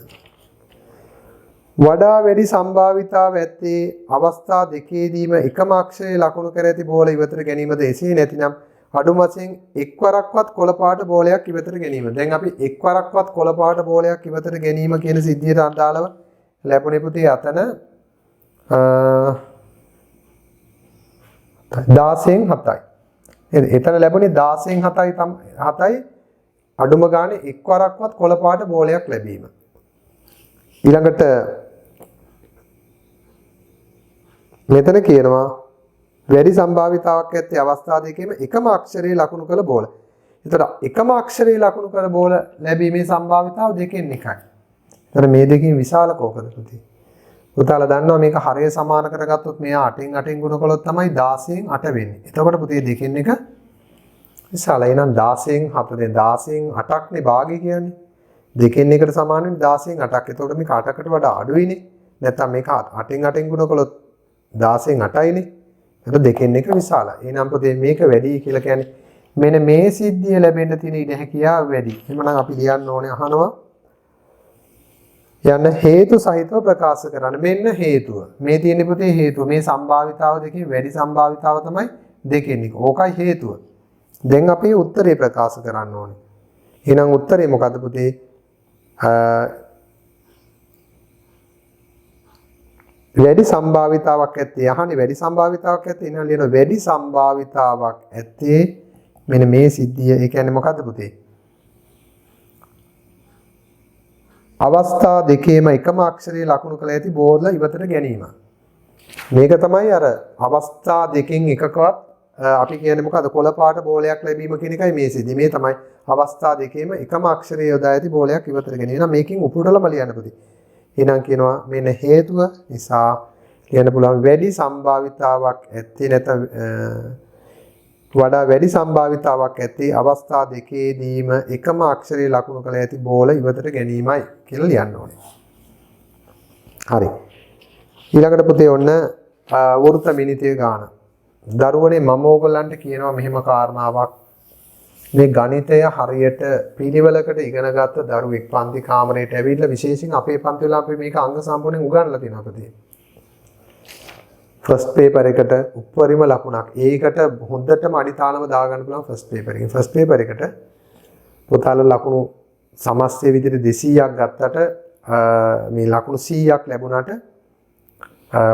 වඩා වැඩි සම්භාවිතාව ඇත්තේ අවස්ථා දෙකේදීම එකම අක්ෂරය ලකුණු කර ඇති බෝල ඉවතට ගැනීමද එසේ නැතිනම් අඩුම වශයෙන් එක්වරක්වත් කොළ පාට බෝලයක් ඉවතට ගැනීම. දැන් අපි එක්වරක්වත් කොළ පාට බෝලයක් ඉවතට ගැනීම කියන සිද්ධියට අදාළව ලැබුණේ පුතේ අතන 16න් 7යි. එතන ලැබුණේ 16න් 7යි අඩුම ගානේ එක්වරක්වත් කොළ පාට බෝලයක් ලැබීම. ඊළඟට මෙතන කියනවා වැඩි සම්භාවිතාවක් ඇත්තේ අවස්ථා දෙකේම එකම අක්ෂරයේ ලකුණු කළ බෝල. එතකොට එකම අක්ෂරයේ ලකුණු කළ බෝල ලැබීමේ සම්භාවිතාව දෙකෙන් එකයි. එතකොට මේ දෙකෙන් විශාල කෝකද පුතේ? පුතාලා දන්නවා මේක හරය සමාන කරගත්තොත් මෙයා 8න් 8න් ගුණ කළොත් තමයි 16න් 8 වෙන්නේ. එතකොට පුතේ දෙකෙන් එක විශාලයි. එහෙනම් 16න් 7 16න් 8ක්නේ භාගය කියන්නේ. දෙකෙන් එකට සමාන වෙන්නේ 16න් 8ක්. එතකොට මේක 8කට වඩා අඩුයිනේ. නැත්නම් මේක 8න් 8න් ගුණ කළොත් 16න් 8යිනේ. එතකොට දෙකෙන් එක විශාලයි. එහෙනම් පුතේ මේක වැඩි කියලා කියන්නේ මෙන්න මේ සිද්ධිය ලැබෙන්න තියෙන ඉඩ හැකියාව වැඩි. එහෙනම් අපි ලියන්න ඕනේ අහනවා යන හේතු සහිතව ප්‍රකාශ කරන්න. මෙන්න හේතුව. මේ තියෙන පුතේ හේතුව. මේ සම්භාවිතාව දෙකේ වැඩි සම්භාවිතාව තමයි දෙකෙන් එක. ඕකයි හේතුව. දැන් අපි උත්තරේ ප්‍රකාශ කරන්න ඕනේ. එහෙනම් උත්තරේ මොකද්ද පුතේ? වැඩි සම්භාවිතාවක් ඇත්තේ යහනේ වැඩි සම්භාවිතාවක් ඇත්තේ ඉන්න ලියන වැඩි සම්භාවිතාවක් ඇත්තේ මෙන්න මේ සිද්ධිය. ඒ කියන්නේ මොකද්ද පුතේ? අවස්ථා දෙකේම එකම අක්ෂරයේ ලකුණු කළ ඇති බෝල ඉවතට ගැනීම. මේක තමයි අර අවස්ථා දෙකෙන් එකකවත් අපි කියන්නේ මොකද්ද? කොළ පාට බෝලයක් ලැබීම කියන එකයි මේ සිද්ධිය. මේ තමයි අවස්ථා දෙකේම එකම අක්ෂරයේ යොදා ඇති බෝලයක් ඉවතට ගැනීම. එහෙනම් මේකෙන් උපුටලම ලියන්න පුතේ. එහෙනම් කියනවා මෙන්න හේතුව නිසා කියන්න පුළුවන් වැඩි සම්භාවිතාවක් ඇත්තේ නැත වඩා වැඩි සම්භාවිතාවක් ඇත්තේ අවස්ථා දෙකේදීම එකම අක්ෂරයේ ලකුණු කළ ඇති බෝල ඉවතට ගැනීමයි කියලා ලියන්න ඕනේ. හරි. ඊළඟට පුතේ ඔන්න වෘත්ත මිනිතේ ගාන. දරුවනේ මම ඕගොල්ලන්ට කියනවා මෙහෙම කාරණාවක්. මේ ගණිතය හරියට පිළිවෙලකට ඉගෙනගත්ත දරුවෙක් පන්ති කාමරයට ඇවිල්ලා විශේෂයෙන් අපේ පන්ති වල අපි මේක අංග සම්පූර්ණයෙන් උගන්වලා තියෙනවා පුතේ. ෆස්ට් පේපර් එකට උපරිම ලකුණක්. ඒකට හොඳටම අඩිතාලම දාගන්න පුළුවන් ෆස්ට් පේපර් එකෙන්. ෆස්ට් පේපර් එකට පුතාලා ලකුණු සමස්තය විදිහට 200ක් ගත්තට මේ ලකුණු 100ක් ලැබුණාට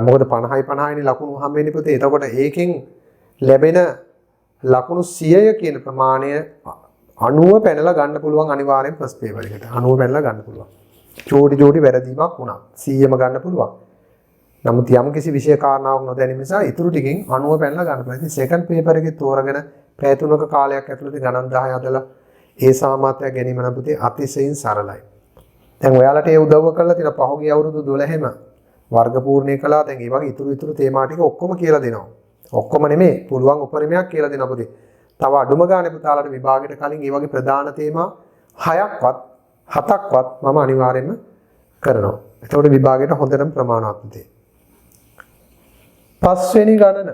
මොකද 50යි 50යිනේ ලකුණු හම්බෙන්නේ පුතේ. එතකොට ඒකෙන් ලැබෙන ලකුණු 100 කියන ප්‍රමාණය 90 පැනලා ගන්න පුළුවන් අනිවාර්යෙන් ෆස්ට් පේපර් එකට. 90 පැනලා ගන්න පුළුවන්. චෝටි වැරදීමක් වුණා 100ම ගන්න පුළුවන්. නමුත් යම් කිසි විශේෂ කාරණාවක් නොදැනීම නිසා ඊටු ටිකෙන් 90 පැනලා ගන්න පුළුවන්. ඉතින් සෙකන්ඩ් පේපර් එකේ තෝරගෙන පැය 3ක කාලයක් ඇතුළත ගණන් 10 හදලා ඒ සාමාත්‍ය ගැනීම නම් පුතේ අතිශයින් සරලයි. දැන් ඔයාලට ඒ උදව්ව කරලා තියෙන පහුගිය අවුරුදු 12ෙම වර්ග පූර්ණේ කළා. දැන් ඒ වගේ ඉතුරු තේමා ටික ඔක්කොම කියලා දෙනවා. ඔක්කොම නෙමෙයි පුළුවන් උපරිමයක් කියලා දෙනවා පුතේ. තව අඩුම ගානේ පුතාලට විභාගයට කලින් මේ වගේ ප්‍රධාන තේමා 6ක්වත් 7ක්වත් මම අනිවාර්යයෙන්ම කරනවා. එතකොට විභාගයට හොඳටම ප්‍රමාණවත් පුතේ. පස්වෙනි ගණන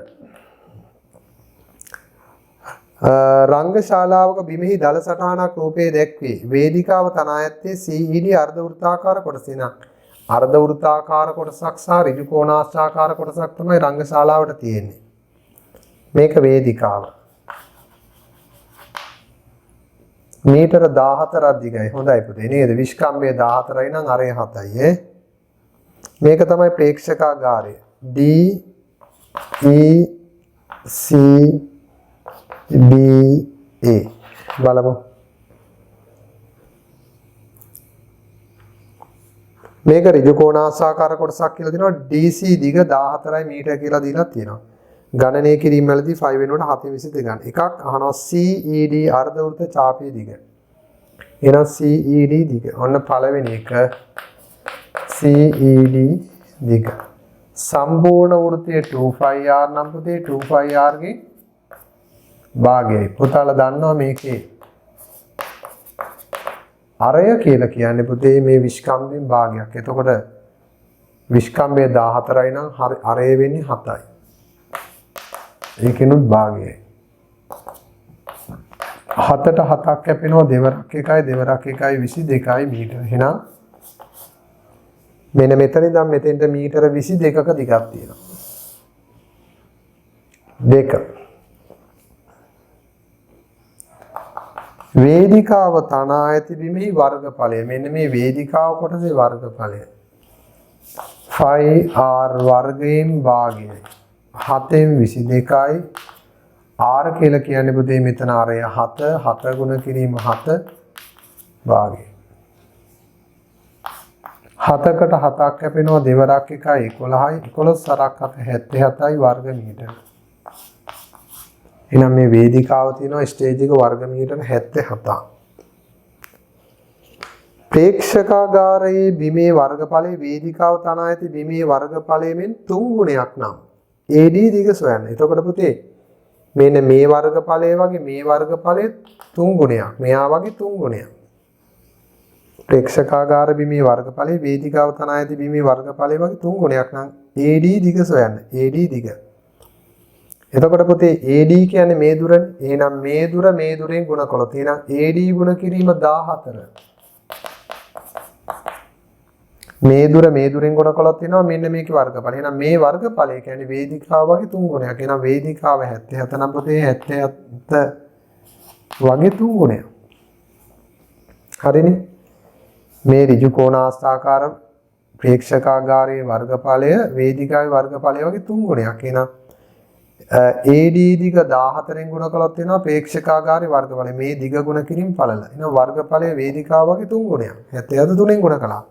රංගශාලාවක බිමෙහි දල සටහනක් රූපයේ දැක්වේ. වේදිකාව තනා ඇත්තේ CED අර්ධ වෘත්තාකාර කොටසින්. අර්ධ වෘත්තාකාර කොටසක් සහ ඍජු කෝණාශ්‍රාකාර කොටසක් තමයි රංගශාලාවට තියෙන්නේ. මේක වේදිකාව. මීටර 14ක් දිගයි. හොඳයි පුතේ නේද? විස්කම්භය 14යි නම් අරය 7යි මේක තමයි ප්‍රේක්ෂකාගාරය. D E C B A බලමු. මේක ඍජු කෝණාශ්‍රාකාර කොටසක් කියලා දෙනවා. DC දිග 14යි මීටර කියලා දීලා තියෙනවා. ගණනය කිරීම වලදී 5 වෙනකොට 722 ගන්න. එකක් අහනවා CED අර්ධ වෘත්ත ඡාපයේ දිග. එහෙනම් CED දිග. ඔන්න පළවෙනි එක CED දිග. සම්පූර්ණ වෘත්තයේ 2πr නම් පුතේ 2πr ගේ භාගයයි. පුතාලා දන්නවා මේකේ අරය කියලා කියන්නේ පුතේ මේ විස්කම්භයෙන් භාගයක්. එතකොට විස්කම්භය 14යි නම් අරය වෙන්නේ 7යි. ඒකෙනුත් භාගයයි. 7ට 7ක් කැපෙනවා දෙවරක් එකයි 22යි මීටර. එහෙනම් මෙන්න මෙතන ඉඳන් මෙතෙන්ට මීටර 22ක දිගක් තියෙනවා. 2 වේදිකාව තනා ඇති බිමෙහි වර්ගඵලය. මෙන්න මේ වේදිකාව කොටසේ වර්ගඵලය 5r වර්ගයෙන් භාගයයි. 7න් 22යි r කියලා කියන්නේ පුතේ මෙතන r 7 ගුණ කිරීම 7 භාගය. 7කට 7ක් කැපෙනවා දෙවරක් එකයි 11යි 11 සරක් 77යි වර්ග මීටර. එහෙනම් මේ වේදිකාව තියෙනවා ස්ටේජ් එක වර්ග මීටර 77ක්. ප්‍රේක්ෂකාගාරයේ බිමේ වර්ගඵලයේ වේදිකාව තනා ඇති බිමේ වර්ගඵලයෙන් 3 ගුණයක් නම් AD දිග සොයන්න. එතකොට පුතේ මෙන්න මේ වර්ගඵලය වගේ මේ වර්ගඵලයේ 3 ගුණයක්. මෙයා වගේ 3 ගුණයක්. ප්‍රේක්ෂකාගාර බිමේ වර්ගඵලයේ වේදිකාව තනා ඇති බිමේ වර්ගඵලය වගේ 3 ගුණයක් නම් AD දිග සොයන්න. AD දිග. එතකොට පුතේ AD කියන්නේ මේ දුරනේ. එහෙනම් මේ දුරෙන් ගුණ කළොත් එහෙනම් AD ගුණ කිරීම 14. මේ දුරෙන් ගුණ කළොත් එනවා මෙන්න මේකේ වර්ගඵලය. එහෙනම් මේ වර්ගඵලය කියන්නේ වේදිකාව වගේ 3 ගුණයක්. එහෙනම් වේදිකාව 77 නම් පුතේ 77 වගේ 3 ගුණයක්. හරිනේ. මේ ඍජු කෝණාශ්‍රාකාර ප්‍රේක්ෂකාගාරයේ වර්ගඵලය වේදිකාවේ වර්ගඵලය වගේ 3 ගුණයක්. එහෙනම් AD දිග 14න් ගුණ කළොත් වෙනවා ප්‍රේක්ෂකාගාරයේ වර්ගඵලය. මේ දිග ගුණ කිරීම පළල. එහෙනම් වර්ගඵලය වේදිකාව වගේ 3 ගුණයක්. 77 3න් ගුණ කළා.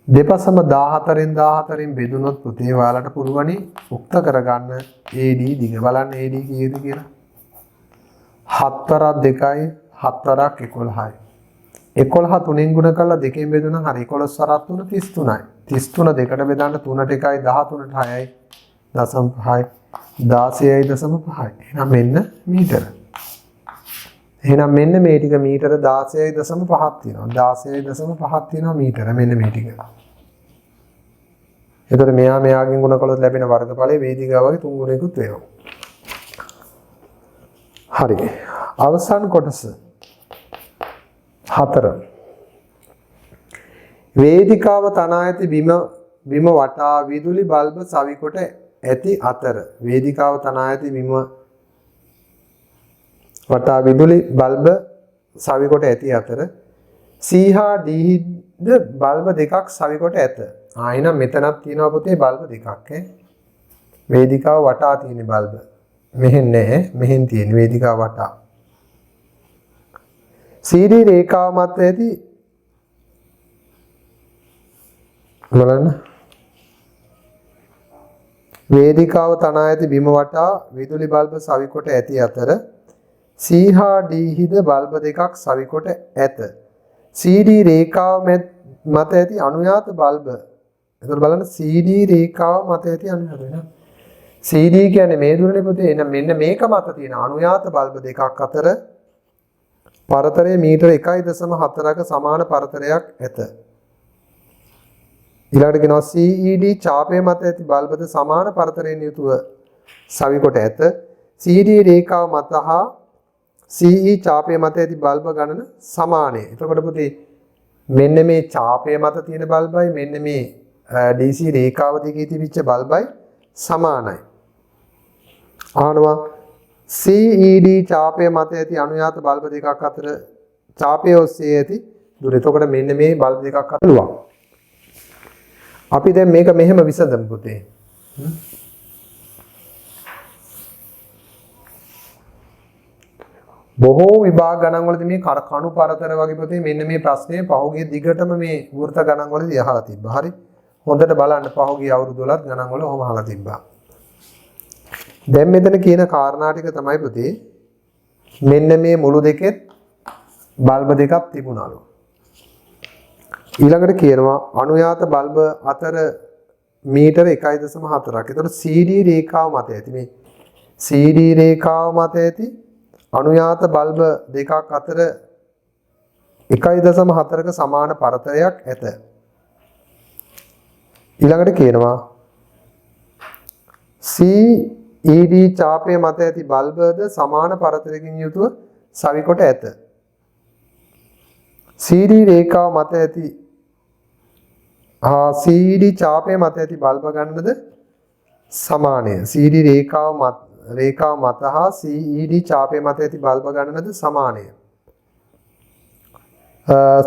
දෙපසම 14න් බෙදුනොත් පුතේ ඔයාලට පුළුවනි උක්ත කරගන්න AD දිග. බලන්න AD කීයද කියලා. 7 වරක් 2යි 7 වරක් 11යි. 11 3න් ගුණ කළා 2න් බෙදුනනම් හරි 11 වරක් 3 33යි. 33 2ට බෙදන්න 3ට 1යි 13ට 6යි 0.5යි 16.5යි. එහෙනම් මෙන්න මීටර. එහෙනම් මෙන්න මේ ටික මීටර 16.5ක් තියෙනවා. 16.5ක් තියෙනවා මීටර මෙන්න මේ ටික. එතකොට මෙයාගෙන් ගුණ කළොත් ලැබෙන වර්ගඵලයේ වේදිකාව වගේ 3 ගුණයකුත් වෙනවා. හරි. අවසන් කොටස 4. වේදිකාව තනා ඇති බිම වටා විදුලි බල්බ සවි කොට ඇති අතර වේදිකාව තනා ඇති බිම වටා විදුලි බල්බ සවි කොට ඇති අතර C හා D ද බල්බ දෙකක් සවි කොට ඇත. එහෙනම් මෙතනක් තියෙනවා පුතේ බල්බ දෙකක් වේදිකාව වටා තියෙන බල්බ. මෙහෙන් නැහැ මෙහෙන් තියෙන වේදිකාව වටා. CD රේඛාව මත ඇති බලන්න වේදිකාව තනා ඇති බිම වටා විදුලි බල්බ සවි කොට ඇති අතර C හා D හිද බල්බ දෙකක් සවි කොට ඇත. CD රේඛාව මත ඇති අනුයාත බල්බ. එතකොට බලන්න CD රේඛාව මත ඇති අනුයාත වෙනවා. CD කියන්නේ මේ දුරනේ පුතේ. එහෙනම් මෙන්න මේක මත තියෙන අනුයාත බල්බ දෙකක් අතර පරතරය මීටර 1.4ක සමාන පරතරයක් ඇත. ඊළඟට කියනවා CED ඡාපය මත ඇති බල්බද සමාන පරතරයෙන් යුතුව සවි කොට ඇත. CD රේඛාව මත හා CE ඡාපය මත ඇති බල්බ ගණන සමානයි. එතකොට පුතේ මෙන්න මේ ඡාපය මත තියෙන බල්බයි මෙන්න මේ DC රේඛාව දිගේ තිබිච්ච බල්බයි සමානයි. අහනවා CED ඡාපය මත ඇති අනුයාත බල්බ දෙකක් අතර ඡාපය ඔස්සේ ඇති දුර. එතකොට මෙන්න මේ බල්බ දෙකක් අතර දුර. අපි දැන් මේක මෙහෙම විසඳමු පුතේ. බොහෝ විභාග ගණන් වලදී මේ කණු පරතර වගේ පුතේ මෙන්න මේ ප්‍රශ්නේ පහුගිය දිගටම මේ වෘත්ත ගණන් වලදී අහලා තිබ්බා. හරි. හොඳට බලන්න පහුගිය අවුරුදු වලත් ගණන් වල ඔහොම අහලා තිබ්බා. දැන් මෙතන කියන කාරණා ටික තමයි පුතේ මෙන්න මේ මුළු දෙකෙත් බල්බ දෙකක් තිබුණාලු. ඊළඟට කියනවා අනුයාත බල්බ අතර මීටර 1.4ක්. ඒතකොට CD රේඛාව මත ඇති මේ CD රේඛාව මත ඇති අනුයාත බල්බ දෙකක් අතර 1.4ක සමාන පරතරයක් ඇත. ඊළඟට කියනවා CED ඡාපය මත ඇති බල්බද සමාන පරතරයකින් යුතුව සවිකොට ඇත. CD රේඛාව මත ඇති CED ඡාපය මත ඇති බල්බ ගණනද සමානය. CD රේඛාව මත හා CED ඡාපය මත ඇති බල්බ ගණනද සමානය.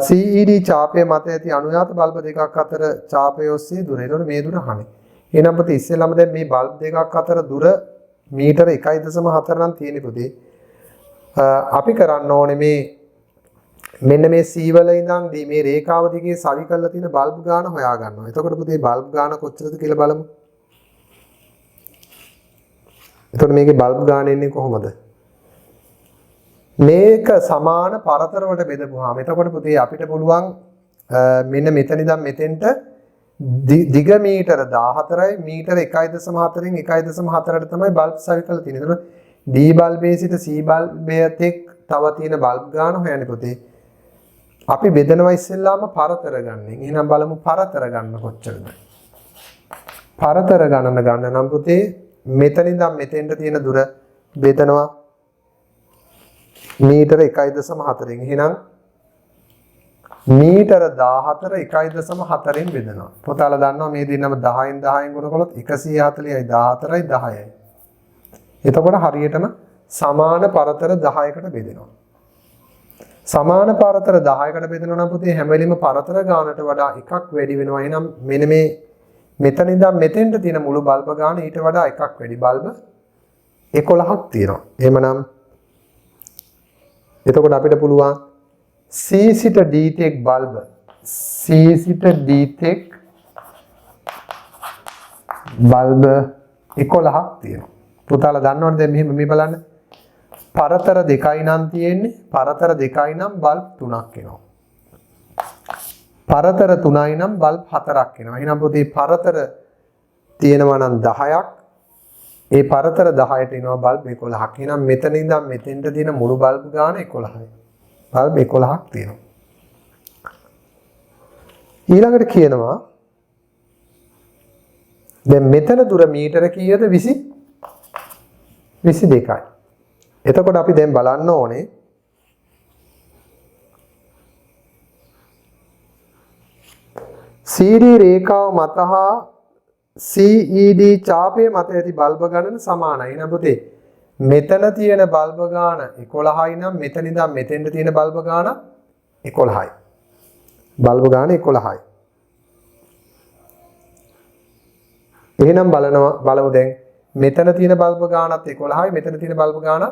CED ඡාපය මත ඇති අනුයාත බල්බ දෙකක් අතර ඡාපය ඔස්සේ දුර. ඒතකොට මේ දුර අහන්නේ. එහෙනම් පුතේ ඉස්සෙල්ලාම දැන් මේ බල්බ් දෙකක් අතර දුර මීටර 1.4 නම් තියෙන්නේ පුතේ. අපි කරන්න ඕනේ මේ මෙන්න මේ C වල ඉඳන් මේ රේඛාව දිගේ සවි කරලා තියෙන බල්බ් ගාන හොයා ගන්නවා. එතකොට පුතේ බල්බ් ගාන කොච්චරද කියලා බලමු. එතකොට මේකේ බල්බ් ගාන එන්නේ කොහොමද? මේක සමාන පරතර වලට බෙදපුවාම එතකොට පුතේ අපිට පුළුවන් මෙන්න මෙතන ඉඳන් මෙතෙන්ට දිග මීටර 14යි මීටර 1.4න් 1.4ට තමයි බල්බ් සවි කරලා තියෙන්නේ. එතකොට D බල්බයේ සිට C බල්බයට තව තියෙන බල්බ් ගාන හොයන්නේ පුතේ. අපි බෙදනවා ඉස්සෙල්ලාම පරතර ගන්නෙන්. එහෙනම් බලමු පරතර ගන්න කොච්චරද? පරතර ගණන ගන්න නම් පුතේ මෙතන ඉඳන් මෙතෙන්ට තියෙන දුර බෙදනවා මීටර 1.4න්. එහෙනම් මීටර 14 1.4න් බෙදනවා. පුතාලා දන්නවා මේ දෙන්නම 10න් 10න් ගුණ කළොත් 140යි 14යි 10යි. එතකොට හරියටම සමාන පරතර 10කට බෙදෙනවා. සමාන පරතර 10කට බෙදෙනවා නම් පුතේ හැම වෙලෙම පරතර ගානට වඩා එකක් වැඩි වෙනවා. එහෙනම් මෙන්න මේ මෙතන ඉඳන් මෙතෙන්ට තියෙන මුළු බල්බ ගාන ඊට වඩා එකක් වැඩි. බල්බ 11ක් තියෙනවා. එහෙමනම් එතකොට අපිට පුළුවන් C සිට D තෙක් බල්බ C සිට D තෙක් බල්බ 11ක් තියෙනවා. පුතාලා දන්නවද දැන් මෙහෙම මේ බලන්න. පරතර දෙකයි නම් තියෙන්නේ. පරතර දෙකයි නම් බල්බ් 3ක් එනවා. පරතර 3යි නම් බල්බ් 4ක් එනවා. එහෙනම් පුතේ පරතර තියෙනවා නම් 10ක්. ඒ පරතර 10ට එනවා බල්බ් 11ක්. එහෙනම් මෙතන ඉඳන් මෙතෙන්ට තියෙන මුළු බල්බ් ගාන 11යි. බල්බ් 11ක් තියෙනවා. ඊළඟට කියනවා දැන් මෙතන දුර මීටර කීයද? 22යි. එතකොට අපි දැන් බලන්න ඕනේ CD රේඛාව මත හා CED ඡාපය මත ඇති බල්බ ගණන සමානයි. එහෙනම් පුතේ මෙතන තියෙන බල්බ ගාන 11යි නම් මෙතන ඉඳන් මෙතෙන්ට තියෙන බල්බ ගාන 11යි. බල්බ ගාන 11යි. එහෙනම් බලමු දැන් මෙතන තියෙන බල්බ ගානත් 11යි මෙතන තියෙන බල්බ ගානත්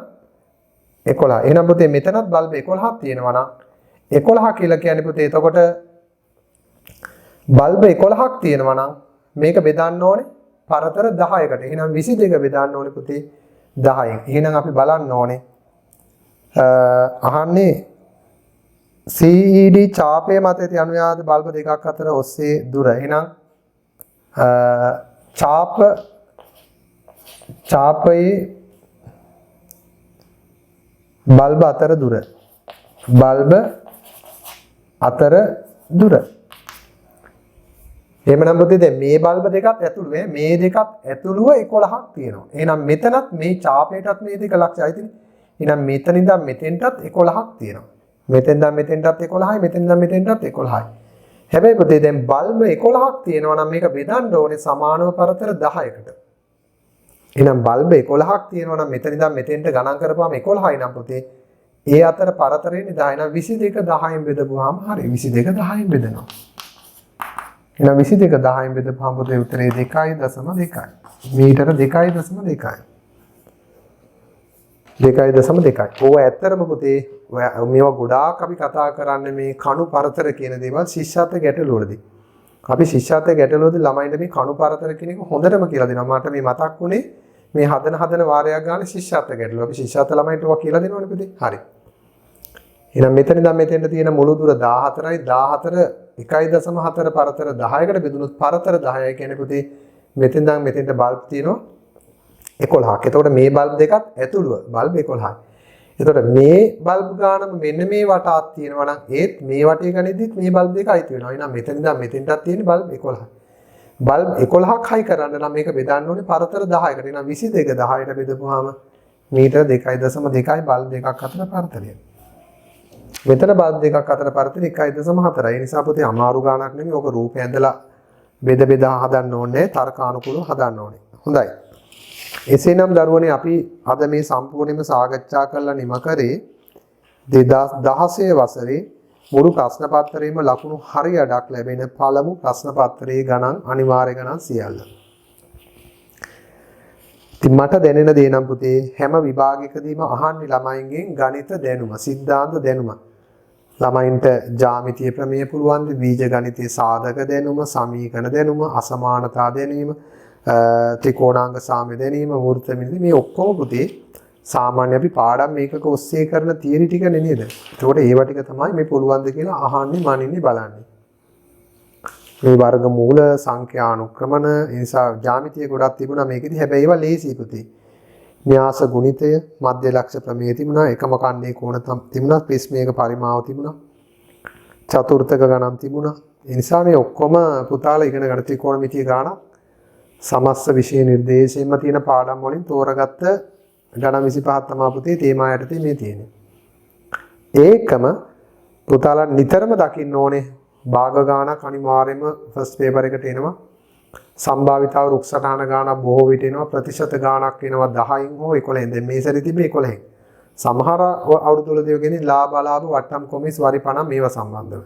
11. එහෙනම් පුතේ මෙතනත් බල්බ 11ක් තියෙනවා නම් 11 කියලා කියන්නේ පුතේ එතකොට බල්බ 11ක් තියෙනවා නම් මේක බෙදන්න ඕනේ පරතර 10කට. එහෙනම් 22 බෙදන්න ඕනේ පුතේ 10න්. එහෙනම් අපි බලන්න ඕනේ අහන්නේ CED ඡාපය මත ඇති අනුයාත බල්බ දෙකක් අතර ඔස්සේ දුර. එහෙනම් ඡාපයේ බල්බ අතර දුර. බල්බ අතර දුර. එහෙමනම් පුතේ දැන් මේ බල්බ දෙකත් ඇතුළු මේ දෙකත් ඇතුළුව 11ක් තියෙනවා. එහෙනම් මෙතනත් මේ ඡාපයටත් මේ දෙක ලක්ෂයයි තියෙන්නේ. එහෙනම් මෙතන ඉඳන් මෙතෙන්ටත් 11ක් තියෙනවා. මෙතෙන් ඉඳන් මෙතෙන්ටත් 11යි මෙතෙන් ඉඳන් මෙතෙන්ටත් 11යි. හැබැයි පුතේ දැන් බල්බ 11ක් තියෙනවා නම් මේක බෙදන්න ඕනේ සමානව පරතර 10කට. එහෙනම් බල්බ 11ක් තියෙනවා නම් මෙතන ඉඳන් මෙතෙන්ට ගණන් කරපුවාම 11යි නම් පුතේ ඒ අතර පරතරේනේ 10. එහෙනම් 22 10න් බෙදපුවාම හරි 22 10න් බෙදනවා. එහෙනම් 22 10න් බෙදපුවාම පුතේ උත්තරේ 2.2. මීටර 2.2. 2.2. ඕව ඇත්තරම පුතේ මේවා ගොඩාක් අපි කතා කරන්නේ මේ කණු පරතර කියන දේවල් ශිෂ්‍යත්ව ගැටලුවලදී. අපි ශිෂ්‍යත්ව ගැටලුවලදී ළමයින්ට මේ කණු පරතර කියන එක හොඳටම කියලා දෙනවා. මට මේ මතක් වුණේ මේ හදන වාරයක් ගන්න ශිෂ්‍යත්ව ගැටලුව. අපි ශිෂ්‍යත්ව ළමයින්ට ඔවා කියලා දෙනවනේ පුතේ. හරි. එහෙනම් මෙතන ඉඳන් මෙතෙන්ට තියෙන මුළු දුර 14යි 14 1.4 පරතර 10කට බෙදුනොත් පරතර 10යි කියන්නේ පුතේ මෙතෙන් ඉඳන් මෙතෙන්ට බල්බ් තියෙනවා 11ක්. එතකොට මේ බල්බ් දෙකත් ඇතුළුව බල්බ් 11යි. එතකොට මේ බල්බ් ගානම මෙන්න මේ වටාත් තියෙනවා නම් ඒත් මේ වටේ ගණෙද්දිත් මේ බල්බ් දෙක අයිති වෙනවා. එහෙනම් මෙතන ඉඳන් මෙතෙන්ටත් තියෙන බල්බ් 11යි. බල්බ් 11ක් හයි කරන්න නම් මේක බෙදන්න ඕනේ පරතර 10කට. එහෙනම් 22 10ට බෙදපුවාම මීටර 2.2යි බල්බ් දෙකක් අතර පරතරය. මෙතන බල්බ් දෙකක් අතර පරතරය 1.4. ඒ නිසා පුතේ අමාරු ගාණක් නෙමෙයි. ඕක රූපය ඇඳලා බෙදා හදන්න ඕනේ. තර්කානුකූලව හදන්න ඕනේ. හොඳයි. එසේනම් දරුවනේ අපි අද මේ සම්පූර්ණයෙන්ම සාකච්ඡා කරලා නිම කරේ 2016 වසරේ මුළු ප්‍රශ්න පත්‍රයේම ලකුණු හරියටක් ලැබෙන පළමු ප්‍රශ්න පත්‍රයේ ගණන් අනිවාර්ය ගණන් සියල්ල. ඉතින් මට දැනෙන දේ නම් පුතේ හැම විභාගයකදීම අහන්නේ ළමයින්ගෙන් ගණිත දැනුම, සිද්ධාන්ත දැනුම. ළමයින්ට ජ්‍යාමිතිය ප්‍රමේය පුළුවන්, බීජ ගණිතයේ සාධක දැනුම, සමීකරණ දැනුම, අසමානතා දැනීම, ත්‍රිකෝණාංග සාම්‍ය දැනීම, වෘත්ත මිති මේ ඔක්කොම පුතේ සාමාන්‍ය අපි පාඩම් මේකක ඔස්සේ කරන තියරි ටික නේද? ඒකට ඒව ටික තමයි මේ පුළුවන්ද කියලා අහන්නේ, මනින්නේ, බලන්නේ. මේ වර්ගමූල සංඛ්‍යා අනුක්‍රමන ඒ නිසා ජ්‍යාමිතිය ගොඩක් තිබුණා මේකෙදි. හැබැයි ඒවා ලේසි පුතේ. න්‍යාස ගුණිතය, මධ්‍ය ලක්ෂ ප්‍රමේය තිබුණා, එකම කණ්ඩේ කෝණ තිබුණා, ප්‍රිස්මයක පරිමාව තිබුණා, චතුර්ථක ගණන් තිබුණා. ඒ නිසා මේ ඔක්කොම පුතාලා ඉගෙන ගන්න ත්‍රිකෝණමිතිය ගානක් සමස්ත විෂය නිර්දේශයෙන්ම තියෙන පාඩම් වලින් තෝරගත්ත ගණන් 25ක් තමයි පුතේ තේමා යටතේ මේ තියෙන්නේ. ඒකම පුතාලා නිතරම දකින්න ඕනේ භාග ගානක් අනිවාර්යයෙන්ම ෆස්ට් පේපර් එකට එනවා. සම්භාවිතාව රුක්සටහන ගානක් බොහෝ විට එනවා. ප්‍රතිශත ගානක් එනවා 10න් හෝ 11න්. දැන් මේ සැරේ තිබ්බේ 11න්. සමහර අවුරුදු වලදී ඔයගෙනේ ලාභ අලාභ වට්ටම් කොමිස් වරිපණ මේවා සම්බන්ධව.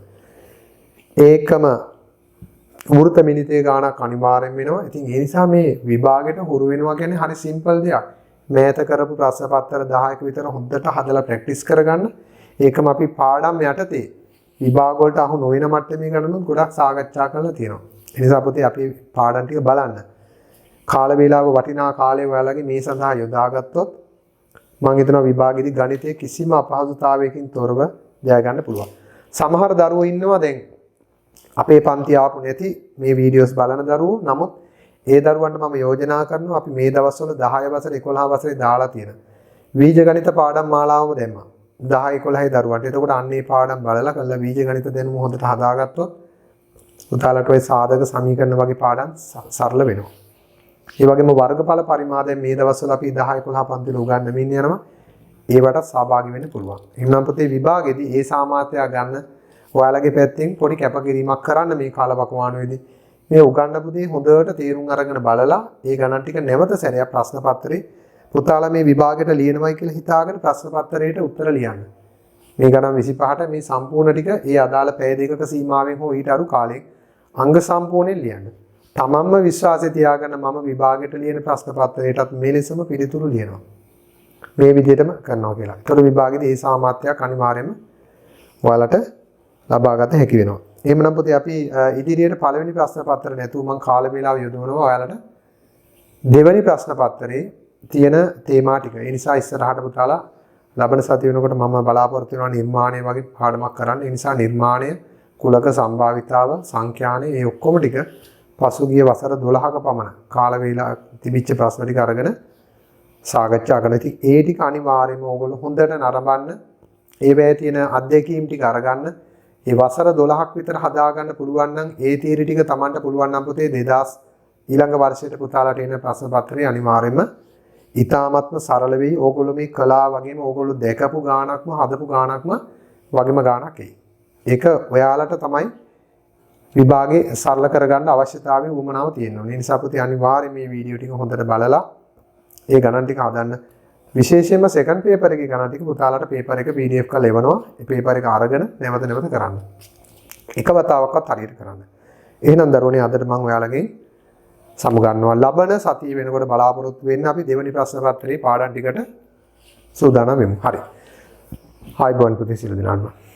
ඒකම වෘත මිනිතේ ගානක් අනිවාර්යෙන් වෙනවා. ඉතින් ඒ නිසා මේ විභාගෙට හුරු වෙනවා කියන්නේ හරි සිම්පල් දෙයක්. මෑත කරපු ප්‍රශ්න පත්‍ර 10ක විතර හොඳට හදලා ප්‍රැක්ටිස් කරගන්න. ඒකම අපි පාඩම් යටතේ විභාග වලට අහු නොවන මට්ටමේ ගණනුත් ගොඩක් සාකච්ඡා කරලා තියෙනවා. ඒ නිසා පුතේ අපි පාඩම් ටික බලන්න. කාල වේලාව වටිනා කාලය ඔයාලගේ මේ සඳහා යොදාගත්තොත් මම හිතනවා විභාගෙදි ගණිතයේ කිසිම අපහසුතාවයකින් තොරව ජය ගන්න පුළුවන්. සමහර දරුවෝ ඉන්නවා දැන් අපේ පන්ති ආපු නැති මේ වීඩියෝස් බලන දරුවෝ. නමුත් ඒ දරුවන්ට මම යෝජනා කරනවා අපි මේ දවස්වල 10 වසරේ 11 වසරේ දාලා තියෙන බීජ ගණිත පාඩම් මාලාවම දැම්මා. 10 11 දරුවන්ට. එතකොට අන්නේ පාඩම් බලලා කළා බීජ ගණිත දැනුම හොඳට හදාගත්තොත් උතාලට ඔය සාධක සමීකරණ වගේ පාඩම් සරල වෙනවා. ඒ වගේම වර්ගඵල පරිමාදයෙන් මේ දවස්වල අපි 10 11 පන්තිවල උගන්වමින් යනවා. ඒවට සහභාගී වෙන්න පුළුවන්. එහෙනම් පුතේ විභාගෙදී ඒ සාමාත්‍යය ගන්න ඔයාලගේ පැත්තෙන් පොඩි කැපකිරීමක් කරන්න මේ කාලවකවානුවේදී. මේ උගන්වපු දේ හොඳට තේරුම් අරගෙන බලලා ඒ ගණන් ටික නැවත සැරයක් ප්‍රශ්න පත්‍රේ පුතාලා මේ විභාගෙට ලියනවයි කියලා හිතාගෙන ප්‍රශ්න පත්‍රයට උත්තර ලියන්න. මේ ගණන් 25ට මේ සම්පූර්ණ ටික ඒ අදාළ පැය දෙකක සීමාවෙන් හෝ ඊට අඩු කාලෙක අංග සම්පූර්ණයෙන් ලියන්න. තමන්ම විශ්වාසය තියාගන්න මම විභාගෙට ලියන ප්‍රශ්න පත්‍රයටත් මේ ලෙසම පිළිතුරු ලියනවා. මේ විදිහටම කරනවා කියලා. ඒතකොට විභාගෙදී ඒ සාමාත්‍යයක් අනිවාර්යයෙන්ම ඔයාලට ලබා ගන්න හැකි වෙනවා. එහෙමනම් පුතේ අපි ඉදිරියට පළවෙනි ප්‍රශ්න පත්‍රය නැතුව මම කාල වේලාව යොදවනවා ඔයාලට දෙවෙනි ප්‍රශ්න පත්‍රයේ තියෙන තේමා ටික. ඒ නිසා ඉස්සරහට පුතාලා ලබන සතිය වෙනකොට මම බලාපොරොත්තු වෙනවා නිර්මාණය වගේ පාඩමක් කරන්න. ඒ නිසා නිර්මාණය, කුලක සම්භාවිතාව, සංඛ්‍යානය මේ ඔක්කොම ටික පසුගිය වසර 12ක පමණ කාල වේලා තිබිච්ච ප්‍රශ්න ටික අරගෙන සාකච්ඡා කරනවා. ඉතින් ඒ ටික අනිවාර්යයෙන්ම ඕගොල්ලෝ හොඳට නරඹන්න. ඒවැය තියෙන අධ්‍යක්ීම් ටික අරගන්න. ඒ වසර 12ක් විතර හදා ගන්න පුළුවන් නම් ඒ තියරි ටික Tamanට පුළුවන් නම් පුතේ 2000 ඊළඟ වර්ෂයට පුතාලාට එන ප්‍රශ්න පත්‍රය අනිවාර්යයෙන්ම ඊ타ත්ම සරල වෙයි. ඕගොල්ලෝ මේ කලා වගේම ඕගොල්ලෝ දැකපු ගාණක්ම හදපු ගාණක්ම වගේම ගාණක් එයි. ඒක ඔයාලට තමයි විභාගේ සරල කරගන්න අවශ්‍යතාවය වුමනාව තියෙනවා. ඒ නිසා පුතේ අනිවාර්යයෙන් මේ වීඩියෝ ටික හොඳට බලලා ඒ ගණන් ටික හදන්න. විශේෂයෙන්ම සෙකන්ඩ් පේපර් එකේ ගණන් ටික පුතාලාට පේපර් එක PDF කරලා එවනවා. ඒ පේපර් එක අරගෙන නැවත කරන්න. එක වතාවක්වත් හරියට කරන්න. එහෙනම් දරුවනේ අදට මම ඔයාලගෙන් සමුගන්නවා. ලබන සතිය වෙනකොට බලාපොරොත්තු වෙන්න අපි දෙවෙනි ප්‍රශ්න පත්‍රයේ පාඩම් ටිකට සූදානම් වෙමු. හරි. හායි බොන් පුතේ සියලු දෙනාටම